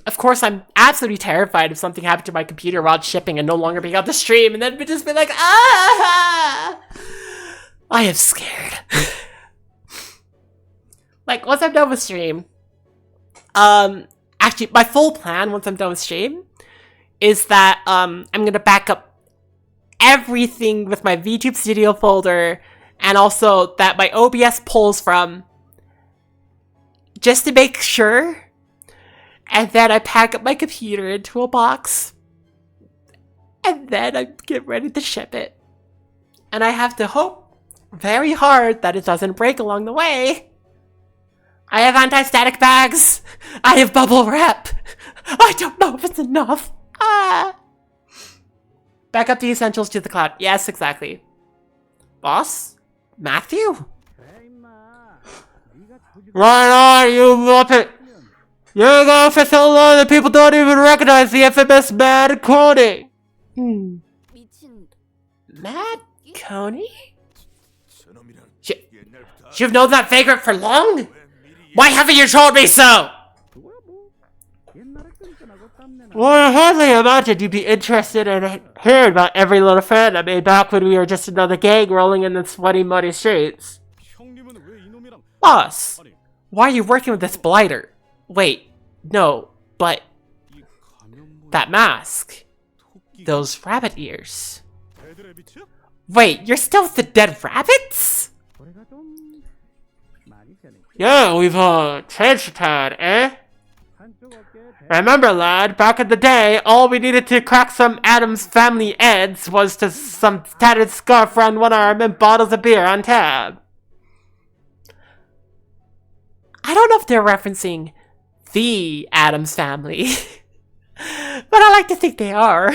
Of course, I'm absolutely terrified if something happened to my computer while shipping and no longer being able to stream, and then just be like, ah! I am scared. Like, once I'm done with stream, actually, my full plan once I'm done with stream is that I'm gonna back up everything with my VTube Studio folder, and also that my OBS pulls from, just to make sure. And then I pack up my computer into a box. And then I get ready to ship it. And I have to hope very hard that it doesn't break along the way. I have anti-static bags. I have bubble wrap. I don't know if it's enough. Back up the essentials to the cloud. Yes, exactly. Boss? Matthew? Right on, you muppet! You're gone for so long that people don't even recognize the infamous Mad Coney! Mad Coney? You've known that vagrant for long? Why haven't you told me so? Well, I hardly imagined you'd be interested in hearing about every little friend I made back when we were just another gang rolling in the sweaty, muddy streets. Boss, why are you working with this blighter? Wait, no, but that mask, those rabbit ears. Wait, you're still with the dead rabbits? Yeah, we've changed the town, eh? Remember, lad, back in the day, all we needed to crack some Addams family eggs was to some tattered scarf around one arm and bottles of beer on tab. I don't know if they're referencing the Addams family, but I like to think they are.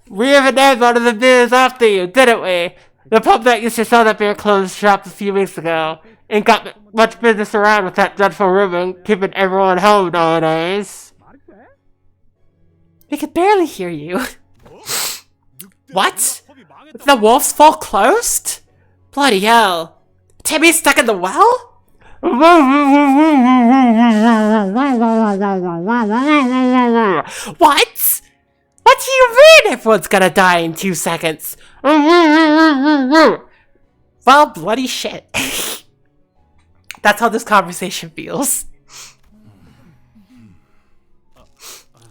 We even named one of the beers after you, didn't we? The pub that used to sell that beer closed shop a few weeks ago. Ain't got much business around with that dreadful rumor keeping everyone home nowadays. We could barely hear you. What? The Wolf's Fall closed? Bloody hell. Timmy's stuck in the well? What? What do you mean everyone's gonna die in 2 seconds? Well, bloody shit. That's how this conversation feels.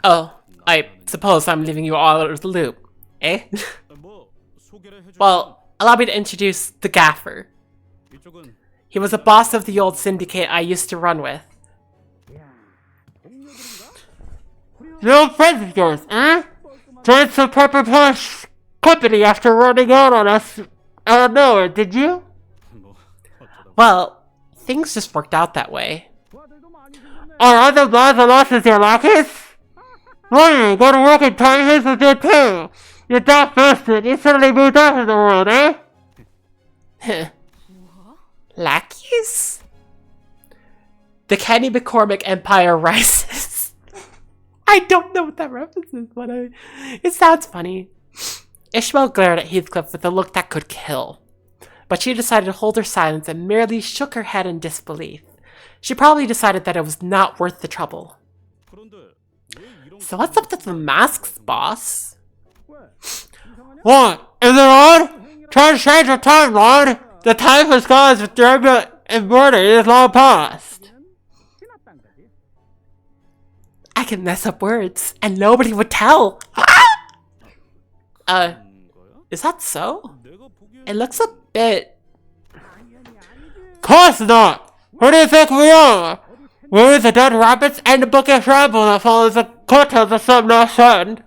Oh, I suppose I'm leaving you all out of the loop, eh? Well, allow me to introduce the gaffer. He was the boss of the old syndicate I used to run with. No friends of yours, eh? Joined some Pepper Plush company after running out on us out of nowhere, did you? Well, things just worked out that way. Are other lives and losses your lackeys? Why, go to work in tiny his with you too. You're that busted, you suddenly moved out of the world, eh? Lackeys? The Kenny McCormick Empire rises. I don't know what that reference is, but it sounds funny. Ishmael glared at Heathcliff with a look that could kill. But she decided to hold her silence and merely shook her head in disbelief. She probably decided that it was not worth the trouble. So what's up with the masks, boss? What? Is it on? Try to change the time, Lord! The time for scholars with Dermot and murder is long past. I can mess up words, and nobody would tell. Is that so? It looks a bit... Course not! Who do you think we are? We're the dead rabbits and the book of ramble that follows the coattails of some lost son.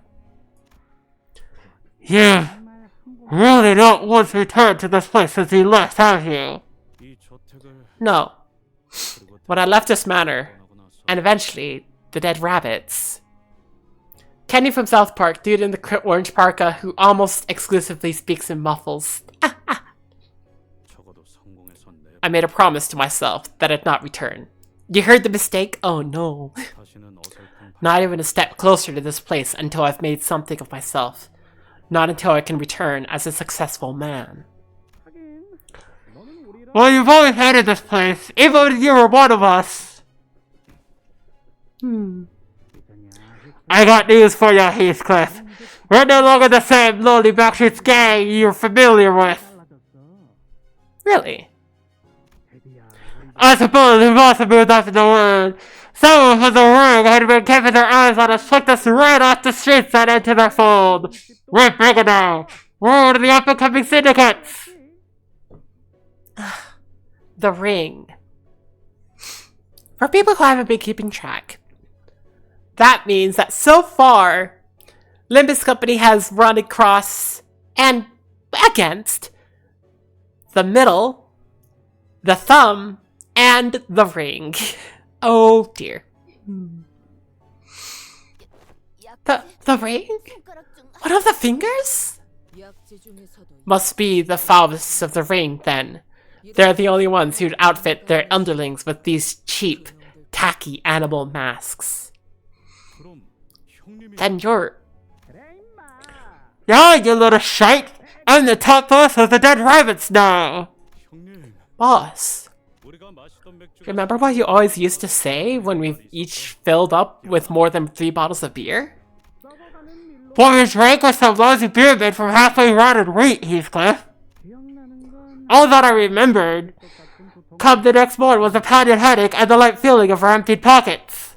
You really don't want to return to this place since you left, have you? No. When I left this manor, and eventually, the dead rabbits. Kenny from South Park, dude in the orange parka who almost exclusively speaks in muffles. I made a promise to myself that I'd not return. You heard the mistake? Oh no. Not even a step closer to this place until I've made something of myself. Not until I can return as a successful man. Well, you've always hated this place, even when you were one of us. I got news for you, Heathcliff. We're no longer the same lonely backstreets gang you're familiar with. Really? I suppose we must have moved up in the world. Someone from the ring had been keeping their eyes on us, flicked us right off the streets and into their fold. We're bigger now. We're one of the up-and-coming syndicates. The ring. For people who haven't been keeping track, that means that so far, Limbus Company has run across and against the middle, the thumb, and the ring. Oh dear. The ring? One of the fingers? Must be the foulest of the ring, then. They're the only ones who'd outfit their underlings with these cheap, tacky animal masks. Then you're... Yeah, you little shite! I'm the top boss of the dead rabbits now! Boss. Remember what you always used to say when we've each filled up with more than 3 bottles of beer? What we drank was some lousy beer made from halfway rotted wheat, Heathcliff. All that I remembered, come the next morning, was a pounded headache and the light feeling of our emptied pockets.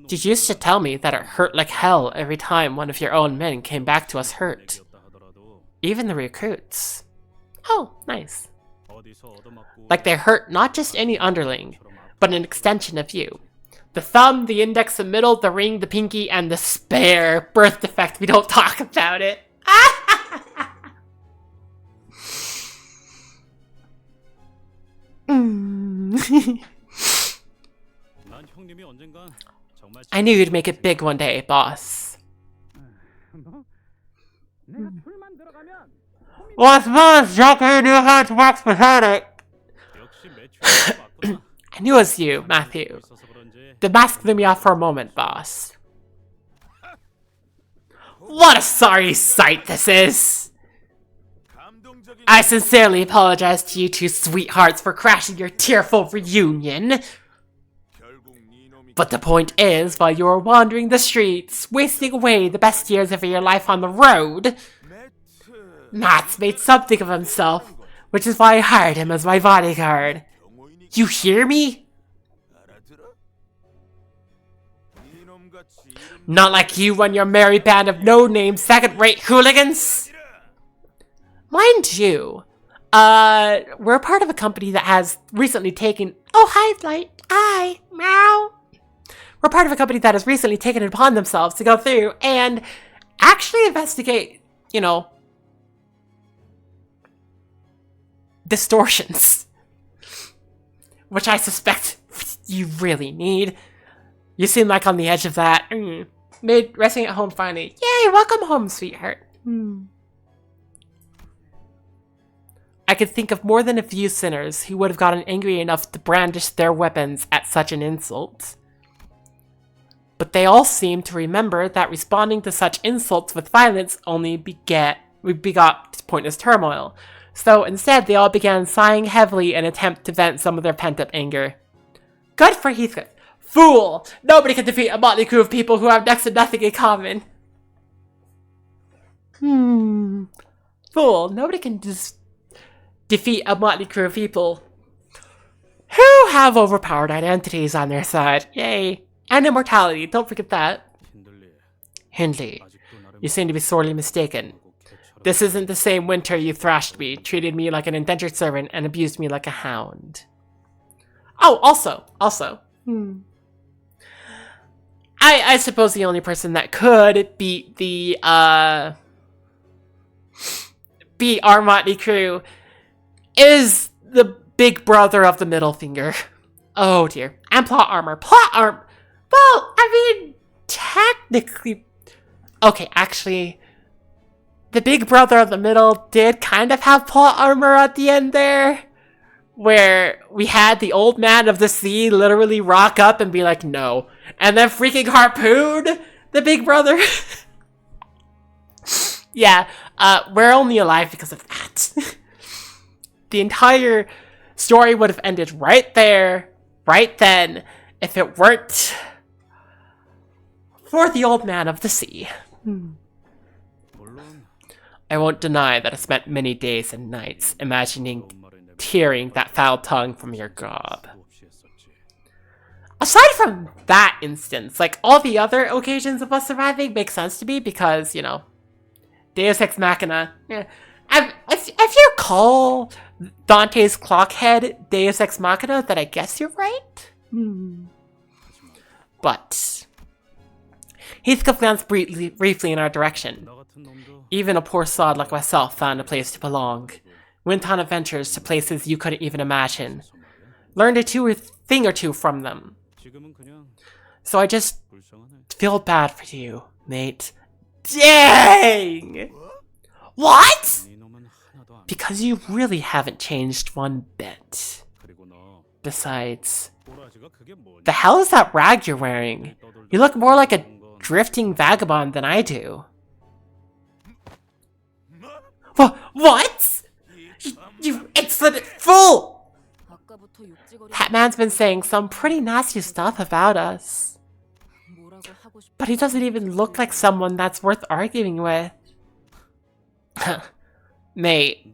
You used to tell me that it hurt like hell every time one of your own men came back to us hurt. Even the recruits. Oh, nice. Like they hurt not just any underling, but an extension of you. The thumb, the index, the middle, the ring, the pinky, and the spare birth defect. We don't talk about it. I knew you'd make it big one day, boss. What's most Joker knew how to wax pathetic? I knew it was you, Matthew. The mask threw me off for a moment, boss. What a sorry sight this is! I sincerely apologize to you two sweethearts for crashing your tearful reunion. But the point is, while you were wandering the streets, wasting away the best years of your life on the road, Matt's made something of himself, which is why I hired him as my bodyguard. You hear me? Not like you and your merry band of no-name second-rate hooligans. Mind you, we're part of a company that has recently taken... Oh, hi, Light. Hi. Meow. We're part of a company that has recently taken it upon themselves to go through and actually investigate, you know, distortions. Which I suspect you really need. You seem like on the edge of that. Made resting at home finally. Yay, welcome home, sweetheart. I could think of more than a few sinners who would have gotten angry enough to brandish their weapons at such an insult. But they all seem to remember that responding to such insults with violence only begot pointless turmoil. So instead, they all began sighing heavily in an attempt to vent some of their pent-up anger. Good for Heathcliff. Fool! Nobody can defeat a motley crew of people who have next to nothing in common. Fool. Nobody can defeat a motley crew of people who have overpowered identities on their side. Yay. And immortality, don't forget that. Hindley, you seem to be sorely mistaken. This isn't the same winter you thrashed me, treated me like an indentured servant, and abused me like a hound. Oh, also. I suppose the only person that could beat our motley crew is the big brother of the middle finger. Oh dear. And plot armor. Well, I mean, technically... Okay, actually, the big brother of the middle did kind of have plot armor at the end there, where we had the old man of the sea literally rock up and be like, no, and then freaking harpoon the big brother. Yeah, we're only alive because of that. The entire story would have ended right there, right then, if it weren't for the old man of the sea. I won't deny that I spent many days and nights imagining tearing that foul tongue from your gob. Aside from that instance, like, all the other occasions of us surviving make sense to me because, you know, Deus Ex Machina. Yeah. If you call Dante's Clockhead Deus Ex Machina, then I guess you're right. But Heathcliff glanced briefly in our direction. Even a poor sod like myself found a place to belong. Went on adventures to places you couldn't even imagine. Learned a thing or two from them. So I just feel bad for you, mate. Dang! What? Because you really haven't changed one bit. Besides, the hell is that rag you're wearing? You look more like a drifting vagabond than I do. What? You insolent fool! That man's been saying some pretty nasty stuff about us. But he doesn't even look like someone that's worth arguing with. Mate,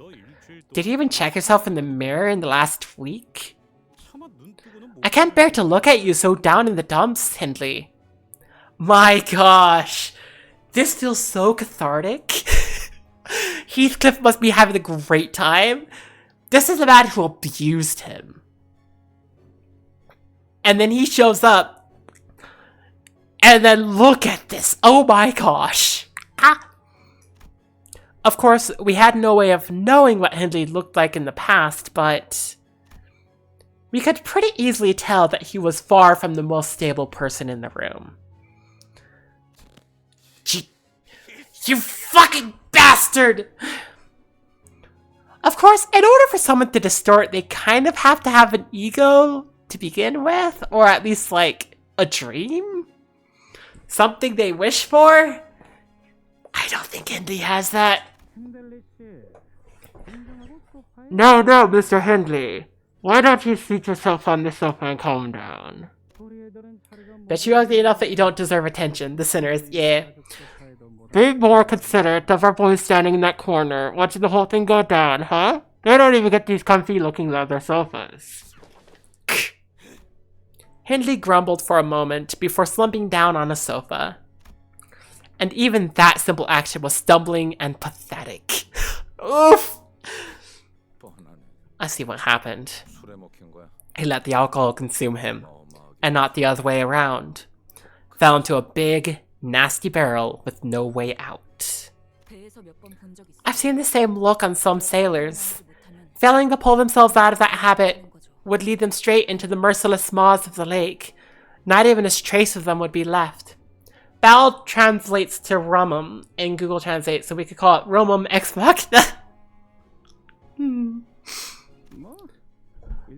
did you even check yourself in the mirror in the last week? I can't bear to look at you so down in the dumps, Hindley. My gosh, this feels so cathartic. Heathcliff must be having a great time. This is the man who abused him. And then he shows up. And then look at this. Oh my gosh. Ah. Of course, we had no way of knowing what Hindley looked like in the past, but we could pretty easily tell that he was far from the most stable person in the room. You fucking bastard! Of course, in order for someone to distort, they kind of have to have an ego to begin with, or at least, like, a dream? Something they wish for? I don't think Indy has that. No, no, Mr. Hindley. Why don't you seat yourself on the sofa and calm down? Bet you ugly enough that you don't deserve attention, the sinners, yeah. Be more considerate of our boys standing in that corner, watching the whole thing go down, huh? They don't even get these comfy-looking leather sofas. Hindley grumbled for a moment before slumping down on a sofa. And even that simple action was stumbling and pathetic. Oof! I see what happened. 술에 먹힌 거야. He let the alcohol consume him, and not the other way around. Fell into a big, nasty barrel with no way out. 배에서 몇 번 본 적 있어. I've seen the same look on some sailors. Failing to pull themselves out of that habit would lead them straight into the merciless maws of the lake. Not even a trace of them would be left. Bal translates to rumum in Google Translate, so we could call it rumum ex machina.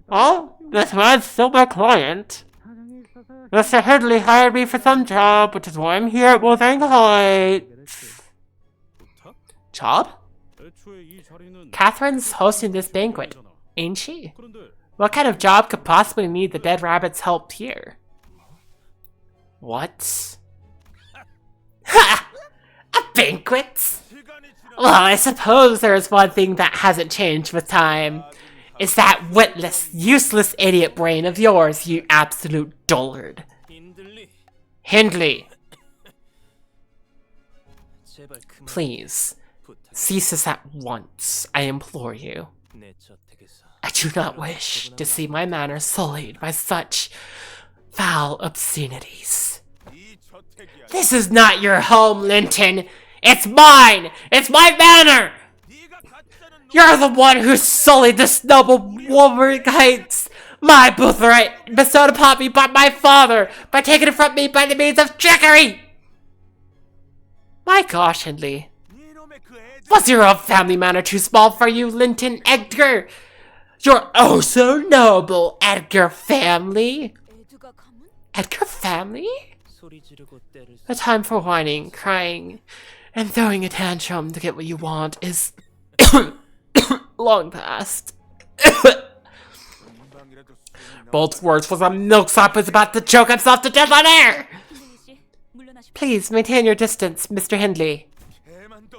Oh, this man's still my client. Mr. Hindley hired me for some job, which is why I'm here at Wuthering Heights. Job? Catherine's hosting this banquet, ain't she? What kind of job could possibly need the dead rabbit's help here? What? Ha! A banquet? Well, I suppose there is one thing that hasn't changed with time. It's that witless, useless idiot brain of yours, you absolute dullard. Hindley! Please, cease this at once, I implore you. I do not wish to see my manners sullied by such foul obscenities. This is not your home, Linton! It's mine! It's my manor! You're the one who sullied this noble Wuthering Heights! My birthright bestowed upon me by my father by taking it from me by the means of trickery! My gosh, Hindley. Was your own family manor too small for you, Linton Edgar? Your oh so noble Edgar family? Edgar family? The time for whining, crying, and throwing a tantrum to get what you want is long past. Boltsworth was a milksop who's about to choke himself to death on air! Please maintain your distance, Mr. Hindley.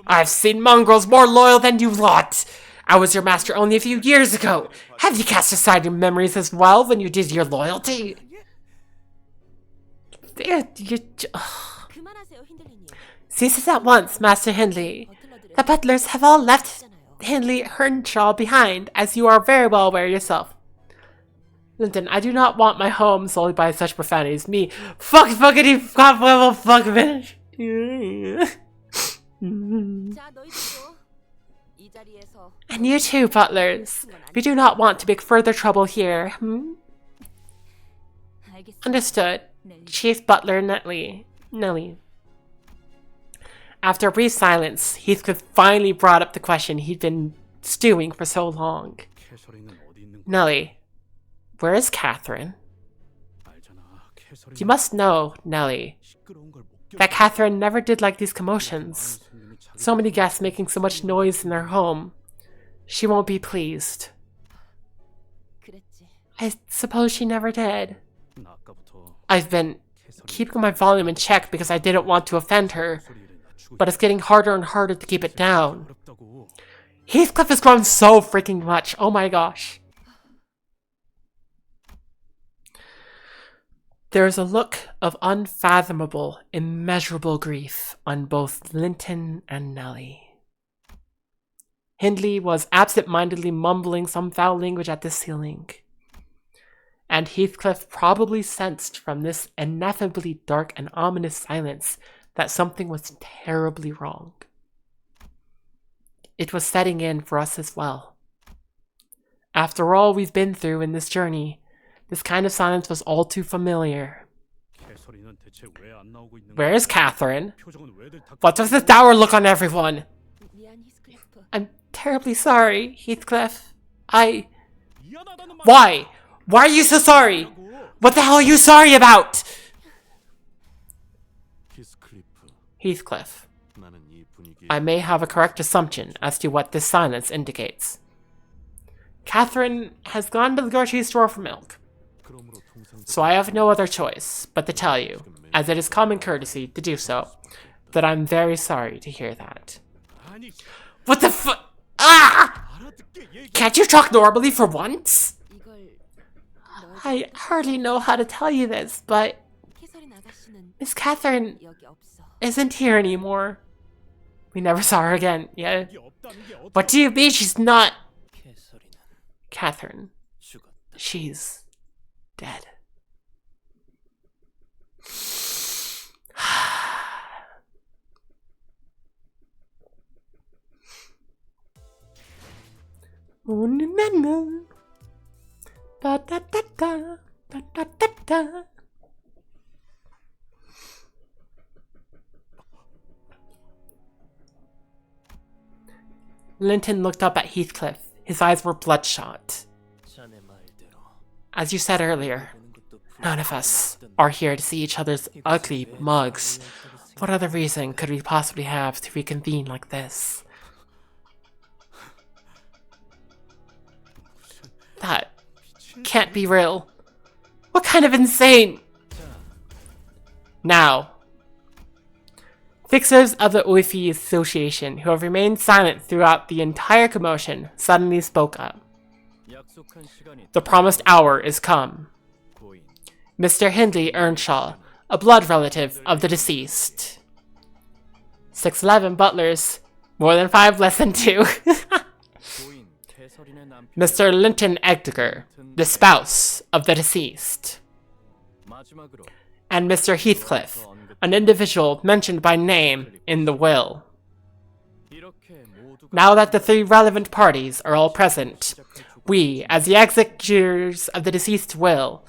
I've seen mongrels more loyal than you lot. I was your master only a few years ago. Have you cast aside your memories as well when you did your loyalty? Cease this at once, Master Hindley. The butlers have all left Hindley Hernshaw behind, as you are very well aware yourself. Linton, I do not want my home sullied by such profanities. Me, fuckity, fuck finish. And you too, butlers. We do not want to make further trouble here. Understood. Chief Butler Nelly. After a brief silence, Heathcliff finally brought up the question he'd been stewing for so long. Nelly, where is Catherine? You must know, Nelly, that Catherine never did like these commotions. So many guests making so much noise in their home. She won't be pleased. I suppose she never did. I've been keeping my volume in check because I didn't want to offend her, but it's getting harder and harder to keep it down. Heathcliff has grown so freaking much. Oh my gosh. There is a look of unfathomable, immeasurable grief on both Linton and Nelly. Hindley was absent-mindedly mumbling some foul language at the ceiling, and Heathcliff probably sensed from this ineffably dark and ominous silence that something was terribly wrong. It was setting in for us as well. After all we've been through in this journey, this kind of silence was all too familiar. Where is Catherine? What does the dour look on everyone? I'm terribly sorry, Heathcliff. Why? Why are you so sorry? What the hell are you sorry about? Heathcliff. I may have a correct assumption as to what this silence indicates. Catherine has gone to the grocery store for milk. 그러므로 통상 So I have no other choice but to tell you, as it is common courtesy to do so, that I'm very sorry to hear that. 아니 What the fu- Ah! 알아듣게 얘기. Can't you talk normally for once? 이걸 I hardly know how to tell you this, but 캐서린 아가씨는 Miss Catherine 여기 없어. isn't here anymore. We never saw her again, yeah. 이게 없다는 게 어떻게 What do you mean she's not 캐서린은 Catherine? 죽었다. She's dead. Oh, na, na, na. Da, da, da, da. Da, da, da, da. Linton looked up at Heathcliff. His eyes were bloodshot. 자네 말대로 As you said earlier, 보는 것도 none of us are here to see each other's ugly mugs. What other reason could we possibly have to reconvene like this? That can't be real. What kind of insane? Now, fixers of the Uifi Association, who have remained silent throughout the entire commotion, suddenly spoke up. 약속한 시간이 The promised hour is come. 고인 Mr. Hindley Earnshaw, a blood relative of the deceased. 6'11 butlers, more than 5 less than 2. 고인 캐서린의 남편 Mr. Linton Edgar, the spouse of the deceased. 마지막으로 And Mr. Heathcliff, an individual mentioned by name in the will. 이렇게 모두가 Now that the 3 relevant parties are all present, we, as the executors of the deceased will,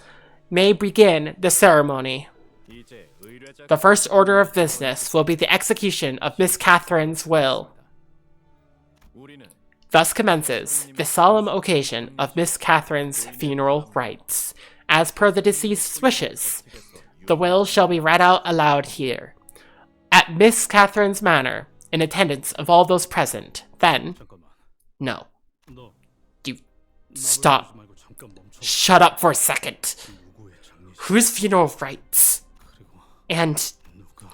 may begin the ceremony. 이제 의뢰자 The first order of business will be the execution of Miss Catherine's will. 우리는 Thus commences the solemn occasion of Miss Catherine's funeral rites. As per the deceased's wishes, the will shall be read out aloud here, at Miss Catherine's manor, in attendance of all those present. Then, 잠깐만. no, 너 you stop. 말고 잠깐 멈춰. Shut up for a second. 누구의 장례식 Whose funeral rites? 그리고 And 누가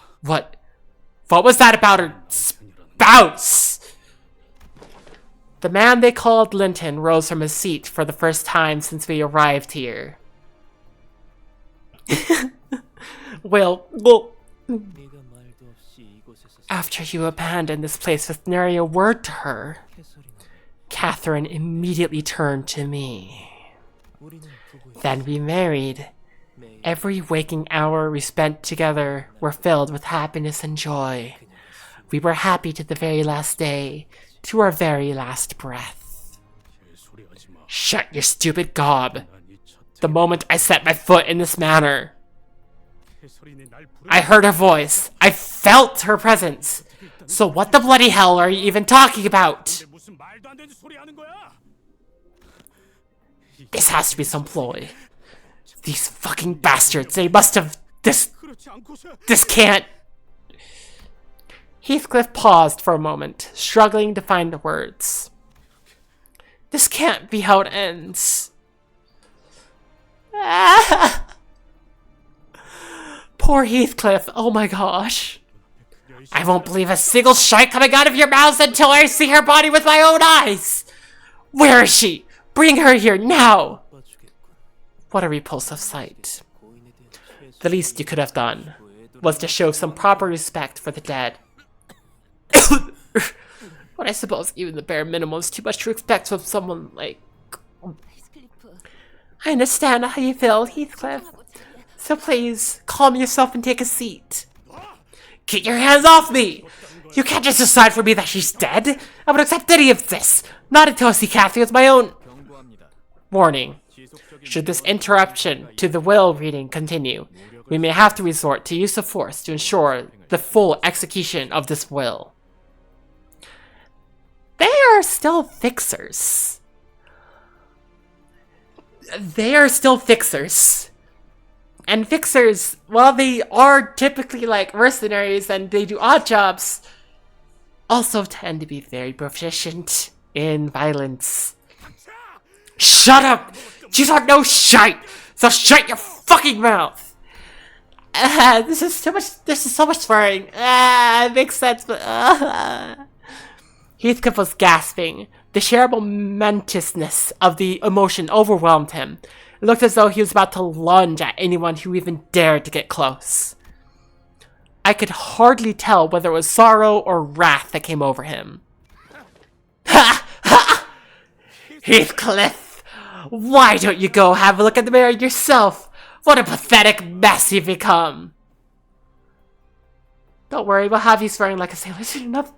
what was that about her spouse? The man they called Linton rose from his seat for the first time since we arrived here. Well, 네가 말도 없이 이곳에서 after you abandoned this place with nary a word to her, 캐서린은 Catherine immediately turned to me. 우리는 부부였어. Then we married. 매일 Every waking hour we spent together were filled with happiness and joy. We were happy to the very last day, to our very last breath. 개소리 하지 마. Shut your stupid gob. 난이 첫 The moment I set my foot in this manor, 개소리네 날 부르. I heard her voice. I felt her presence. So what the bloody hell are you even talking about? 근데 무슨 말도 안 되는 소리 하는 거야? This has to be some ploy. These fucking bastards, they must have... 그렇지 않고서 This can't... Heathcliff paused for a moment, struggling to find the words. This can't be how it ends. Ah! Poor Heathcliff, oh my gosh. I won't believe a single shite coming out of your mouths until I see her body with my own eyes. Where is she? Bring her here now. 봐주겠군. What a repulsive sight. 고인에 대한 The least you could have done was to show some proper respect for the dead. But I suppose even the bare minimum is too much to expect from someone like... 히스클리프, I understand how you feel, Heathcliff. 하고 자기야. So please, calm yourself and take a seat. Get your hands off me! You can't just decide for me that she's dead. I would accept any of this. Not until I see Kathy as my own... 경고합니다. Warning. 지속적인 Should this interruption to the will reading continue, we may have to resort to use of force to ensure the full execution of this will. They are still fixers. They are still fixers. And fixers, while they are typically like mercenaries and they do odd jobs, also tend to be very proficient in violence. Shut up! You don't know shite! So shut your fucking mouth! This is so much swearing. It makes sense, but Heathcliff was gasping. The sheer momentousness of the emotion overwhelmed him. It looked as though he was about to lunge at anyone who even dared to get close. I could hardly tell whether it was sorrow or wrath that came over him. Ha! Ha! Heathcliff! Why don't you go have a look at the mirror yourself? What a pathetic mess you've become! Don't worry, we'll have you swearing like a sailor soon enough.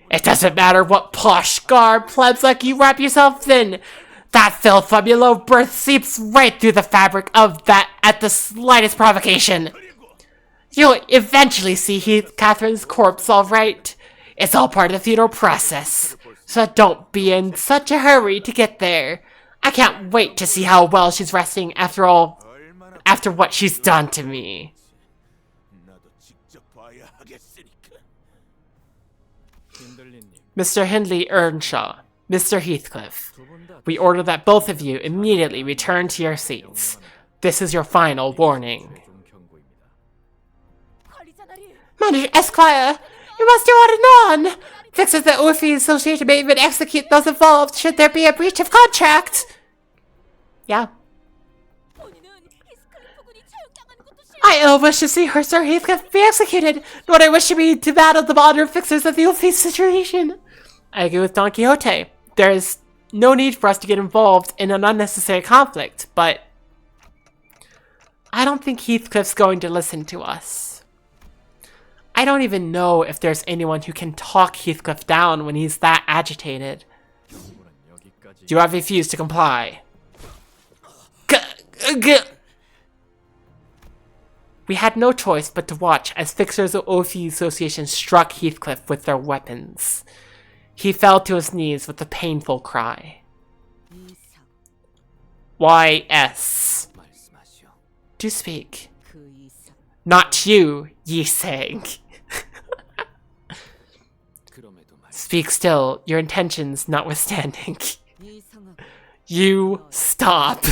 It doesn't matter what posh garb plebs like you wrap yourself in. That filth from your low birth seeps right through the fabric of that at the slightest provocation. You'll eventually see Catherine's corpse, all right. It's all part of the funeral process, so don't be in such a hurry to get there. I can't wait to see how well she's resting after what she's done to me. Mr. Hindley Earnshaw, Mr. Heathcliff, we order that both of you immediately return to your seats. This is your final warning. Manager Esquire, you must do on and on. Fixes the Urfi Association may even execute those involved should there be a breach of contract. Yeah. I ill wish to see her, Sir Heathcliff, be executed, nor do I wish to be debattled the modern fixers of the Urfi situation. I agree with Don Quixote. There is no need for us to get involved in an unnecessary conflict, but I don't think Heathcliff's going to listen to us. I don't even know if there's anyone who can talk Heathcliff down when he's that agitated. You have refused to comply. We had no choice but to watch as fixers of Urfi Association struck Heathcliff with their weapons. He fell to his knees with a painful cry. Y.S. Do speak. Not you, Yi sang. Speak still, your intentions notwithstanding. You stop.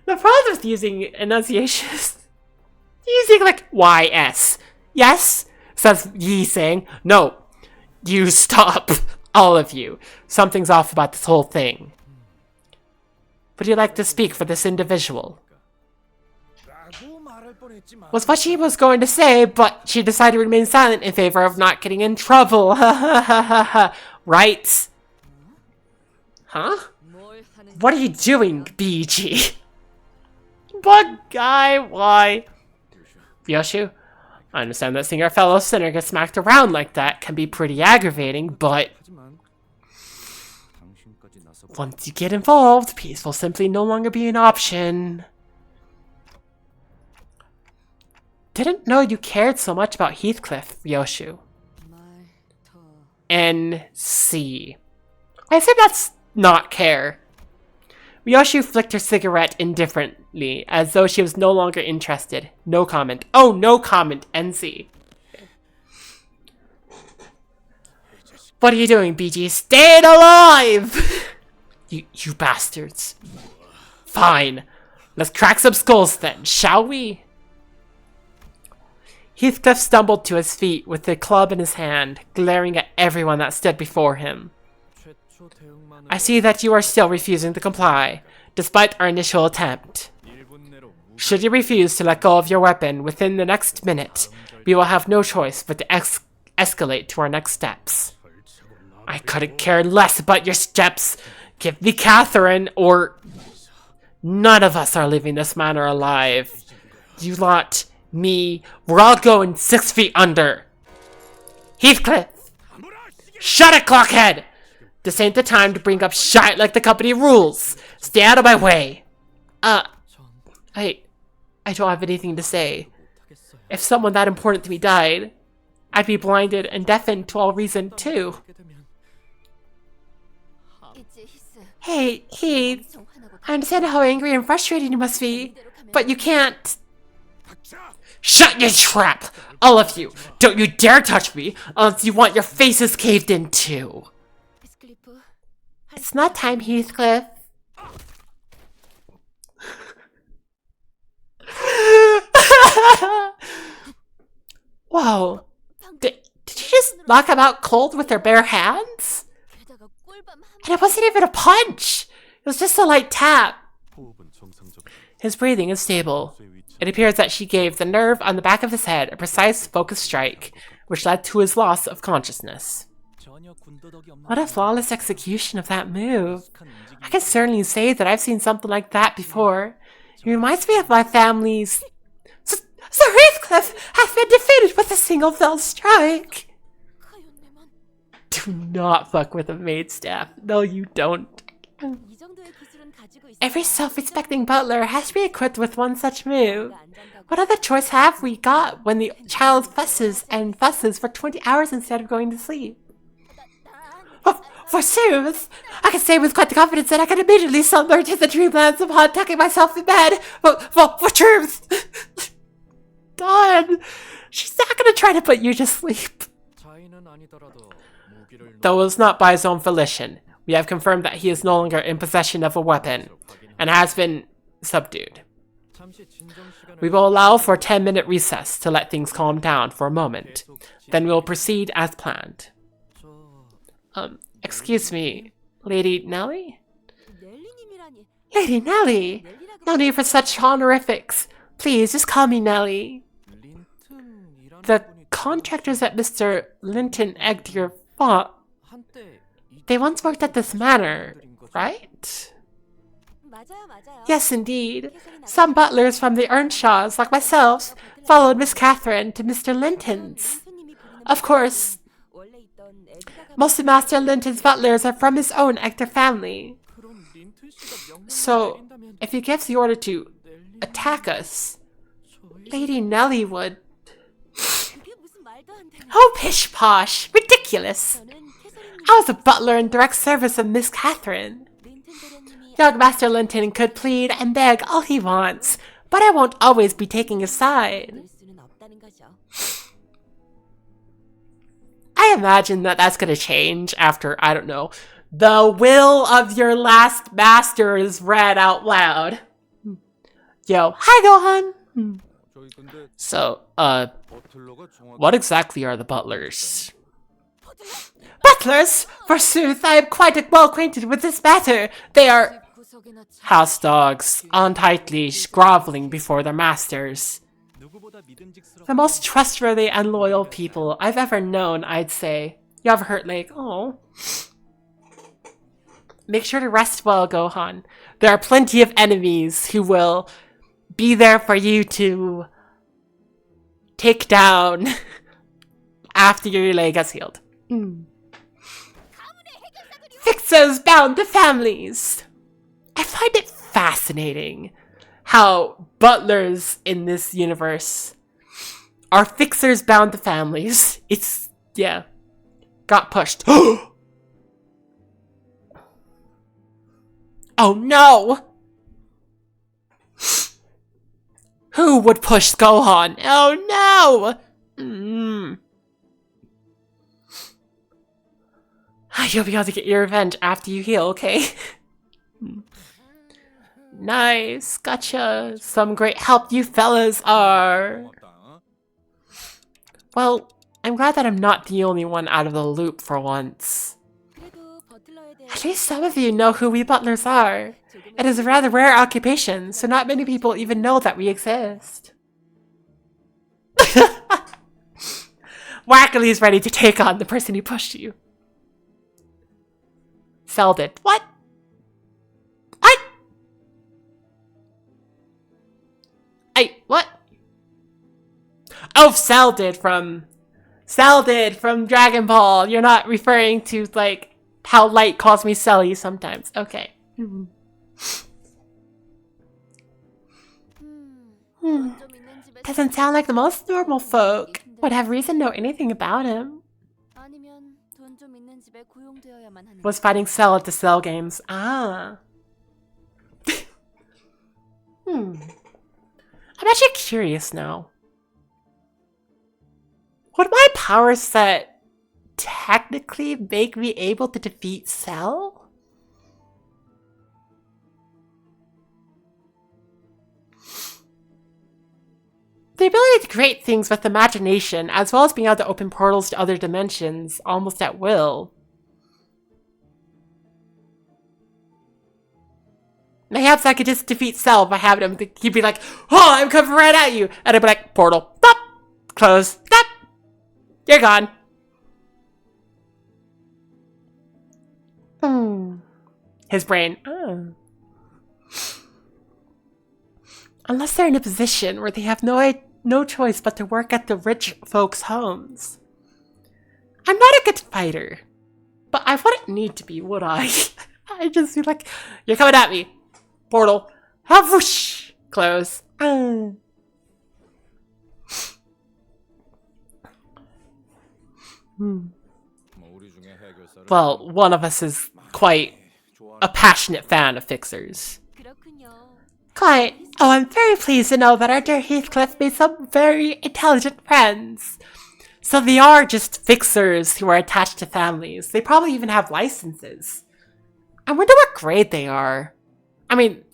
The problem with using enunciations, using like Y.S. Yes, says Yi saying, no, you stop, all of you. Something's off about this whole thing. Would you like to speak for this individual? Was what she was going to say, but she decided to remain silent in favor of not getting in trouble. Right? Huh? What are you doing, BG? Bug guy, why? Yoshu, I understand that seeing our fellow sinner get smacked around like that can be pretty aggravating, but once you get involved, peace will simply no longer be an option. Didn't know you cared so much about Heathcliff, Yoshu. N.C. I assume that's not care. Ryoshu flicked her cigarette indifferently, as though she was no longer interested. No comment. Oh, no comment, NC. What are you doing, BG? Staying alive! you bastards. Fine. Let's crack some skulls then, shall we? Heathcliff stumbled to his feet with the club in his hand, glaring at everyone that stood before him. I see that you are still refusing to comply, despite our initial attempt. Should you refuse to let go of your weapon within the next minute, we will have no choice but to escalate to our next steps. I couldn't care less about your steps. Give me Catherine, or none of us are leaving this manor alive. You lot, me, we're all going 6 feet under. Heathcliff! Shut it, Clockhead! This ain't the time to bring up shite like the company rules. Stay out of my way. I don't have anything to say. If someone that important to me died, I'd be blinded and deafened to all reason too. Hey, Heath. I understand how angry and frustrated you must be, but you can't. Shut your trap! All of you! Don't you dare touch me unless you want your faces caved in too! It's not time, Heathcliff. Whoa. Did you just knock him out cold with her bare hands? And it wasn't even a punch. It was just a light tap. 호흡은 정상적. His breathing is stable. It appears that she gave the nerve on the back of his head a precise focused strike, which led to his loss of consciousness. 전혀 군더더기 없는 What a flawless execution of that move. I can certainly say that I've seen something like that before. It reminds me of my family's... Sir Heathcliff has been defeated with a single fell strike! Do not fuck with a maid staff. No, you don't. Every self-respecting butler has to be equipped with one such move. What other choice have we got when the child fusses and fusses for 20 hours instead of going to sleep? Forsooth, I can say with quite the confidence that I can immediately slumber to the dreamlands upon tucking myself in bed. For truth! God, she's not gonna try to put you to sleep. 자인은 아니더라도 무기를 Though it was not by his own volition, we have confirmed that he is no longer in possession of a weapon and has been subdued. 잠시 진정 시간을 We will allow for a 10-minute recess to let things calm down for a moment. Then we will proceed as planned. Excuse me, Lady Nellie? Lady Nellie! No need for such honorifics. Please, just call me Nellie. 린튼이라는 The 분이 contractors at Mr. Linton egged your farm. 한때 이 They once worked at this manor, right? Yes, indeed. Some butlers from the Earnshaws, like myself, followed Miss Catherine to Mr. Linton's. Of course, most of Master Linton's butlers are from his own Ector family. 그럼 린튼 씨가 명령을 So, 내린다면 if he gives the order to attack us, 저희 Lady Nellie would... Oh, pish-posh! Ridiculous! I was a butler in direct service of Miss Catherine. Young Master Linton could plead and beg all he wants, but I won't always be taking his side. I imagine that that's gonna change after, I don't know, the will of your last master is read out loud. Yo, hi Gohan! 저희 근데 So, 버틀러가 정확히 what exactly are the butlers? Butlers? Forsooth, I am quite well acquainted with this matter. They are house dogs, on tight leash, groveling before their masters. 누구보다 믿음직스러운 The most trustworthy and loyal people I've ever known, I'd say. You have a hurt leg. Oh. Make sure to rest well, Gohan. There are plenty of enemies who will be there for you to take down after your leg has healed. Fixers bound to families. I find it fascinating how butlers in this universe are fixers bound to families. It's, yeah, got pushed. Oh no! Who would push Gohan? Oh no! You'll be able to get your revenge after you heal, okay? Nice, gotcha. Some great help you fellas are. 고맙다. Well, I'm glad that I'm not the only one out of the loop for once. At least some of you know who we butlers are. It is a rather rare occupation, so not many people even know that we exist. Wackerly's ready to take on the person who pushed you. Seldon. What? What? What? Oh, Seldon from Dragon Ball. You're not referring to, like, how Light calls me Selly sometimes. Okay. Doesn't sound like the most normal folk would have reason to know anything about him. Was fighting Cell at the Cell games. Ah. I'm actually curious now. Would my power set technically make me able to defeat Cell? The ability to create things with imagination, as well as being able to open portals to other dimensions almost at will. Perhaps I could just defeat Cell by having him. He'd be like, "Oh, I'm coming right at you," and I'd be like, "Portal, stop, close, stop, you're gone." His brain. Oh. Unless they're in a position where they have no choice but to work at the rich folks' homes. I'm not a good fighter, but I wouldn't need to be, would I? I'd just be like, "You're coming at me. Portal. Whoosh. Close." Well, one of us is quite a passionate fan of fixers. Quite. Oh, I'm very pleased to know that our dear Heathcliff made some very intelligent friends. So they are just fixers who are attached to families. They probably even have licenses. I wonder what grade they are. I mean,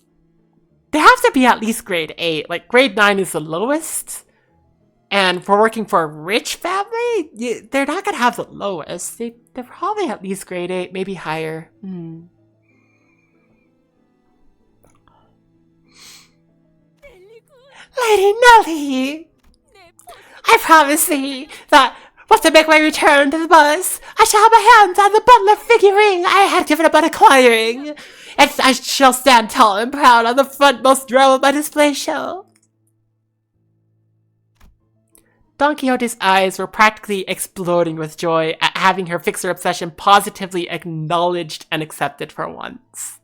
they have to be at least grade 8. Like, grade 9 is the lowest. And for working for a rich family, they're not going to have the lowest. They're probably at least grade 8, maybe higher. Lady Nellie! I promise thee that once I make my return to the bus, I shall have my hands on the butler figurine I had given up on acquiring, and I shall stand tall and proud on the frontmost row of my display show. Don Quixote's eyes were practically exploding with joy at having her fixer obsession positively acknowledged and accepted for once.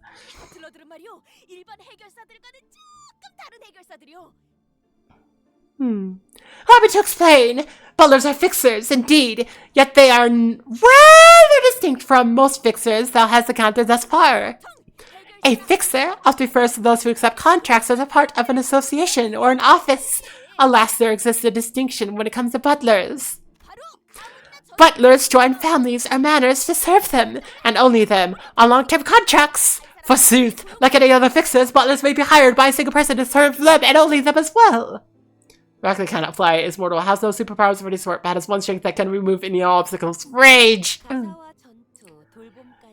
Allow me to explain. Butlers are fixers, indeed, yet they are rather distinct from most fixers thou hast encountered thus far. A fixer often refers to those who accept contracts as a part of an association or an office. Alas, there exists a distinction when it comes to butlers. Butlers join families or manors to serve them, and only them, on long-term contracts. Forsooth, like any other fixers, butlers may be hired by a single person to serve them and only them as well. Rackley cannot fly, is mortal, has no superpowers of any sort, but has one strength that can remove any obstacles. Rage!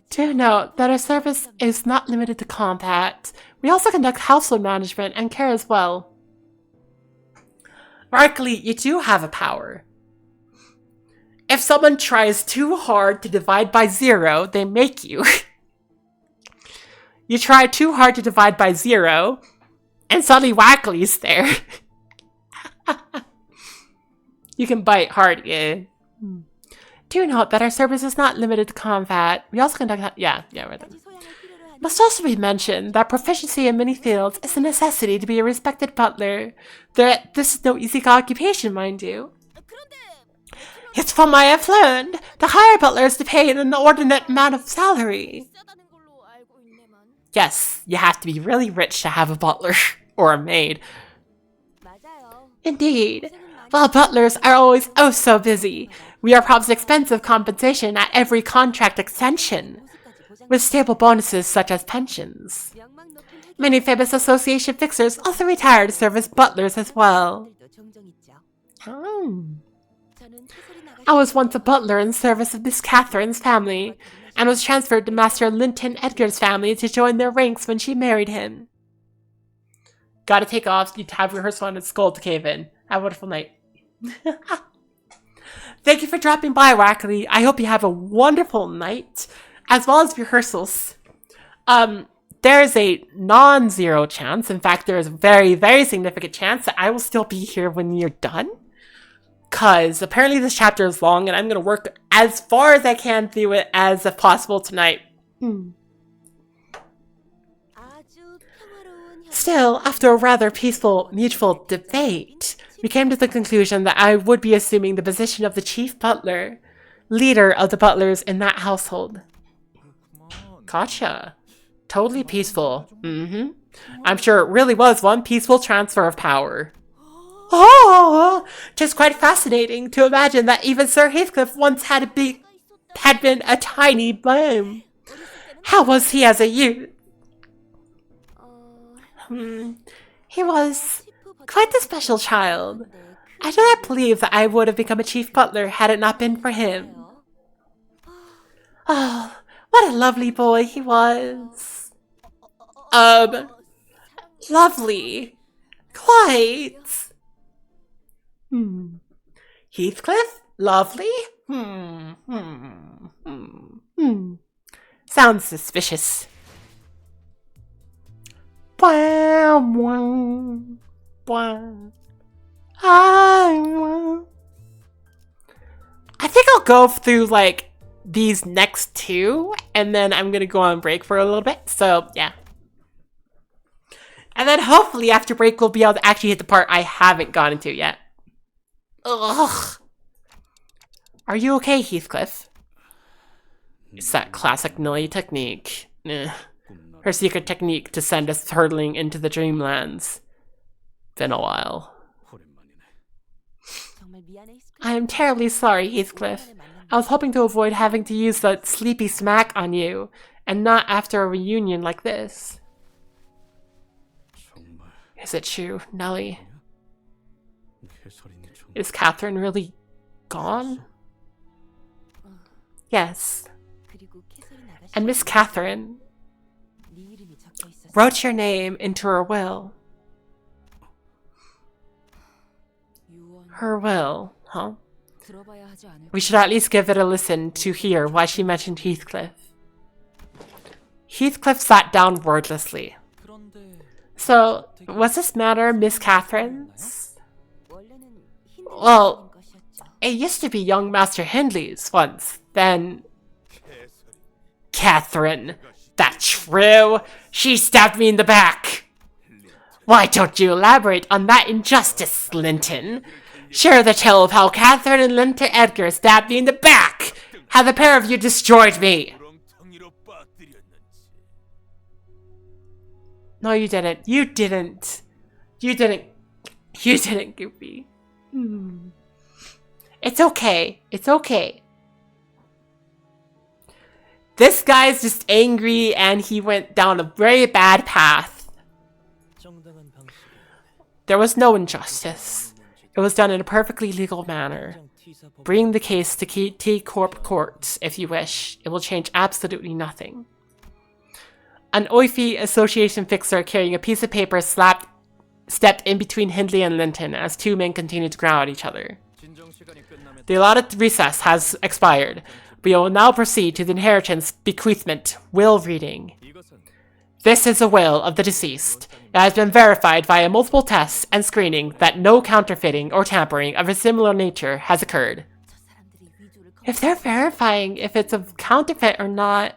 Do note that our service is not limited to combat. We also conduct household management and care as well. Rackley, you do have a power. If someone tries too hard to divide by 0, they make you. You try too hard to divide by 0, and suddenly Wackley's there. You can bite hard, yeah. Do note that our service is not limited to combat. We also conduct... Yeah, right then. Must also be mentioned that proficiency in many fields is a necessity to be a respected butler. This is no easy occupation, mind you. It's from I have learned. The hire butlers to pay an inordinate amount of salary. Yes, you have to be really rich to have a butler or a maid. Indeed. While butlers are always oh so busy, we are promised expensive compensation at every contract extension, with stable bonuses such as pensions. Many famous association fixers also retire to serve as butlers as well. I was once a butler in service of Miss Catherine's family, and was transferred to Master Linton Edgar's family to join their ranks when she married him. Gotta take off, you have rehearsal on its skull to cave in. Have a wonderful night. Thank you for dropping by, Wackley. I hope you have a wonderful night, as well as rehearsals. There is a non-zero chance, in fact, there is a very, very significant chance that I will still be here when you're done. Because apparently this chapter is long, and I'm going to work as far as I can through it as possible tonight. Still, after a rather peaceful, mutual debate, we came to the conclusion that I would be assuming the position of the chief butler, leader of the butlers in that household. Gotcha. Totally peaceful. I'm sure it really was one peaceful transfer of power. Oh, just quite fascinating to imagine that even Sir Heathcliff once had a had been a tiny bloom. How was he as a youth? He was quite a special child. I do not believe that I would have become a chief butler had it not been for him. Oh, what a lovely boy he was. Lovely. Quite. Heathcliff? Lovely? Sounds suspicious. I think I'll go through like these next two and then I'm gonna go on break for a little bit. So yeah. And then hopefully after break we'll be able to actually hit the part I haven't gotten to yet. Ugh. Are you okay, Heathcliff? It's that classic Nilly technique. Her secret technique to send us hurtling into the dreamlands. Been a while. I am terribly sorry, Heathcliff. I was hoping to avoid having to use that sleepy smack on you, and not after a reunion like this. Is it true, Nellie? Is Catherine really gone? Yes. And Miss Catherine wrote your name into her will. Her will, huh? We should at least give it a listen to hear why she mentioned Heathcliff. Heathcliff sat down wordlessly. So, was this matter Miss Catherine's? Well, it used to be young Master Hindley's once, then... Catherine, that's true. She stabbed me in the back. Why don't you elaborate on that injustice, Linton? Share the tale of how Catherine and Linton Edgar stabbed me in the back. How the pair of you destroyed me. No, you didn't. You didn't. You didn't. You didn't, Goofy. It's okay. It's okay. This guy's just angry and he went down a very bad path. There was no injustice. It was done in a perfectly legal manner. Bring the case to T-Corp courts if you wish. It will change absolutely nothing. An Oifi Association fixer carrying a piece of paper stepped in between Hindley and Linton as two men continued to growl at each other. The allotted recess has expired. We will now proceed to the inheritance bequeathment will reading. This is a will of the deceased. It has been verified via multiple tests and screening that no counterfeiting or tampering of a similar nature has occurred. If they're verifying if it's a counterfeit or not,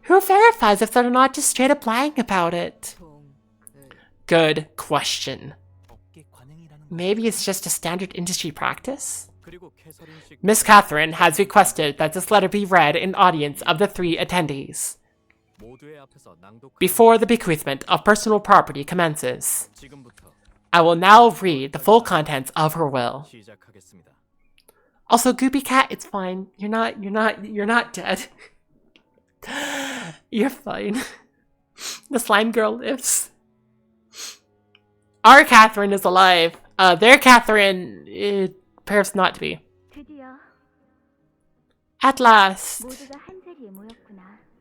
who verifies if they're not just straight up lying about it? Good question. Maybe it's just a standard industry practice? Miss Catherine has requested that this letter be read in audience of the three attendees. Before the bequeathment of personal property commences, I will now read the full contents of her will. Also, Goopy Cat, it's fine. You're not dead. You're fine. The slime girl lives. Our Catherine is alive. Their Catherine, it appears not to be. At last,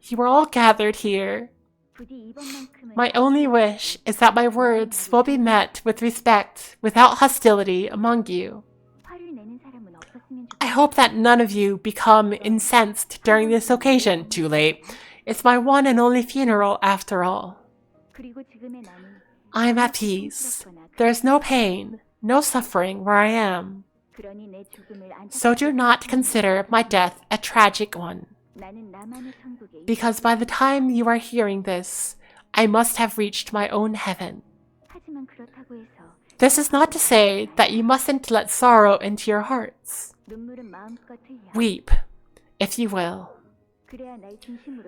you were all gathered here. My only wish is that my words will be met with respect, without hostility among you. I hope that none of you become incensed during this occasion. Too late. It's my one and only funeral after all. I am at peace. There is no pain, no suffering where I am. So do not consider my death a tragic one. Because by the time you are hearing this, I must have reached my own heaven. This is not to say that you mustn't let sorrow into your hearts. Weep, if you will,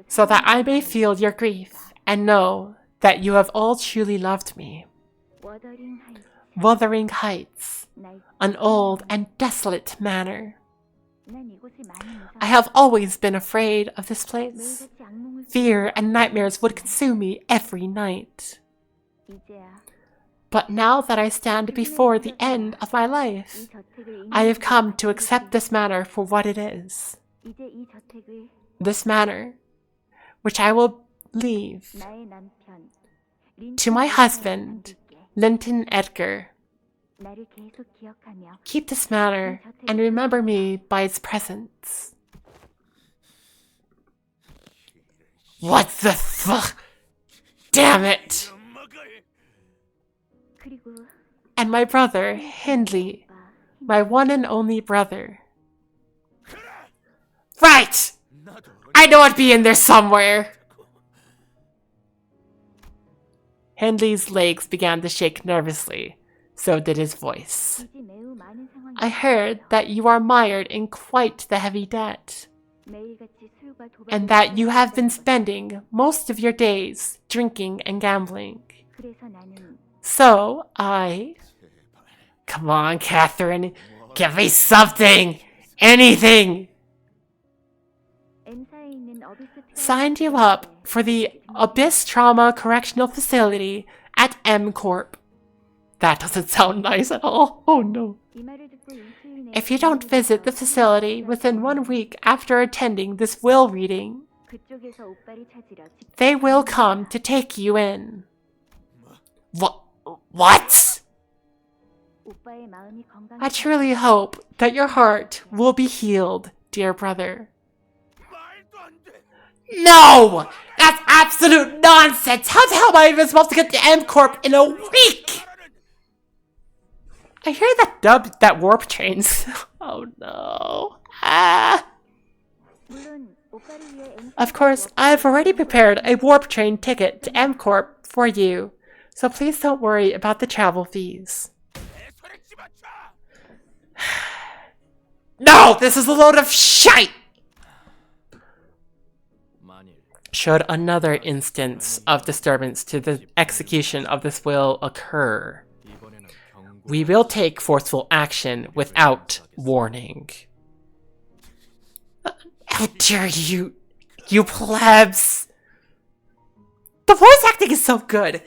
so that I may feel your grief and know that you have all truly loved me. Wuthering Heights, an old and desolate manor. I have always been afraid of this place. Fear and nightmares would consume me every night. But now that I stand before the end of my life, I have come to accept this manor for what it is. This manor, which I will leave to my husband, Linton Edgar. Keep this manor and remember me by its presence. What the fuck? Damn it! And my brother, Hindley, my one and only brother. Right! I know it'd be in there somewhere! Hindley's legs began to shake nervously. So did his voice. I heard that you are mired in quite the heavy debt, and that you have been spending most of your days drinking and gambling. So come on, Catherine, give me something! Anything! Signed you up for the Abyss Trauma Correctional Facility at M Corp. That doesn't sound nice at all. Oh no. If you don't visit the facility within 1 week after attending this will reading, they will come to take you in. What? I truly hope that your heart will be healed, dear brother. No! That's absolute nonsense! How the hell am I even supposed to get to M Corp in a week? I hear that warp trains. Oh no. Of course, I've already prepared a warp train ticket to M Corp for you, so please don't worry about the travel fees. No! This is a load of shite! Should another instance of disturbance to the execution of this will occur, we will take forceful action without warning. How dare you, you plebs! The voice acting is so good.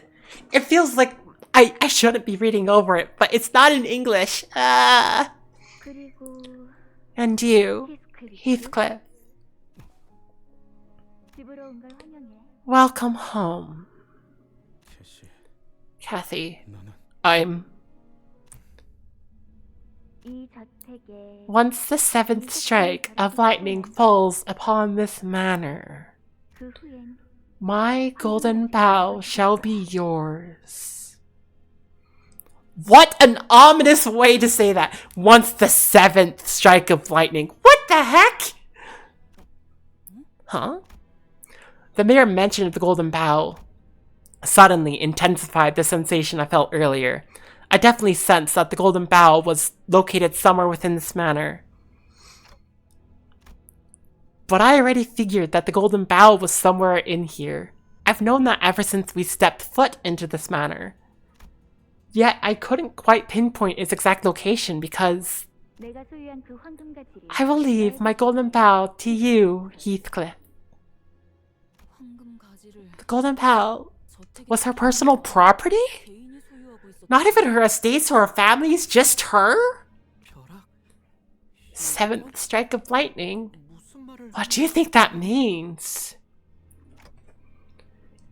It feels like I shouldn't be reading over it, but it's not in English. And you, Heathcliff. Welcome home. Kathy, Once the 7th strike of lightning falls upon this manor, my golden bow shall be yours. What an ominous way to say that. Once the 7th strike of lightning. What the heck? Huh? The mere mention of the golden bow suddenly intensified the sensation I felt earlier. I definitely sensed that the golden bow was located somewhere within this manor. But I already figured that the golden bow was somewhere in here. I've known that ever since we stepped foot into this manor. Yet I couldn't quite pinpoint its exact location because I will leave my golden bow to you, Heathcliff. The golden bow was her personal property? Not even her estates or her families, just her? 7th strike of lightning? What do you think that means?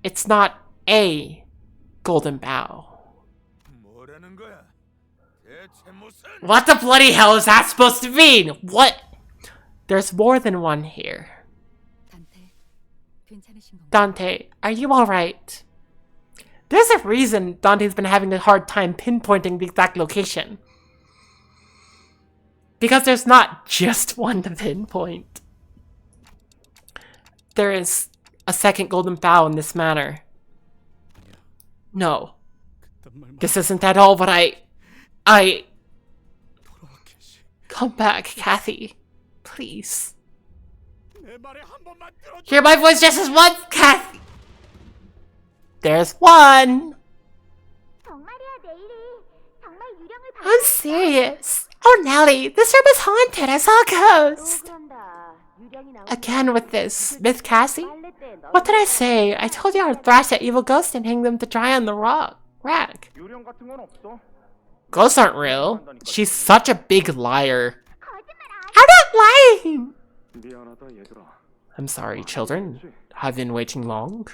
It's not a golden bow. What the bloody hell is that supposed to mean? What? There's more than one here. Dante, are you alright? There's a reason Dante's been having a hard time pinpointing the exact location. Because there's not just one to pinpoint. There is a second golden bow in this manor. No. This isn't at all what I... Come back, Kathy. Please. Hear my voice just as once, Kathy! There's one! I'm serious. Oh, Nelly, this room is haunted. I saw a ghost. Again with this. Miss Cassie? What did I say? I told you I would thrash that evil ghost and hang them to dry on the rack. Ghosts aren't real. She's such a big liar. I'm not lying! I'm sorry, children. Have been waiting long?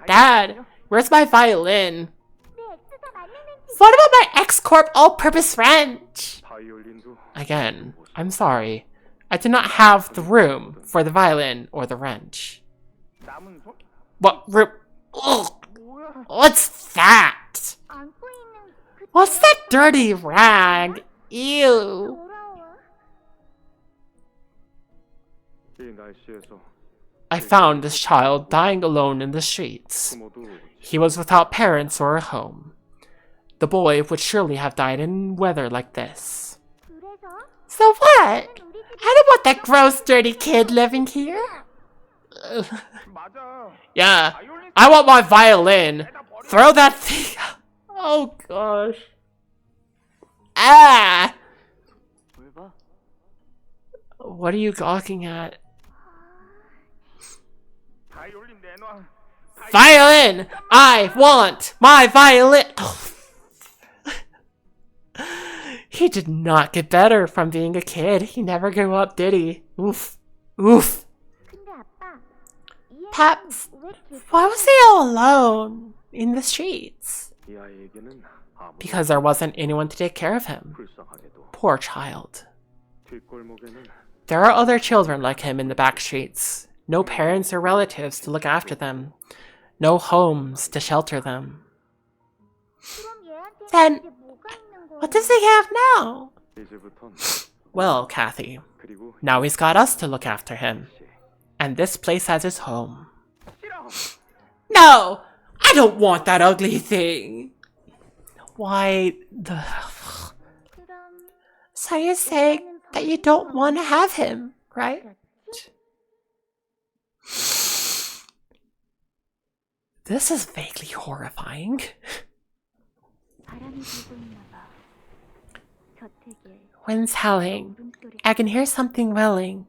Dad, where's my violin? What about my X-Corp all-purpose wrench? Again, I'm sorry. I did not have the room for the violin or the wrench. What room? Ugh. What's that? What's that dirty rag? Ew. I found this child dying alone in the streets. He was without parents or a home. The boy would surely have died in weather like this. So what? I don't want that gross, dirty kid living here. Yeah, I want my violin. Throw that thing. Oh gosh. Ah! What are you gawking at? Violin! I want my violin! He did not get better from being a kid. He never grew up, did he? Oof. Oof. Paps, why was he all alone in the streets? Because there wasn't anyone to take care of him. Poor child. There are other children like him in the back streets. No parents or relatives to look after them. No homes to shelter them. Then, what does he have now? Well, Kathy, now he's got us to look after him. And this place as his home. No! I don't want that ugly thing! Why the... So you're saying that you don't want to have him, right? This is vaguely horrifying. Wind's howling. I can hear something wailing.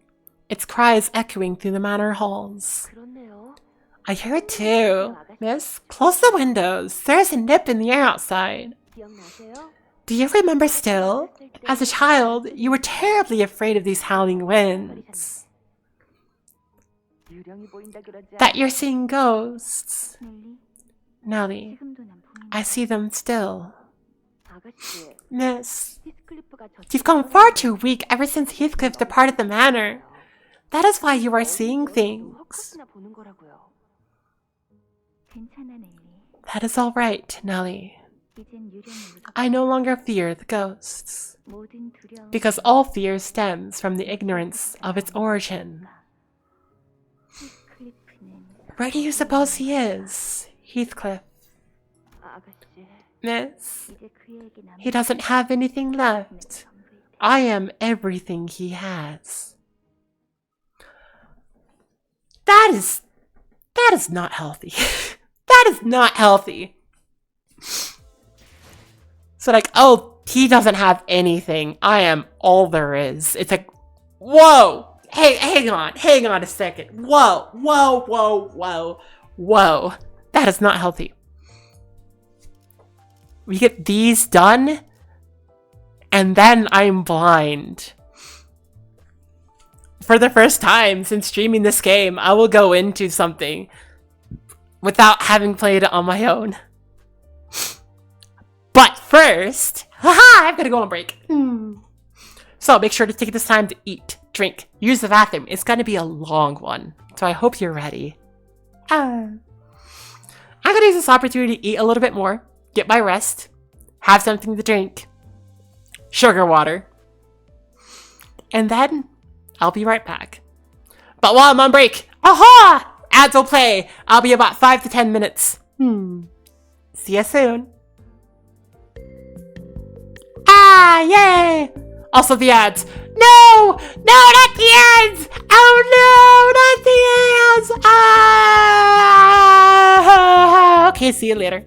Its cries echoing through the manor halls. I hear it too. Miss, close the windows. There's a nip in the air outside. Do you remember still? As a child, you were terribly afraid of these howling winds. That you're seeing ghosts. Nelly, I see them still. Miss, you've gone far too weak ever since Heathcliff departed the manor. That is why you are seeing things. That is all right, Nelly. I no longer fear the ghosts, because all fear stems from the ignorance of its origin. Where do you suppose he is, Heathcliff? Miss, he doesn't have anything left. I am everything he has. That is not healthy. That is not healthy. So like, oh, he doesn't have anything. I am all there is. It's like, whoa. Hey, hang on a second. Whoa. That is not healthy. We get these done, and then I'm blind. For the first time since streaming this game, I will go into something without having played it on my own. But first, haha, I'm gonna go on break. So make sure to take this time to eat, drink, use the bathroom. It's gonna be a long one, so I hope you're ready. I'm gonna use this opportunity to eat a little bit more, get my rest, have something to drink, sugar water, and then I'll be right back. But while I'm on break, aha! Ads will play. I'll be about 5 to 10 minutes. See you soon. Ah, yay! Also the ads. No! No, not the ads! Oh no, not the ads! Ah! Okay, see you later.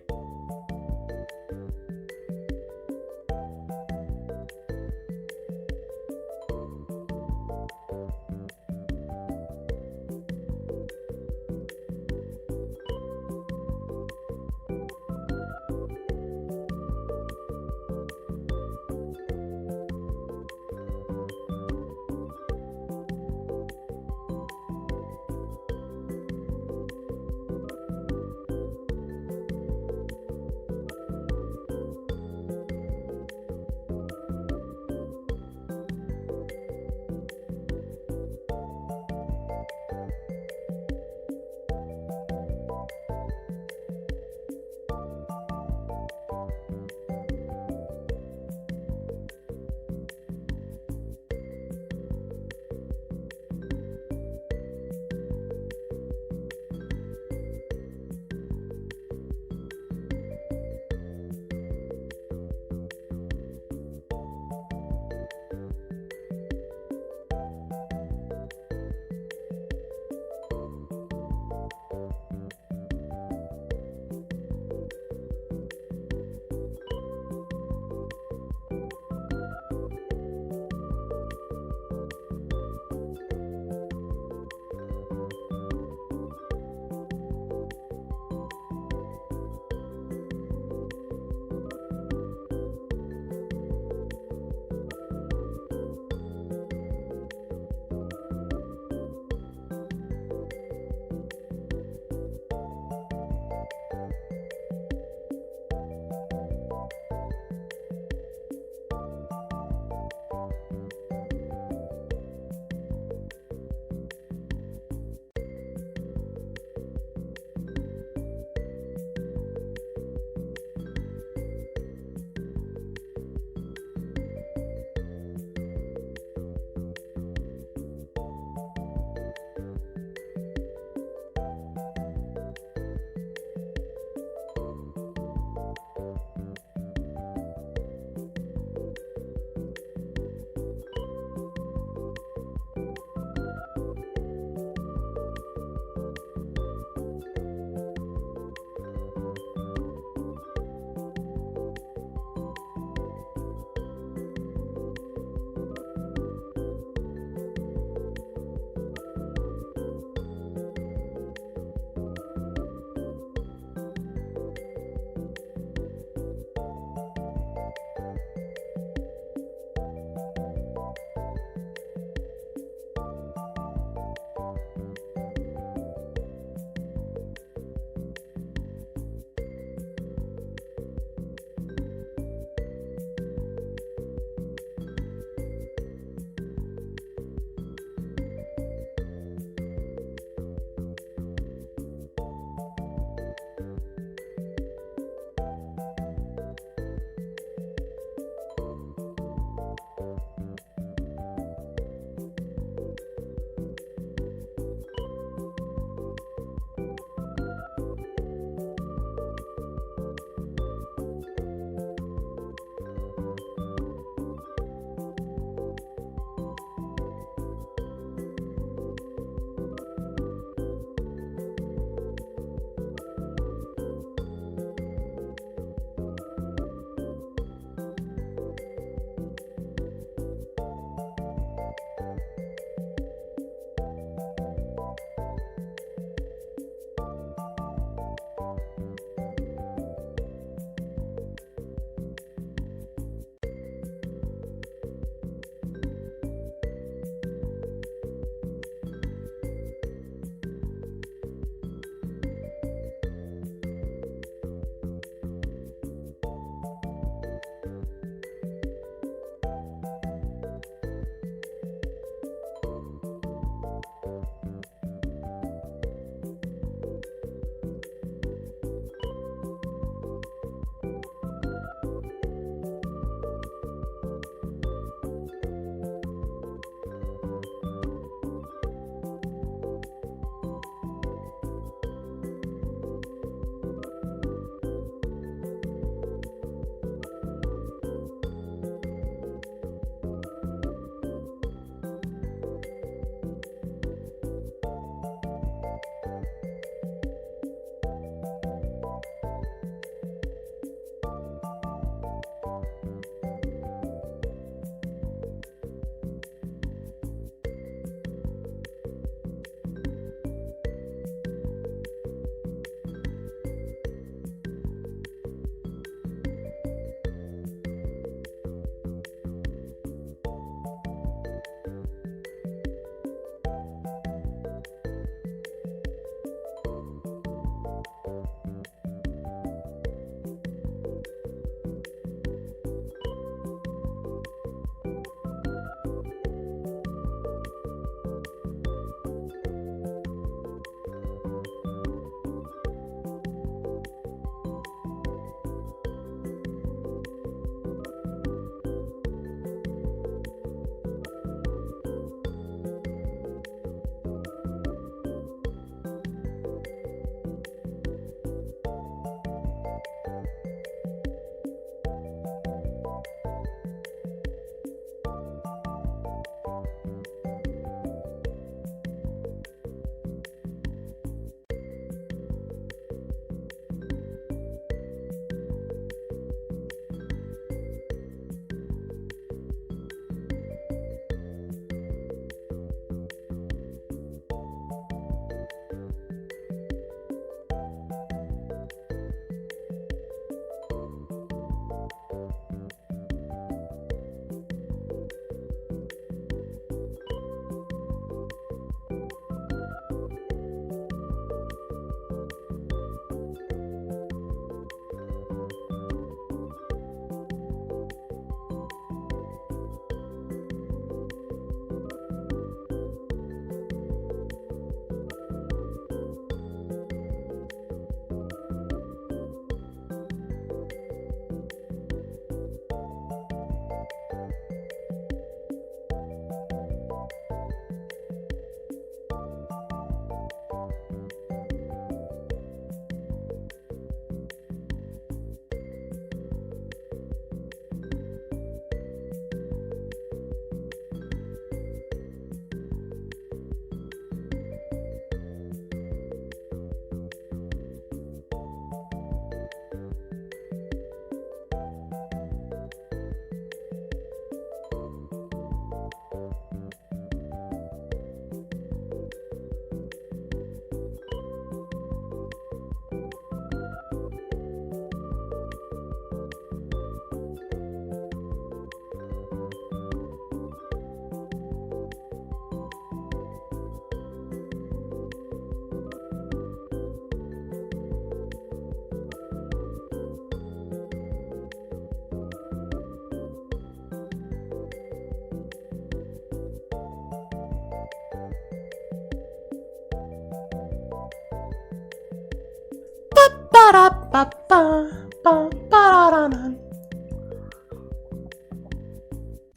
ba ba ba ba da da.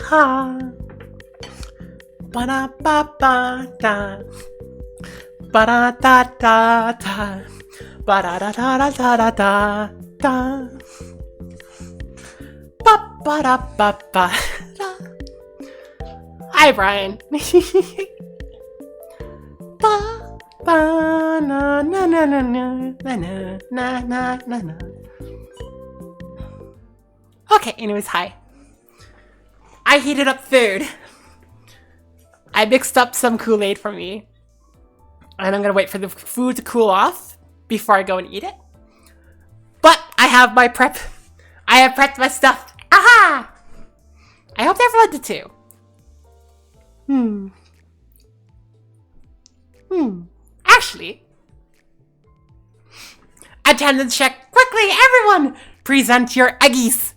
Ha. Ba da ba ba da. Ba da da da da. Ba da da da da da da da da. Ba ba da ba ba. Hi, Brian. Ba ba na na na na na na na na na na. Okay, anyways, hi. I heated up food. I mixed up some Kool-Aid for me. And I'm gonna wait for the food to cool off before I go and eat it. But I have my prep. I have prepped my stuff. Aha! I hope everyone did too. Actually, attendance check quickly, everyone! Present your eggies.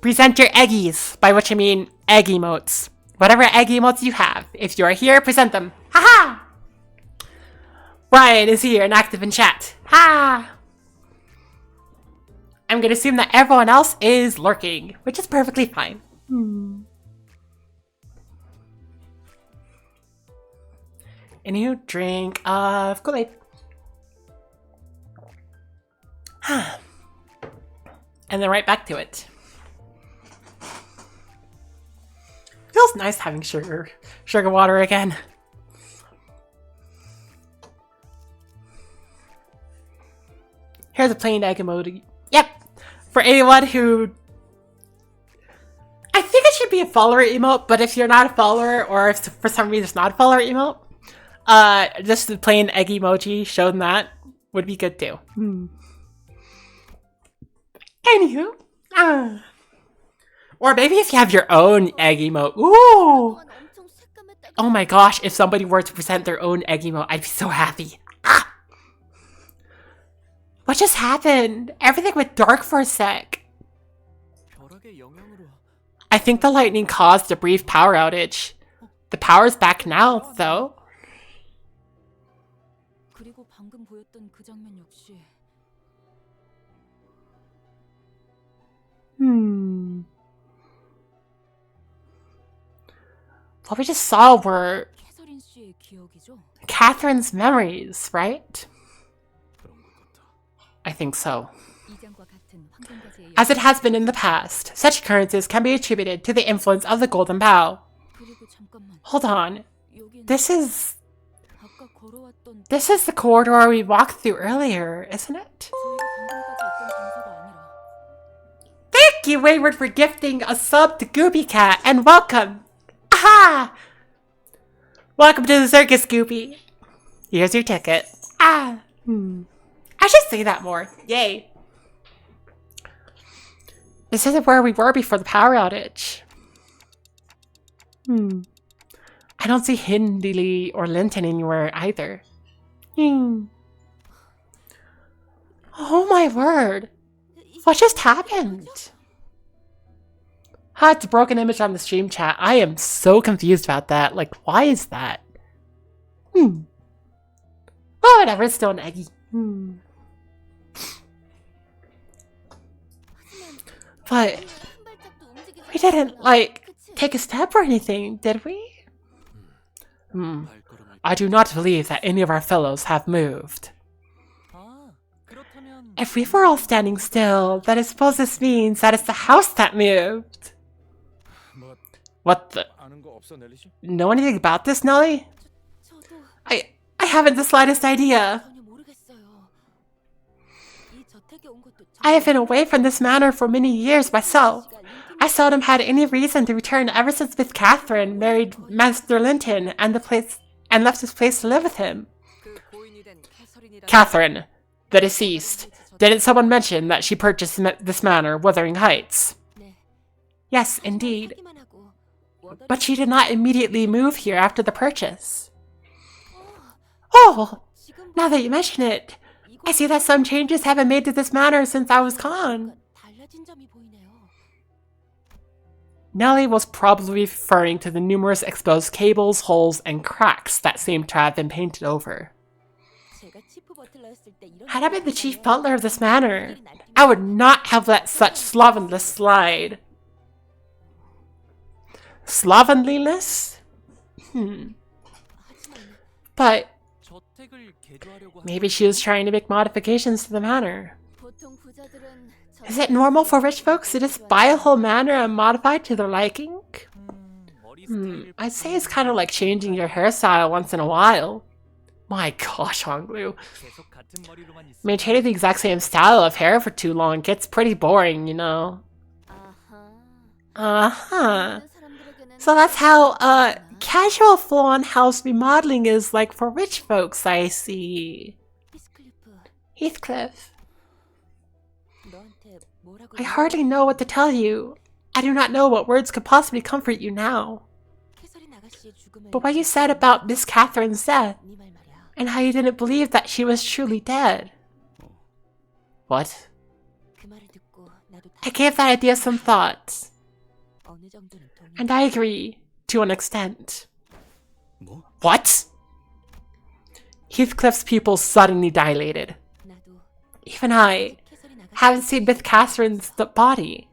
Present your eggies, by which I mean egg emotes. Whatever egg emotes you have. If you're here, present them. Haha! Brian is here and active in chat. Ha! I'm gonna assume that everyone else is lurking, which is perfectly fine. A new drink of Kool-Aid. And then right back to it. Feels nice having sugar water again. Here's a plain egg emoji. Yep. For anyone who... I think it should be a follower emote, but if you're not a follower, or if for some reason it's not a follower emote, just the plain egg emoji showing that would be good too. Anywho. Or maybe if you have your own egg emote. Ooh! Oh my gosh, if somebody were to present their own egg emote, I'd be so happy. Ah! What just happened? Everything went dark for a sec. I think the lightning caused a brief power outage. The power's back now, though. 그리고 방금 보였던 그 장면 역시 What we just saw were 캐서린 씨의 기억이죠? Catherine's memories, right? I think so. 이장과 같은 황금가지의 As it has been in the past, such occurrences can be attributed to the influence of the Golden Bough. 그리고 잠깐만. Hold on. 여긴 This is 아까 걸어왔던 the corridor we walked through earlier, isn't it? 저희가 방금까지 있던 장소가 아니라 Thank you, Wayward, for gifting a sub to Goopy Cat, and welcome! Aha! Welcome to the circus, Goopy. Here's your ticket. I should say that more. Yay. This isn't where we were before the power outage. I don't see Hindley or Linton anywhere either. Oh my word. What just happened? It's a broken image on the stream chat. I am so confused about that. Like, why is that? Oh, whatever. It's still an eggy. But we didn't, like, take a step or anything, did we? I do not believe that any of our fellows have moved. If we were all standing still, then I suppose this means that it's the house that moved. What the? Know anything about this, Nelly? 저도 I haven't the slightest idea. 전혀 모르겠어요. 이 저택에 온 것도 I have been away from this manor for many years myself. I seldom had any reason to return ever since Miss Catherine married Master Linton and left his place to live with him. 그 고인이 된 캐서린이라는 Catherine, the deceased. Didn't someone mention that she purchased this manor, Wuthering Heights? 네. Yes, indeed. 하기만 하고 워더리 But she did not immediately move here after the purchase. Oh, 지금 now that you mention it, I see that some changes have been made to this manor since I was gone. 달라진 점이 보이네요. Nellie was probably referring to the numerous exposed cables, holes, and cracks that seemed to have been painted over. Had I been the chief butler of this manor, I would not have let such slovenliness slide. Slovenliness? But maybe she was trying to make modifications to the manor. Is it normal for rich folks to just buy a whole manor and modify it to their liking? I'd say it's kind of like changing your hairstyle once in a while. My gosh, Honglu. Maintaining the exact same style of hair for too long gets pretty boring, you know. So that's how, casual full-on house remodeling is like for rich folks, I see. Heathcliff. I hardly know what to tell you. I do not know what words could possibly comfort you now. But what you said about Miss Catherine's death, and how you didn't believe that she was truly dead. What? I gave that idea some thought. And I agree, to an extent. What? Heathcliff's pupils suddenly dilated. Even I haven't seen Miss Catherine's body.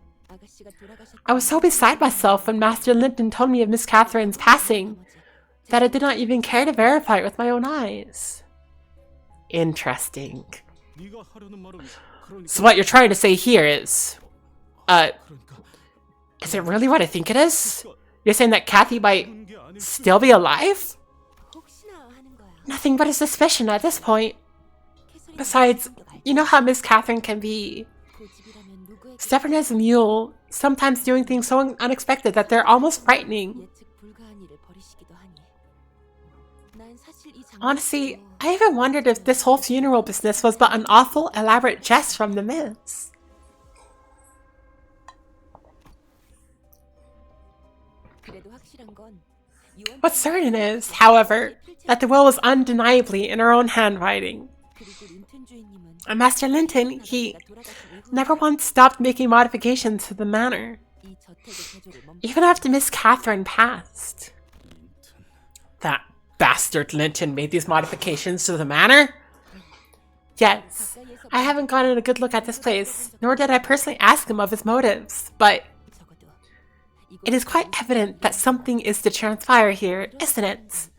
I was so beside myself when Master Linton told me of Miss Catherine's passing that I did not even care to verify it with my own eyes. Interesting. So what you're trying to say here is it really what I think it is? You're saying that Kathy might still be alive? Nothing but a suspicion at this point. Besides, you know how Miss Catherine can be. Stubborn as a mule, sometimes doing things so unexpected that they're almost frightening. Honestly, I even wondered if this whole funeral business was but an awful, elaborate jest from the myths. What's certain is, however, that the will was undeniably in her own handwriting. And Master Linton, he never once stopped making modifications to the manor, even after Miss Catherine passed. That bastard Linton made these modifications to the manor? Yes, I haven't gotten a good look at this place, nor did I personally ask him of his motives, but it is quite evident that something is to transpire here, isn't it?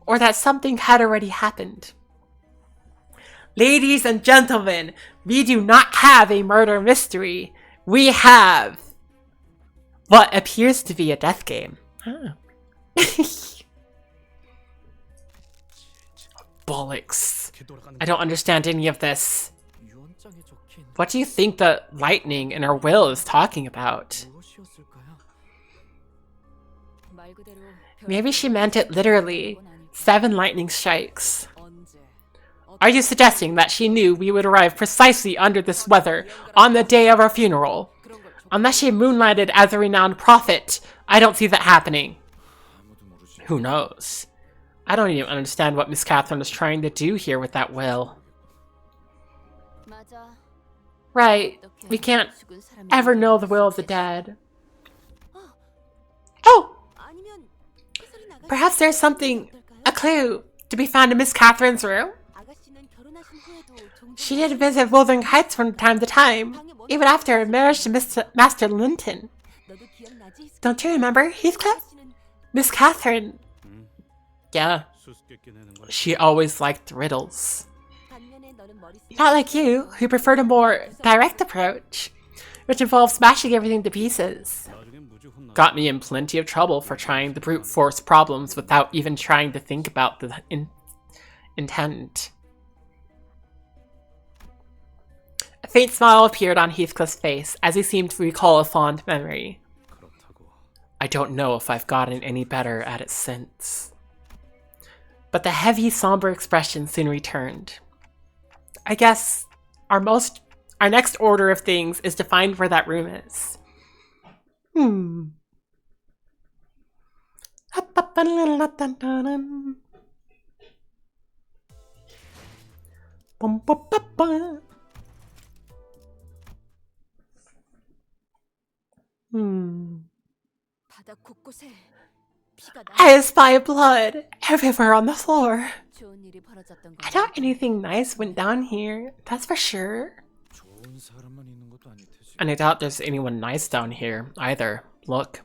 Or that something had already happened. Ladies and gentlemen, we do not have a murder mystery. We have what appears to be a death game. Bollocks. I don't understand any of this. What do you think the lightning in her will is talking about? Maybe she meant it literally. 7 lightning strikes. Are you suggesting that she knew we would arrive precisely under this weather on the day of our funeral? Unless she moonlighted as a renowned prophet, I don't see that happening. Who knows? I don't even understand what Miss Catherine was trying to do here with that will. Right, we can't ever know the will of the dead. Oh! Perhaps there's something, a clue, to be found in Miss Catherine's room? She did visit Wuthering Heights from time to time, even after her marriage to Master Linton. Don't you remember, Heathcliff? Miss Catherine. Yeah, she always liked riddles. Not like you, who preferred a more direct approach, which involves smashing everything to pieces. Got me in plenty of trouble for trying to brute force problems without even trying to think about the intent. A faint smile appeared on Heathcliff's face as he seemed to recall a fond memory. I don't know if I've gotten any better at it since. But the heavy, somber expression soon returned. I guess our next order of things is to find where that room is. 바닥 곳곳에 피가 I spy blood everywhere on the floor. 좋은 일이 벌어졌던 I 거. doubt anything nice went down here, that's for sure. 좋은 사람만 있는 것도 아닐 테지. And I doubt there's anyone nice down here either. Look.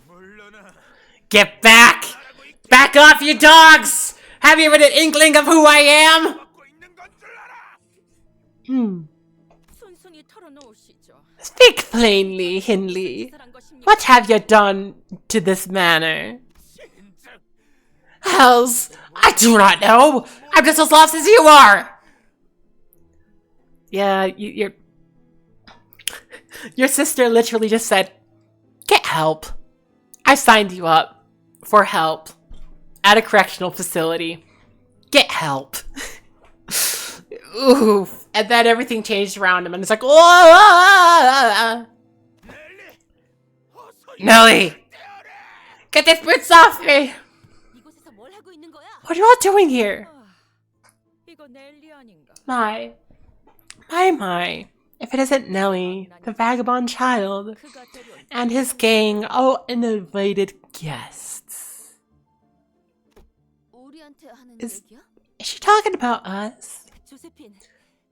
물러나. Get back! Back off, you dogs! Have you even an inkling of who I am? 먹고 있는 건 줄 알아. 순순히 털어놓으시죠. Speak plainly, Hindley. What have you done to this manor? 진짜. Hells, I do not know. I'm just as lost as you are. Yeah, your sister literally just said, "Get help. I signed you up for help at a correctional facility. Get help." Oof. And then everything changed around him, and it's like, "Oh, Nelly, get this boots off me! 이곳에서 뭘 하고 있는 거야? What are you all doing here?" 이거 넬리 아닌가? My. If it isn't Nelly, the vagabond child, 그가 데려온 and his gang, oh, uninvited guests. 우리한테 하는 Is- 얘기야? Is she talking about us? 조세핀,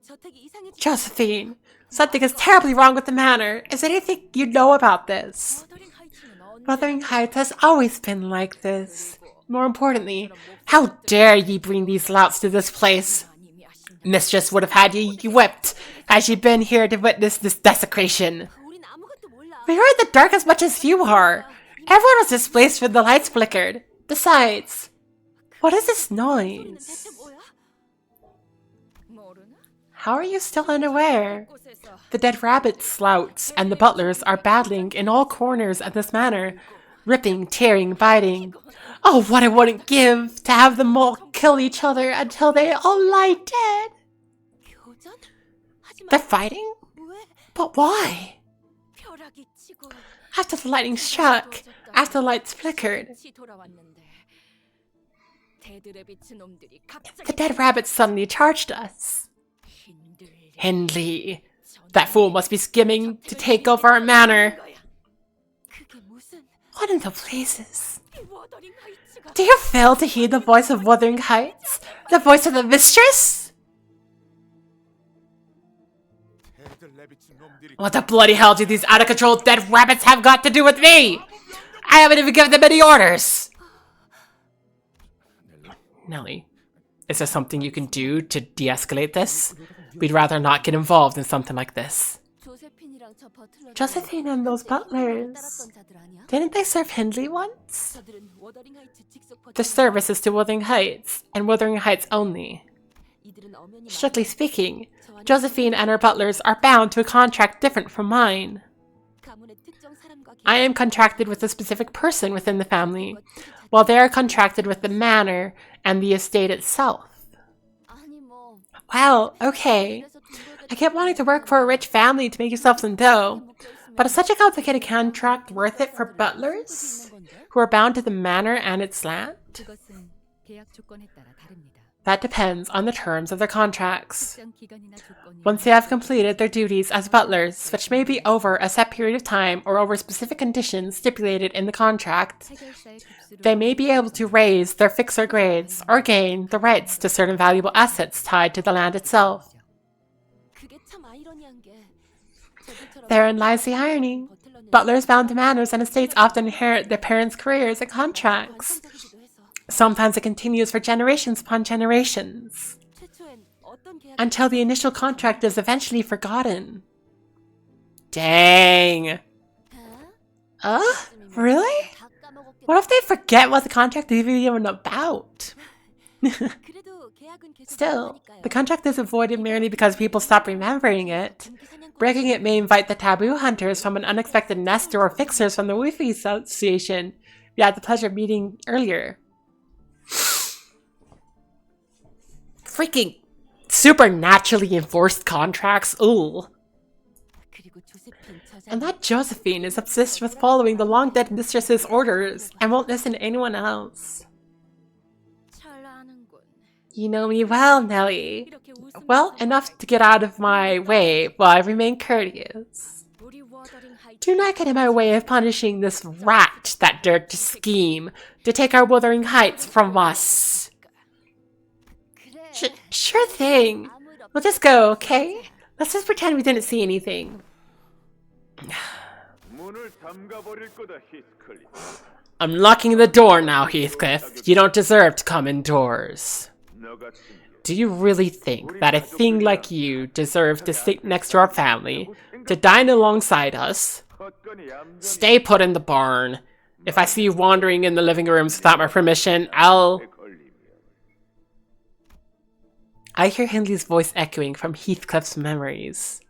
저택이 이상해지. Josephine, something is terribly wrong with the manor. Is there anything you know about this? 워더링 하이츠는 언제 Wuthering Heights has always been like this. More importantly, how dare ye bring these louts to this place? 님이 아신다. Mistress would have had ye whipped had she been here to witness this desecration. 우린 아무것도 몰라. We are in the dark as much as you are. Everyone was displaced when the lights flickered. Besides, what is this 소리는 noise? 대체 뭐야? 모르나? How are you still unaware? 곳에서 The dead rabbit slouts and the butlers are battling in all corners of this manor, ripping, tearing, biting. Oh, what I wouldn't give to have them all kill each other until they all lie dead. 교전? 하지만 They're fighting? 왜 But why? 벼락이 치고 After the lightning struck, after the lights flickered, 빛이 돌아왔는데 데드레비츠 놈들이 the 갑자기 dead rabbits suddenly charged us. 힘들게 Hindley, that fool must be skimming to take over our manor. 그게 무슨 What in the blazes? 이 워더링 하이츠가 Do you fail to heed the voice of Wuthering Heights? The voice of the mistress? 애들 레비츠 놈들이 What the bloody hell do these out-of-control dead rabbits have got to do with me? I haven't even given them any orders! Nelly, is there something you can do to de-escalate this? We'd rather not get involved in something like this. 조세핀이랑 저 버틀러 Josephine and those butlers. 따랐던 자들 아니야? Didn't they serve Hindley once? 저들은 워더링 하이츠 직속 The service is to Wuthering Heights, and Wuthering Heights only. 이들은 엄연히 Strictly speaking, Josephine and her butlers are bound to a contract different from mine. 가문의 특정 사람과 I am contracted with a specific person within the family, while they are contracted with the manor and the estate itself. 아니 뭐 Well, okay. I kept wanting to work for a rich family to make yourself some dough, but is such a complicated contract worth it for butlers who are bound to the manor and its land? 그것은 계약 조건에 따라 다릅니다. That depends on the terms of their contracts. 특정 기간이나 조건이 Once they have completed their duties as butlers, which may be over a set period of time or over specific conditions stipulated in the contract, 해결사의 급수를 they may be able to raise their fixer grades or gain the rights to certain valuable assets tied to the land itself. 그게 참 아이러니한 게 저들처럼 Therein lies the irony. Butlers bound to manors and estates often inherit their parents' careers and contracts. 완성적이기도 해서 Sometimes it continues for generations upon generations, 최초엔 어떤 계약 until the initial contract is eventually forgotten. Dang. Really? 다 까먹었겠다. What if they forget what the contract is even about? 그래도 계약은 계속 Still, 남으니까요. the contract is avoided merely because people stop remembering it. 금기 사냥꾼 Breaking it may invite the taboo hunters from an unexpected nest or fixers from the Wi-Fi Association we had the pleasure of meeting earlier. Freaking supernaturally enforced contracts, ooh. 그리고 조세핀 저자 And that Josephine is obsessed with following the long-dead mistress's orders and won't listen to anyone else. 잘 아는군. You know me well, Nelly. 이렇게 웃으면서 Well, enough to get out of my way while I remain courteous. 우리 워더링 하이츠는 Do not get in my way of punishing this rat that dared to scheme to take our wuthering heights from us. Sure thing. We'll just go, okay? Let's just pretend we didn't see anything. I'm locking the door now, Heathcliff. You don't deserve to come indoors. Do you really think that a thing like you deserves to sleep next to our family, to dine alongside us? Stay put in the barn. If I see you wandering in the living rooms without my permission, I hear Hindley's voice echoing from Heathcliff's memories.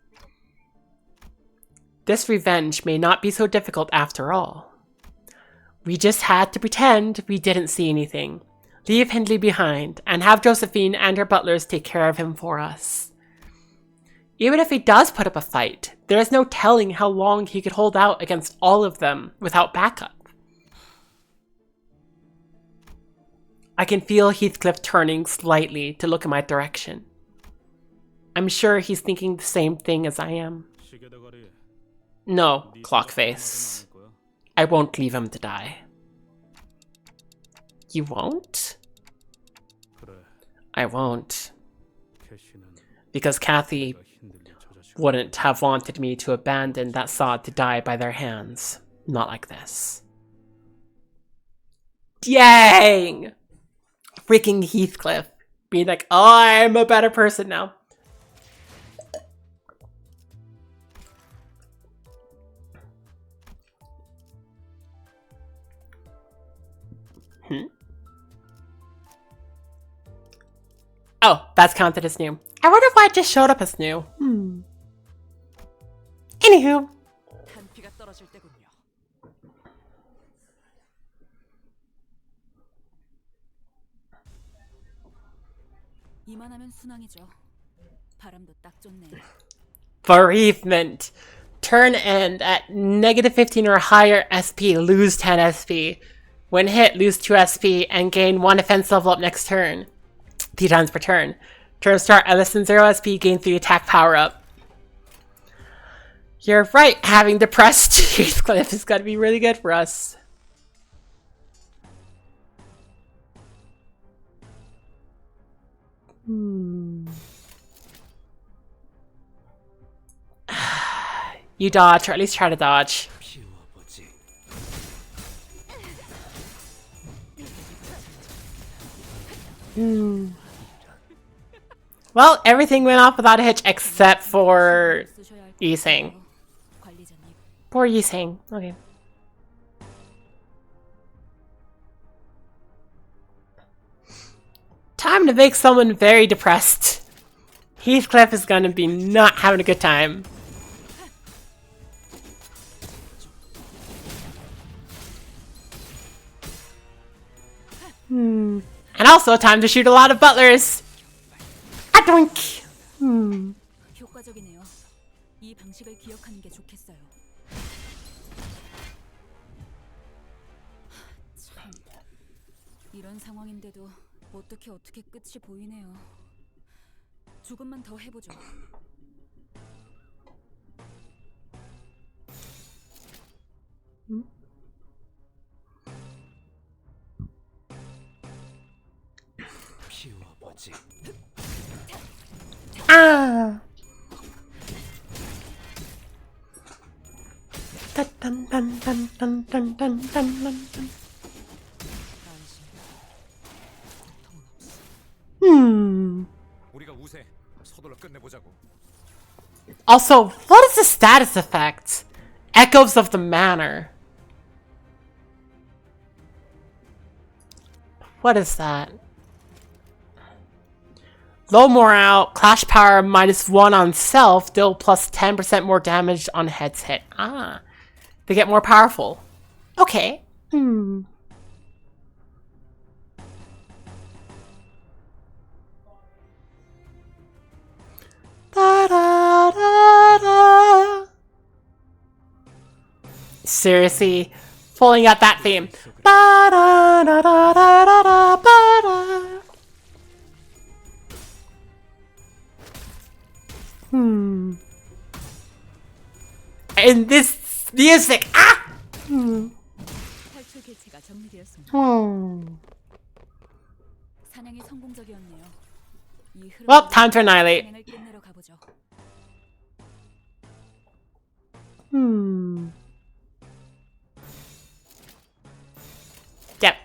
This revenge may not be so difficult after all. We just had to pretend we didn't see anything. Leave Hindley behind, and have Josephine and her butlers take care of him for us. Even if he does put up a fight, there is no telling how long he could hold out against all of them without backup. I can feel Heathcliff turning slightly to look in my direction. I'm sure he's thinking the same thing as I am. No, Clockface. I won't leave him to die. You won't? I won't. Because Kathy wouldn't have wanted me to abandon that sod to die by their hands. Not like this. Dang! Freaking Heathcliff. Being like, oh, I'm a better person now. Oh, that's counted as new. I wonder why it just showed up as new. Anywho. 단피가 떨어질 때군요. 이만하면 순항이죠. 바람도 딱 좋네요. Bereavement. Turn end at -15 or higher SP, lose 10 SP. When hit, lose 2 SP and gain 1 defense level up next turn. 3 times per turn. Turn start at less than 0 SP, gain 3 attack power up. You're right, having depressed Heathcliff is gonna be really good for us. You dodge, or at least try to dodge. Well, everything went off without a hitch except for Yiseng. 관리자님. Poor Yiseng. Okay. Time to make someone very depressed. Heathcliff is gonna be not having a good time. And also time to shoot a lot of butlers. Adoink! 효과적이네요. 이 방식을 기억하는 게 좋겠어요. 참, 이런 상황인데도 어떻게 끝이 보이네요. 조금만 더 해보죠. Ah! Dun dun dun dun dun dun dun dun dun. 우리가 우세. 서둘러 끝내보자고. Also, what is the status effect? Echoes of the Manor. What is that? Low morale, clash power -1 on self, deal plus 10% more damage on heads hit. Ah, they get more powerful. Okay. Da, da, da, da. Seriously, pulling out that theme. Ba, da, da, da, da, da, da, ba, da. In this Music! Ah! 탈출 개체가 정리되었습니다. 사냥이 성공적이었네요. 이 흐름 Well, time to annihilate. 사냥을 끝내러 가보죠. Yep.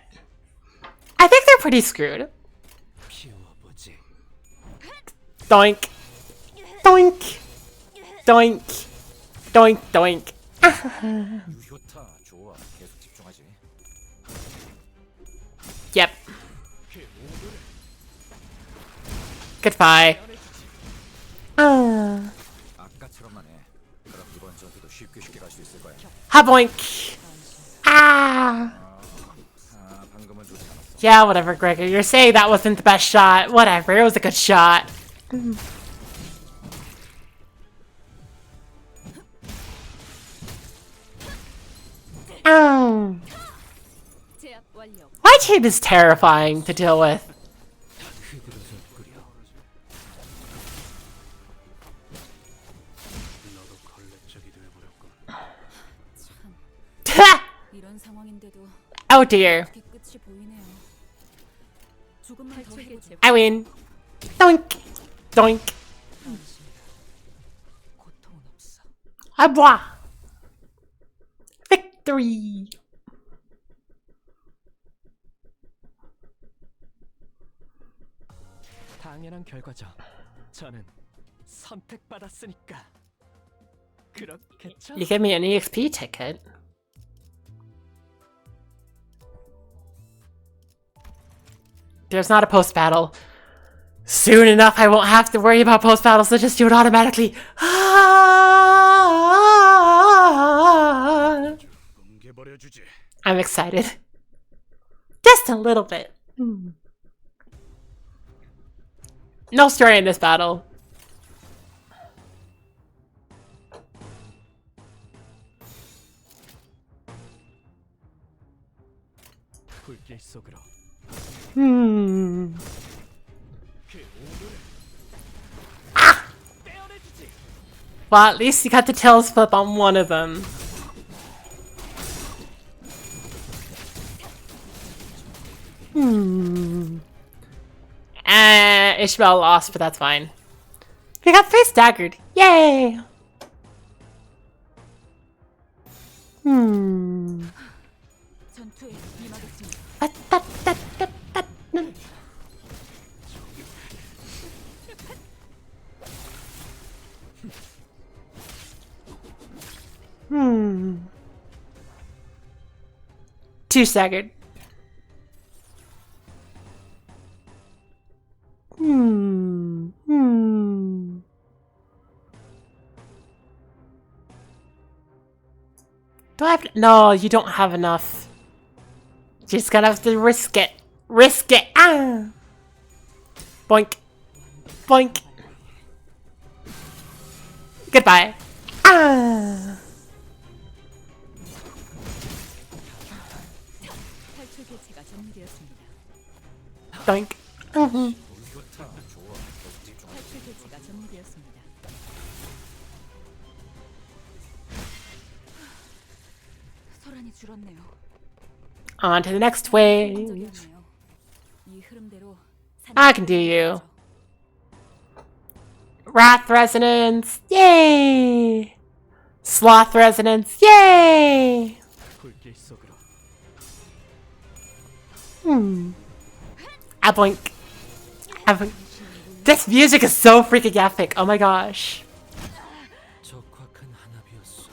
I think they're pretty screwed. 피워보지. Doink. Doink. Doink. Doink, doink. 유효타 좋아. 계속 집중하지. Yep. Goodbye. 아까처럼만 해. 그럼 이번 전투도 쉽게 갈 수 있을 거야. Ha-boink. Ah. 아, 방금은 좋지 않았어. Yeah, whatever, Gregor. You're saying that wasn't the best shot. Whatever, it was a good shot. 제압 완료. My team is terrifying to deal with. 흐드러져 끓여. 너도 걸레짝이 되어버렸군. 이런 상황인데도 Oh dear. 어떻게 끝이 보이네요. 조금만 더 해보죠. I win. Doink. Doink. 고통은 없어. Ah, boah. Victory. 당연한 결과죠. 저는 선택받았으니까. 그렇겠죠? You give me an EXP ticket. There's not a post-battle. Soon enough, I won't have to worry about post-battle, so just do it automatically. 뭉개버려주지. I'm excited. Just a little bit. No story in this battle. 불길 속으로. Well, at least you got the tails flip on one of them. Ishmael lost, but that's fine. We got face staggered. Yay! 전투에 임하겠습니다. Two staggered. Do I have... No, you don't have enough. You're just gonna have to risk it. Risk it! Ah! Boink. Boink. Goodbye. Ah! 탈출 개체가 정리되었습니다. Doink. 유효타 좋아. 계속 집중하지. 탈출 개체가 정리되었습니다. 소란이 줄었네요. On to the next wave. 성공적이었네요. 이 흐름대로 I can do you. Wrath Resonance. Yay! Sloth Resonance. Yay! 불길 속으로. Aboink. Aboink. This music is so freaking epic. Oh my gosh. 적확한 한압이었어.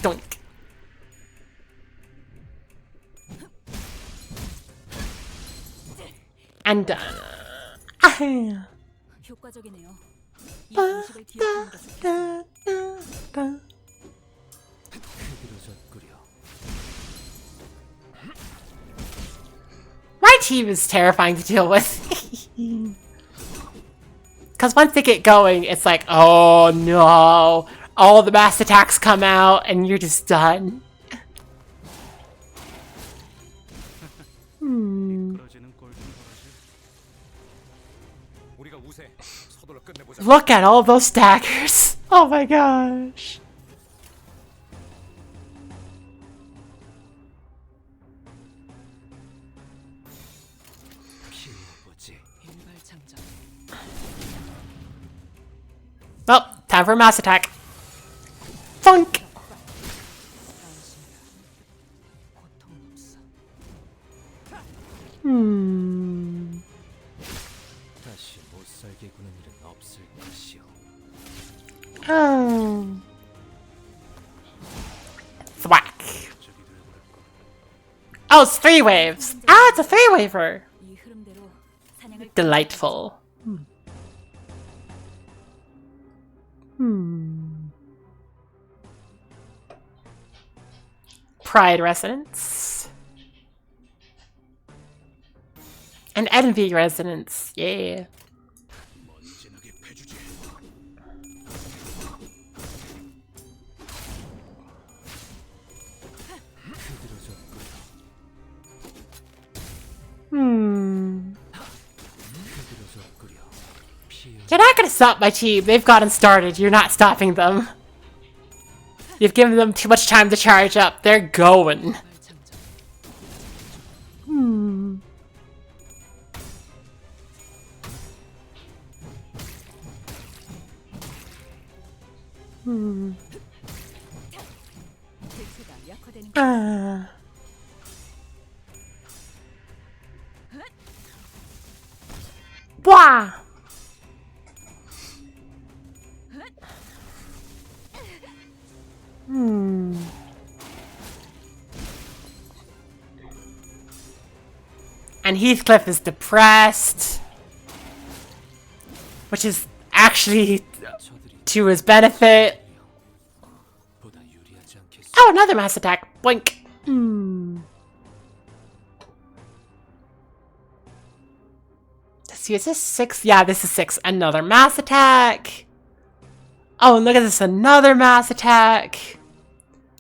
Doink. And done. Ah. 효과적이네요. 이 방식을 기억하는 게 좋겠어요. 흐드러져 끓여. My team is terrifying to deal with. Because once they get going, it's like, oh no. All the mass attacks come out and you're just done. 우리가 우세. 서둘러 끝내보자. Look at all those daggers. Oh my gosh. 키워보지. 일발장전. Well, time for a mass attack. Funk. 고통 없어. 다시 못 살게 구는 일은 없을 것이오. Oh. Thwack. Oh, it's 3 waves. Ah, it's a 3-waver. 이 흐름대로 사냥을 Delightful. Pride Resonance. And Envy Resonance. Yeah. 먼지나게 패주지. You're not gonna stop my team. They've gotten started. You're not stopping them. You've given them too much time to charge up. They're going. 대체가 약화되는 Blah. And Heathcliff is depressed, which is actually to his benefit. 보다 유리하지 않겠어. Oh, another mass attack. Boink. Is this 6? Yeah, this is 6. Another mass attack. Oh, and look at this. Another mass attack.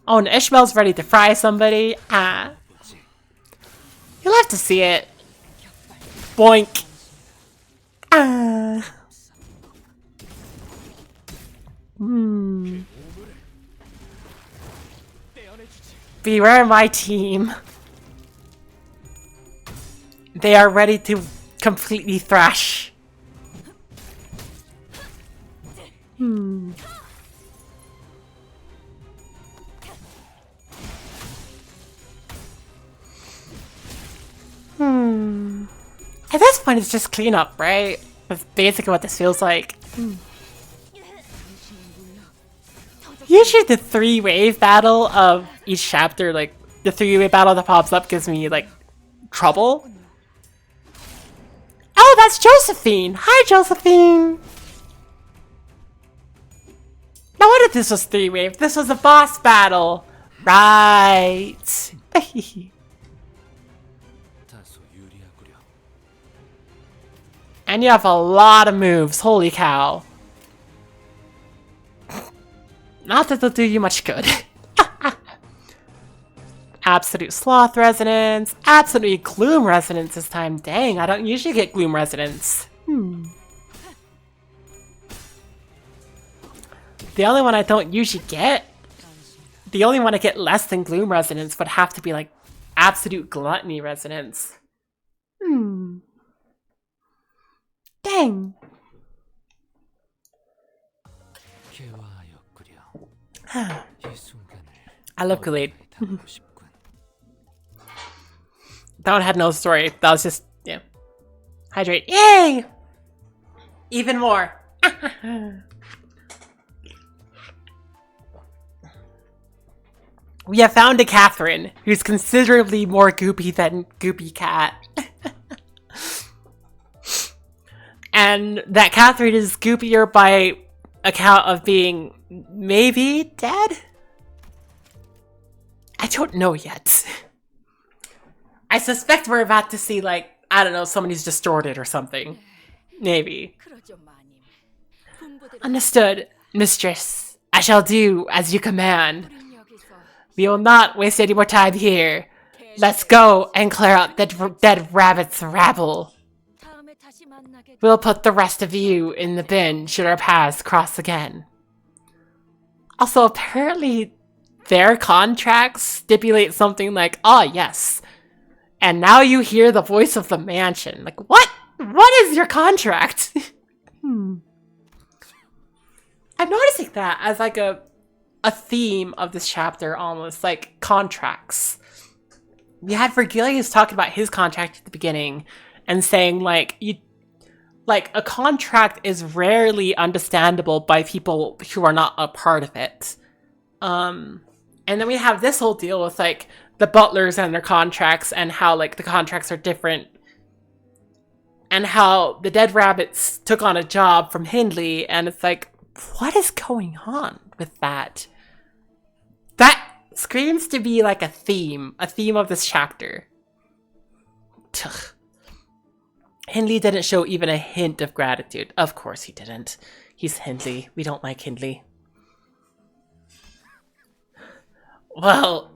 Oh, and Ishmael's ready to fry somebody. Ah. You'll have to see it. Boink. Ah. Beware my team. They are ready to completely thrash. At this point, it's just cleanup, right? That's basically what this feels like. Usually the 3-wave battle of each chapter, like, the 3-wave battle that pops up gives me, like, trouble. Oh, that's Josephine! Hi, Josephine! Now what if this was 3-wave? This was a boss battle! Right! 다소 유리하구려. And you have a lot of moves, holy cow. Not that they'll do you much good. Absolute Sloth Resonance. Absolutely Gloom Resonance this time. Dang, I don't usually get Gloom Resonance. The only one I don't usually get, the only one I get less than Gloom Resonance would have to be like Absolute Gluttony Resonance. Dang. 개화하였구려. 이 순간을 I love Kool-Aid. 담고 싶군. That one had no story. That was just, yeah. Hydrate. Yay! Even more. We have found a Catherine who's considerably more goopy than Goopy Cat. And that Catherine is goopier by account of being maybe dead? I don't know yet. I suspect we're about to see, like, I don't know, someone who's distorted or something. Maybe. 그러죠, 마님. 분부대로 Understood, mistress. I shall do as you command. 우린 여기서 We will not waste any more time here. Let's go and clear out that dead rabbit's rabble. 다음에 다시 만나요. We'll put the rest of you in the bin should our paths cross again. Also, apparently their contracts stipulate something like, oh yes, and now you hear the voice of the mansion. Like, what? What is your contract? I'm noticing that as like a theme of this chapter, almost like contracts. We had Vergilius talking about his contract at the beginning and saying like a contract is rarely understandable by people who are not a part of it. And then we have this whole deal with like the butlers and their contracts and how like the contracts are different and how the dead rabbits took on a job from Hindley, and it's like, what is going on with that? That screams to be like a theme of this chapter. Ugh. Hindley didn't show even a hint of gratitude. Of course he didn't. He's Hindley. We don't like Hindley. Well,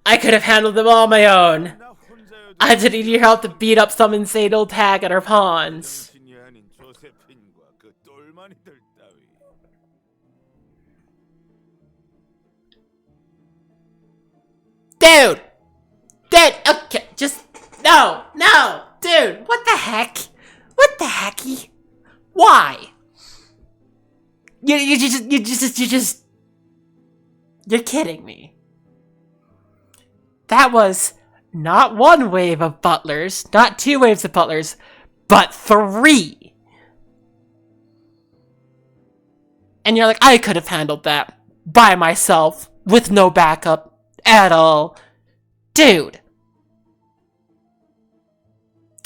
I could have handled them all on my own. I didn't need your help to beat up some insane old hag at her pawns. Dude! Dude! Okay, just... No! No! Dude! What the heck? What the hecky? Why? You just... You're kidding me. That was not one wave of butlers, not two waves of butlers, but 3. And you're like, I could have handled that by myself with no backup at all. Dude.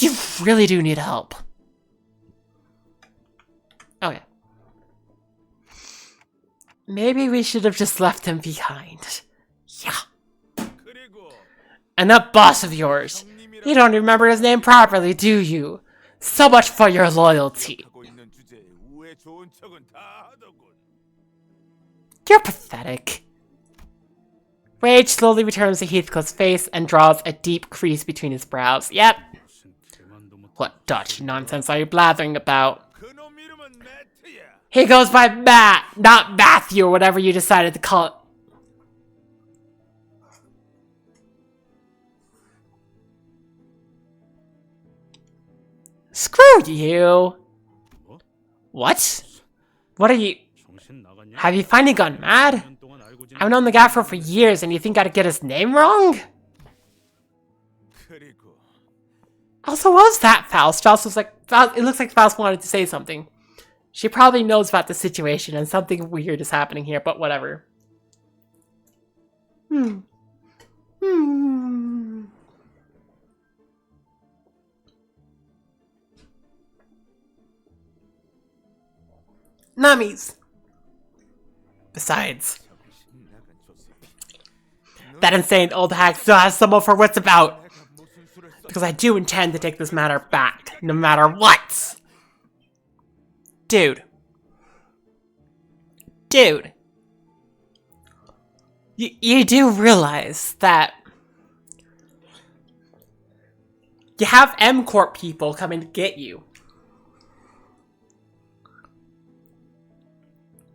You really do need help. Okay. Maybe we should have just left him behind. Yeah. And that boss of yours, you don't remember his name properly, do you? So much for your loyalty. You're pathetic. Rage slowly returns to Heathcliff's face and draws a deep crease between his brows. Yep. What Dutch nonsense are you blathering about? He goes by Matt, not Matthew or whatever you decided to call it. Screw you! What? What are you... Have you finally gone mad? I've known the guy for years and you think I'd get his name wrong? Also, what was that, Faust? Faust was like... It looks like Faust wanted to say something. She probably knows about the situation and something weird is happening here, but whatever. Nummies. Besides, that insane old hag still has some of her wits about. Because I do intend to take this matter back, no matter what. Dude. You do realize that you have M-Corp people coming to get you.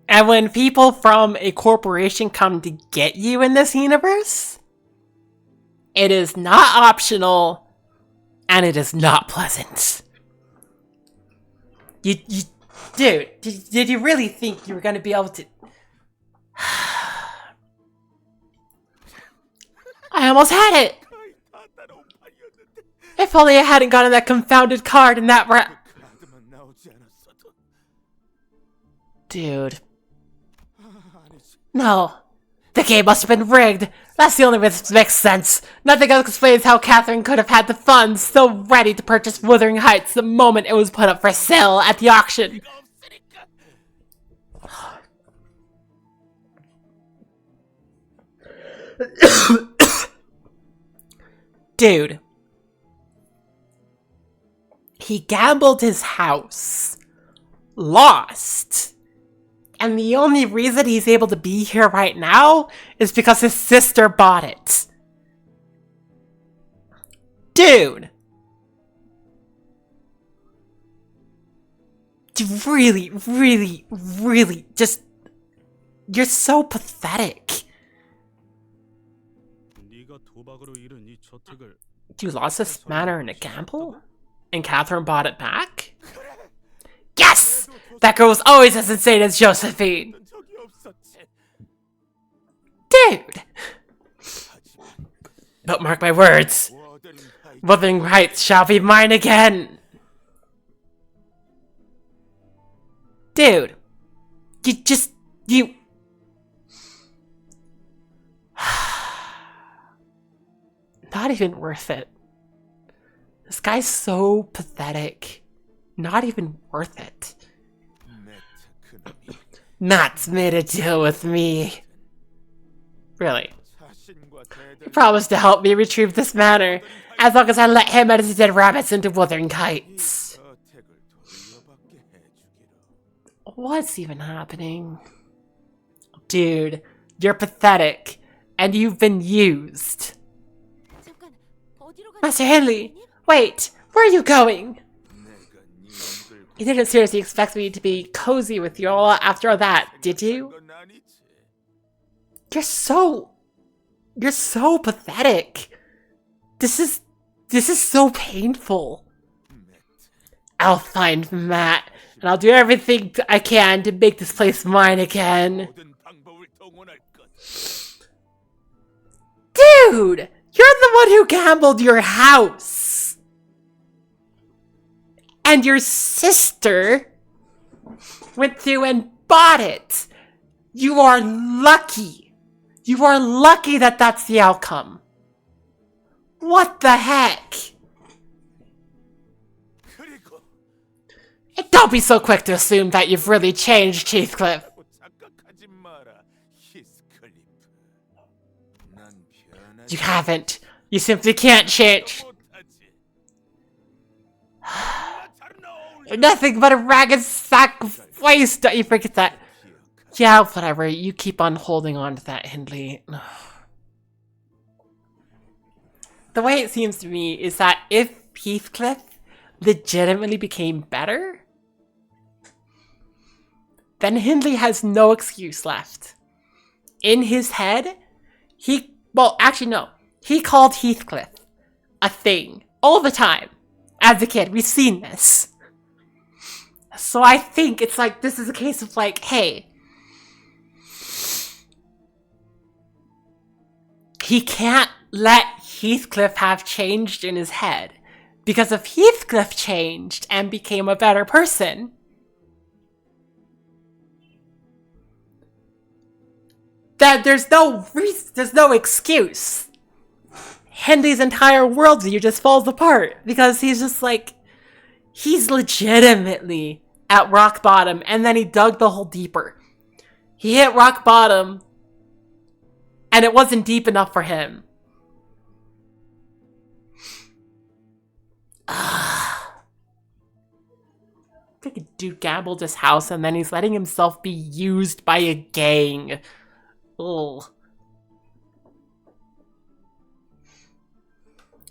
And when people from a corporation come to get you in this universe, it is not optional, and it is not pleasant. Dude, did you really think you were going to be able to... I almost had it! If only I hadn't gotten that confounded card and that Dude. No. The game must have been rigged. That's the only way this makes sense. Nothing else explains how Catherine could have had the funds so ready to purchase Wuthering Heights the moment it was put up for sale at the auction. Dude. He gambled his house. Lost. And the only reason he's able to be here right now is because his sister bought it. Dude. really, really, really, just... You're so pathetic. 네가 도박으로 잃은 이 저택을 You lost this manor in a gamble? And Catherine bought it back? Yes! That girl was always as insane as Josephine! 적이 없었지. Dude! But mark my words, Wuthering Heights shall be mine again! Dude! You... Not even worth it. This guy's so pathetic. Not even worth it. Matt's made a deal with me. Really? He promised to help me retrieve this manor, as long as I let him and his dead rabbits into Wuthering Heights. What's even happening? Dude, you're pathetic, and you've been used. 잠깐, 어디로 가는 Master Henley, wait, where are you going? You didn't seriously expect me to be cozy with you all after all that, did you? 건 아니지. You're so pathetic. This is so painful. I'll find Matt, and I'll do everything I can to make this place mine again. 모든 방법을 동원할 것. Dude! You're the one who gambled your house! And your sister went through and bought it! You are lucky! You are lucky that that's the outcome! What the heck? 그리고 And don't be so quick to assume that you've really changed, Heathcliff. 착각하지 마라, 히스클리프. 난 변하지 You haven't. You simply can't change. 못하지. 나 다른 어울려. You're nothing but a ragged sack of waste. Don't you forget that. Yeah, whatever. You keep on holding on to that, Hindley. The way it seems to me is that if Heathcliff legitimately became better, then Hindley has no excuse left. In his head, well, actually no. He called Heathcliff a thing all the time. As a kid, we've seen this. So I think it's like, this is a case of like, hey, he can't let Heathcliff have changed in his head. Because if Heathcliff changed and became a better person, then there's no excuse. Henley's entire worldview just falls apart because he's just like, he's legitimately at rock bottom, and then he dug the hole deeper. He hit rock bottom, and it wasn't deep enough for him. Like a dude gambled his house, and then he's letting himself be used by a gang. Ugh.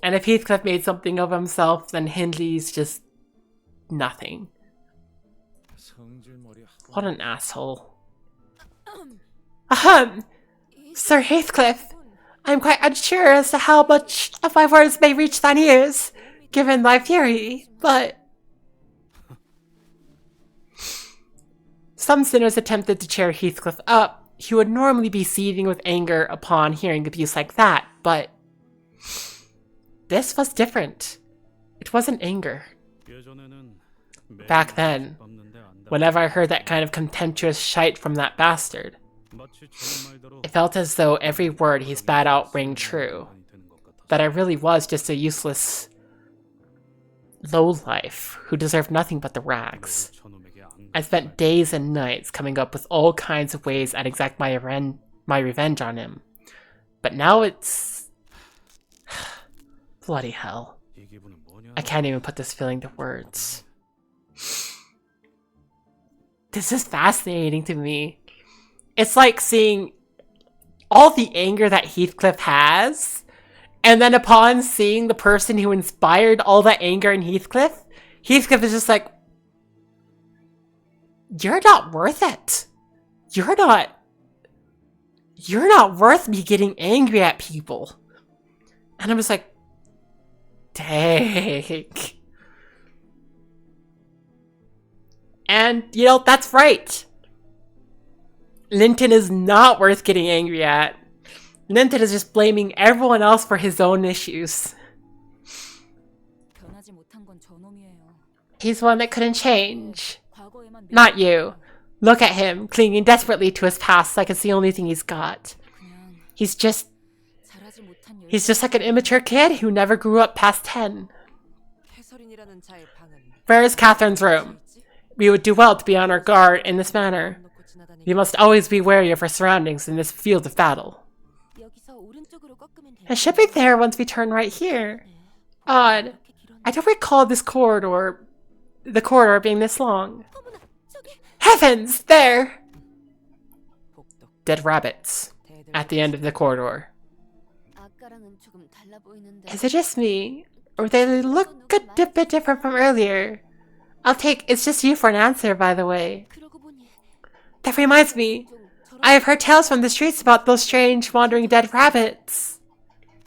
And if Heathcliff made something of himself, then Hindley's just nothing. 성질머리 What an asshole. Ahem! Sir Heathcliff, I'm quite unsure as to how much of my words may reach thine ears, given thy fury, but... Some sinners attempted to cheer Heathcliff up. He would normally be seething with anger upon hearing abuse like that, but... this was different. It wasn't anger. Back then, whenever I heard that kind of contemptuous shite from that bastard, it felt as though every word he spat out rang true. That I really was just a useless lowlife who deserved nothing but the rags. I spent days and nights coming up with all kinds of ways I'd exact my revenge on him. But now it's... bloody hell. I can't even put this feeling to words. This is fascinating to me. It's like seeing all the anger that Heathcliff has, and then upon seeing the person who inspired all that anger in Heathcliff, Heathcliff is just like, you're not worth it. You're not worth me getting angry at people. And I was like, dang. And, you know, that's right. Linton is not worth getting angry at. Linton is just blaming everyone else for his own issues. 변하지 못한 건 저놈이에요. He's one that couldn't change. 과거에만 Not you. Look at him, clinging desperately to his past like it's the only thing he's got. 그냥 He's just 잘하지 못한 like an immature kid who never grew up past 10. 해설인이라는 자의 방은 Where is Catherine's room? We would do well to be on our guard in this manner. 놓고 지나다니고 We must always be wary of our surroundings in this field of battle. 여기서 오른쪽으로 꺾으면 돼요. It should be there once we turn right here. Odd. 이렇게 길었는데. I don't recall the corridor being this long. 어머나, 저기 Heavens! There! 복도. Dead rabbits. At the end of the corridor. 아까랑은 조금 달라 보이는데. Is it just me? Or they look a bit different from earlier? It's just you for an answer, by the way. 그러고 보니 That reminds me. 좀 저런 I have heard tales from the streets about those strange wandering dead rabbits.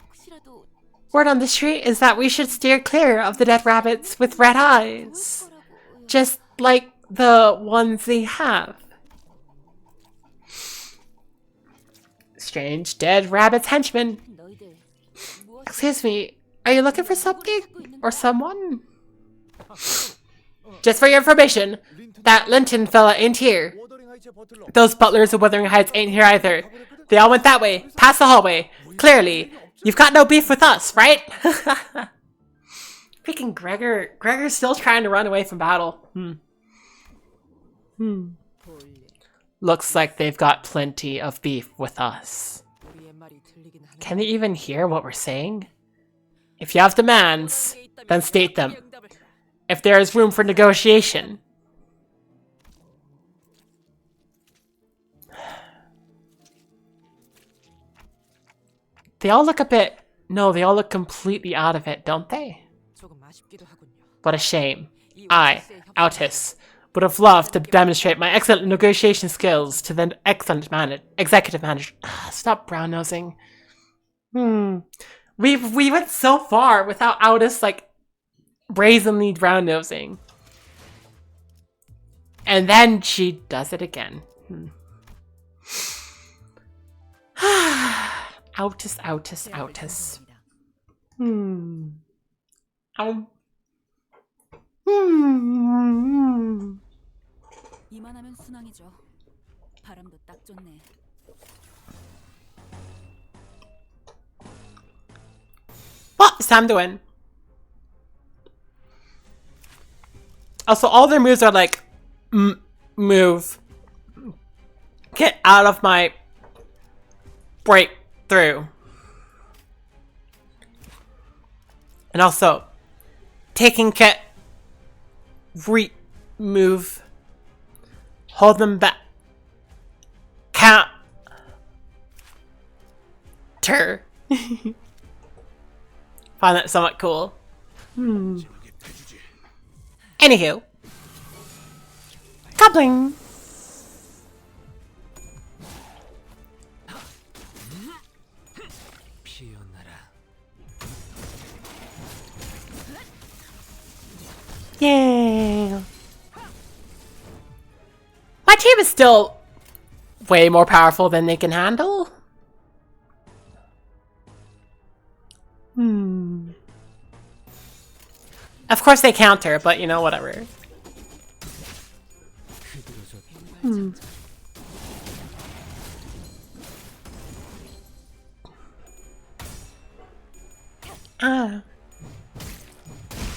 혹시라도 Word on the street is that we should steer clear of the dead rabbits with red eyes. 거라고. Just like the ones they have. Strange dead rabbits henchmen. 너희들 무엇 Excuse me, are you looking for something? Or someone? Just for your information, that Linton fella ain't here. 워더링 하이츠의 버틀러. Those butlers of Wuthering Heights ain't here either. They all went that way, past the hallway. Clearly, you've got no beef with us, right? Freaking Gregor. Gregor's still trying to run away from battle. Looks like they've got plenty of beef with us. 우리의 말이 들리긴 하네. Can they even hear what we're saying? If you have demands, then state them. If there is room for negotiation. They all look a bit... No, they all look completely out of it, don't they? 조금 아쉽기도 하군요. What a shame. I, Altus, would have loved to demonstrate my excellent negotiation skills to the executive manager. Stop brown-nosing. We went so far without Altus, like, brazenly brown-nosing. And then she does it again. Altus, Altus, Altus. 이만하면 순항이죠. 바람도 딱 좋네. Well, it's time to win. Also, all their moves are like, move. Get out of my breakthrough. And also, taking cat, move. Hold them back. Counter. Find that somewhat cool. Anywho. Goblin. 피어나라. Yeah. My team is still way more powerful than they can handle. Of course they counter, but you know, whatever. Ah.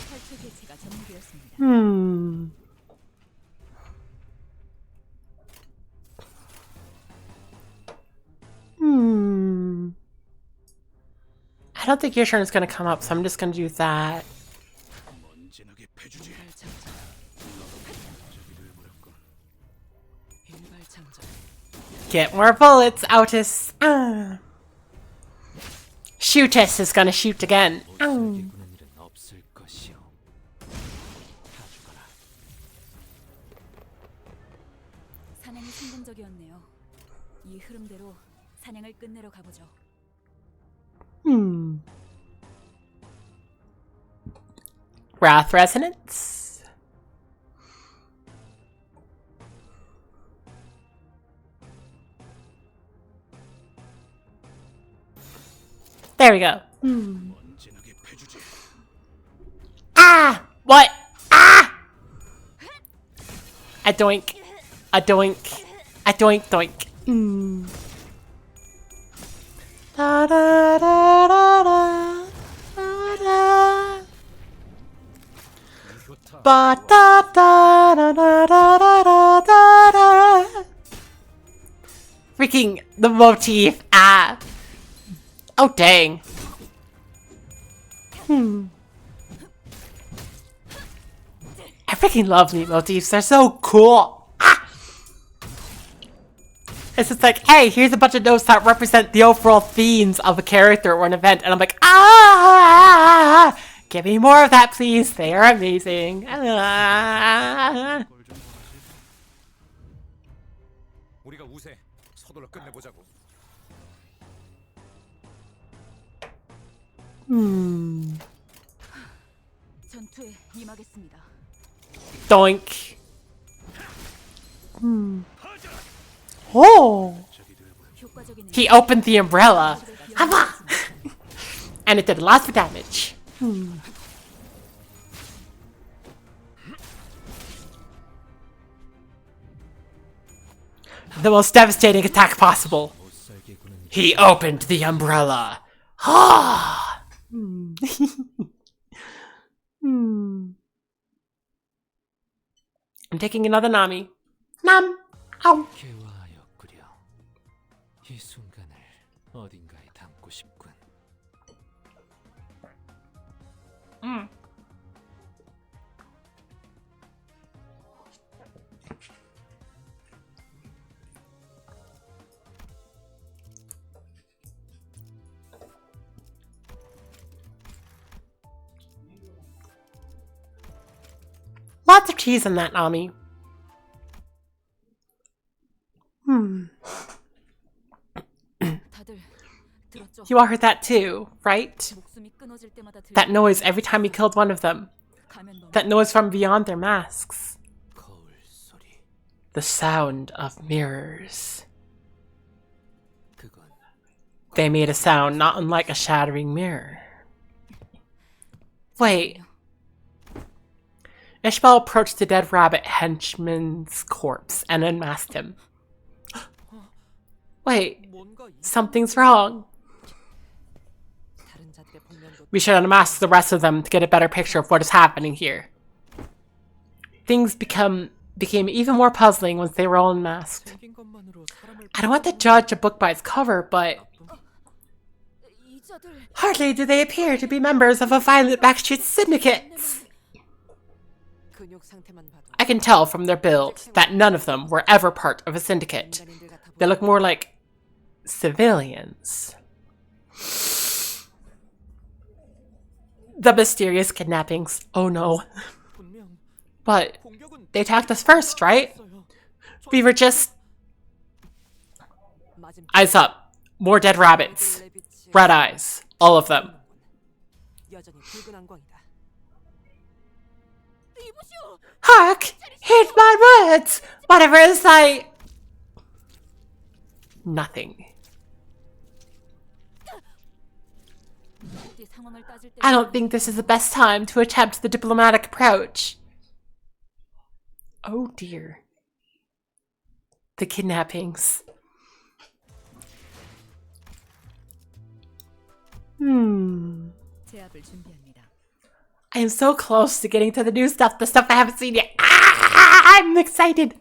탈출 개체가 전무되었습니다. I don't think your turn is going to come up, so I'm just going to do that. 먼지나게 패주지. Get more bullets, Altus. Shootess is going to shoot again. 구는 일은 없을 것이오. 다 죽어라. 사냥이 성공적이었네요. 이 흐름대로 사냥을 끝내러 가보죠. Wrath Resonance. There we go. Ah! What? Ah! A doink. A doink. A doink doink. Da da da da da da da. Ba da da da da da da da da. Freaking the motif. Ah. Oh dang. I freaking love neat motifs. They're so cool. Ah! It's just like, hey, here's a bunch of notes that represent the overall themes of a character or an event, and I'm like, ah! Give me more of that, please. They are amazing. Ah. 우리가 우세. 서둘러 끝내보자고. 전투에 임하겠습니다. Doink. Oh. 효과적이네요. He opened the umbrella. Hava! And it did lots of damage. The most devastating attack possible. He opened the umbrella. Ah! I'm taking another Nami. Nam! Ow! 개화하였구려. 이 순간을 어딘가에 담고 싶군. Lots of cheese in that, Nami. 다들 들었죠? You all heard that too, right? 목숨이 끊어질 때마다 들리는 That noise every time you killed one of them. 가면범. That noise from beyond their masks. 거울 소리. The sound of mirrors. 그건 They made a sound not unlike a shattering mirror. Wait. Ishmael approached the dead rabbit henchman's corpse and unmasked him. Wait, something's wrong. 다른 자들의 복면도 We should unmask the rest of them to get a better picture of what is happening here. Things became even more puzzling once they were all unmasked. 생긴 것만으로 사람을 I don't want to judge a book by its cover, but 이 자들 hardly do they appear to be members of a violent backstreet syndicate. 근육 상태만 봐도 I can tell from their build that none of them were ever part of a syndicate. 인간인들 같아 They look more like civilians. The mysterious kidnappings. Oh no. 분명 But 공격은 they attacked us first, right? 있어요. We were just... 맞은 Eyes up. More dead rabbits. 빛의 Red eyes. All of them. 여전히 붉은 안광이다. 이보시오. Hark! Heed my words! Whatever is I... Nothing. 이 상황을 따질 때 I don't think this is the best time to attempt the diplomatic approach. Oh dear. The kidnappings. 제압을 준비합니다. I am so close to getting to the new stuff, the stuff I haven't seen yet. Ah, I'm excited.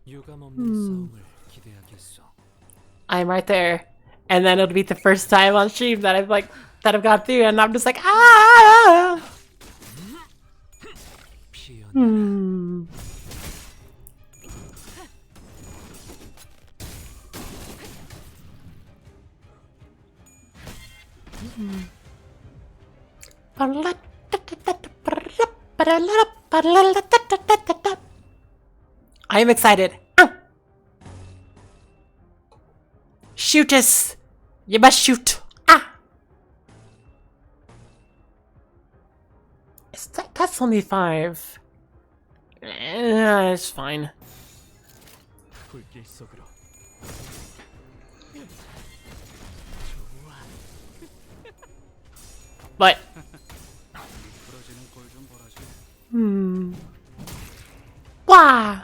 유감 없는 싸움을 기대하겠소. I'm right there. And then it'll be the first time on stream that I've gone through and I'm just like, ah! 피어나 I'm excited. Ow! Shoot us! You must shoot! Ah! That's only 5. It's fine. 불길 속으로. But 부러지는 꼴 좀 보라지. wow!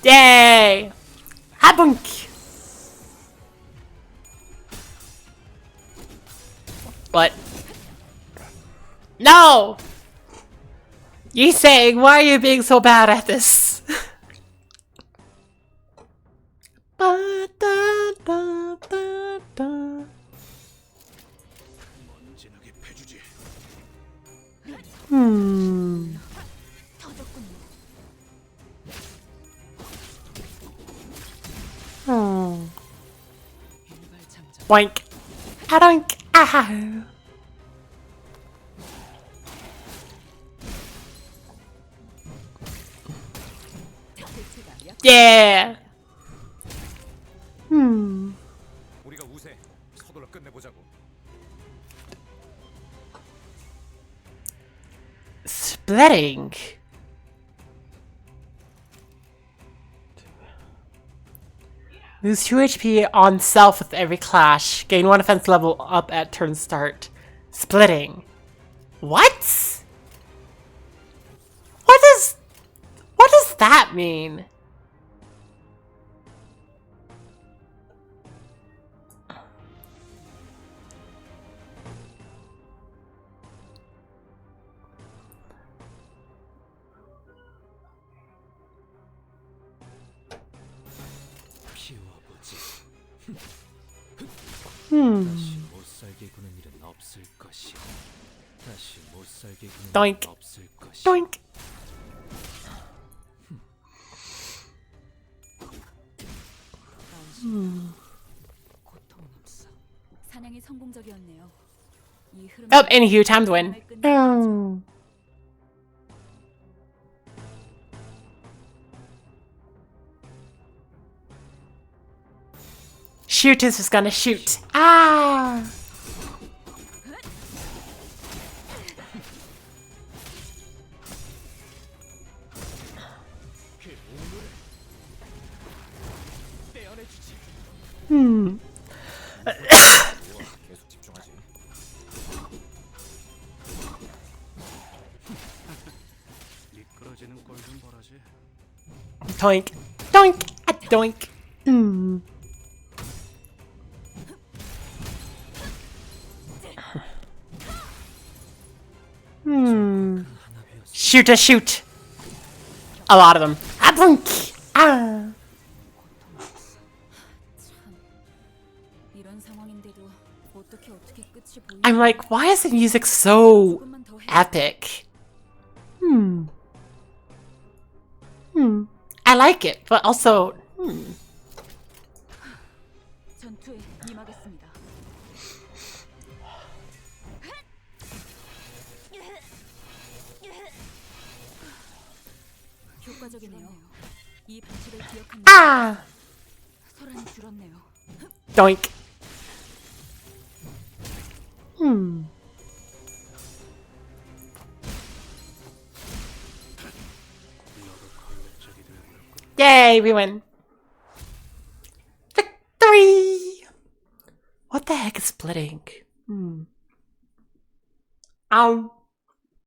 Yay! Habunk! What? No! You saying, why are you being so bad at this? Ba-da-da-da-da. 먼지나게 패주지. 터졌군요. 일발장전. Boink. Adoink. Ah. 대체가 약 Yeah. 우리가 우세. 서둘러 끝내보자고. Splitting. Lose 2 HP on self with every clash. Gain 1 offense level up at turn start. Splitting. What? What does that mean? 피워보지. 다시 못 살게 구는 일은 없을 것이야. 다시 못 살게 구는 Doink. 일은 없을 것이야. Doink. 고통 없어. 사냥이 성공적이었네요. 이 흐름. Oh, anywho, time to win. Oh. Shooters is gonna shoot. Ah! 떼어내주지. 계속 집중하지. 미끄러지는 꼴 좀 보라지. Doink. Doink. A doink. Shoot a shoot. A lot of them. A blink. Ah. 참. 이런 상황인데도 어떻게 끝이 보이지? I'm like, why is the music so 조금만 더 해. epic? I like it, but also, 전투에 임하겠습니다. 효과적이네요. 이 방식을 기억합니다. ah, 소란이 줄었네요. doink. Yay, we win. Victory! What the heck is splitting? Ow.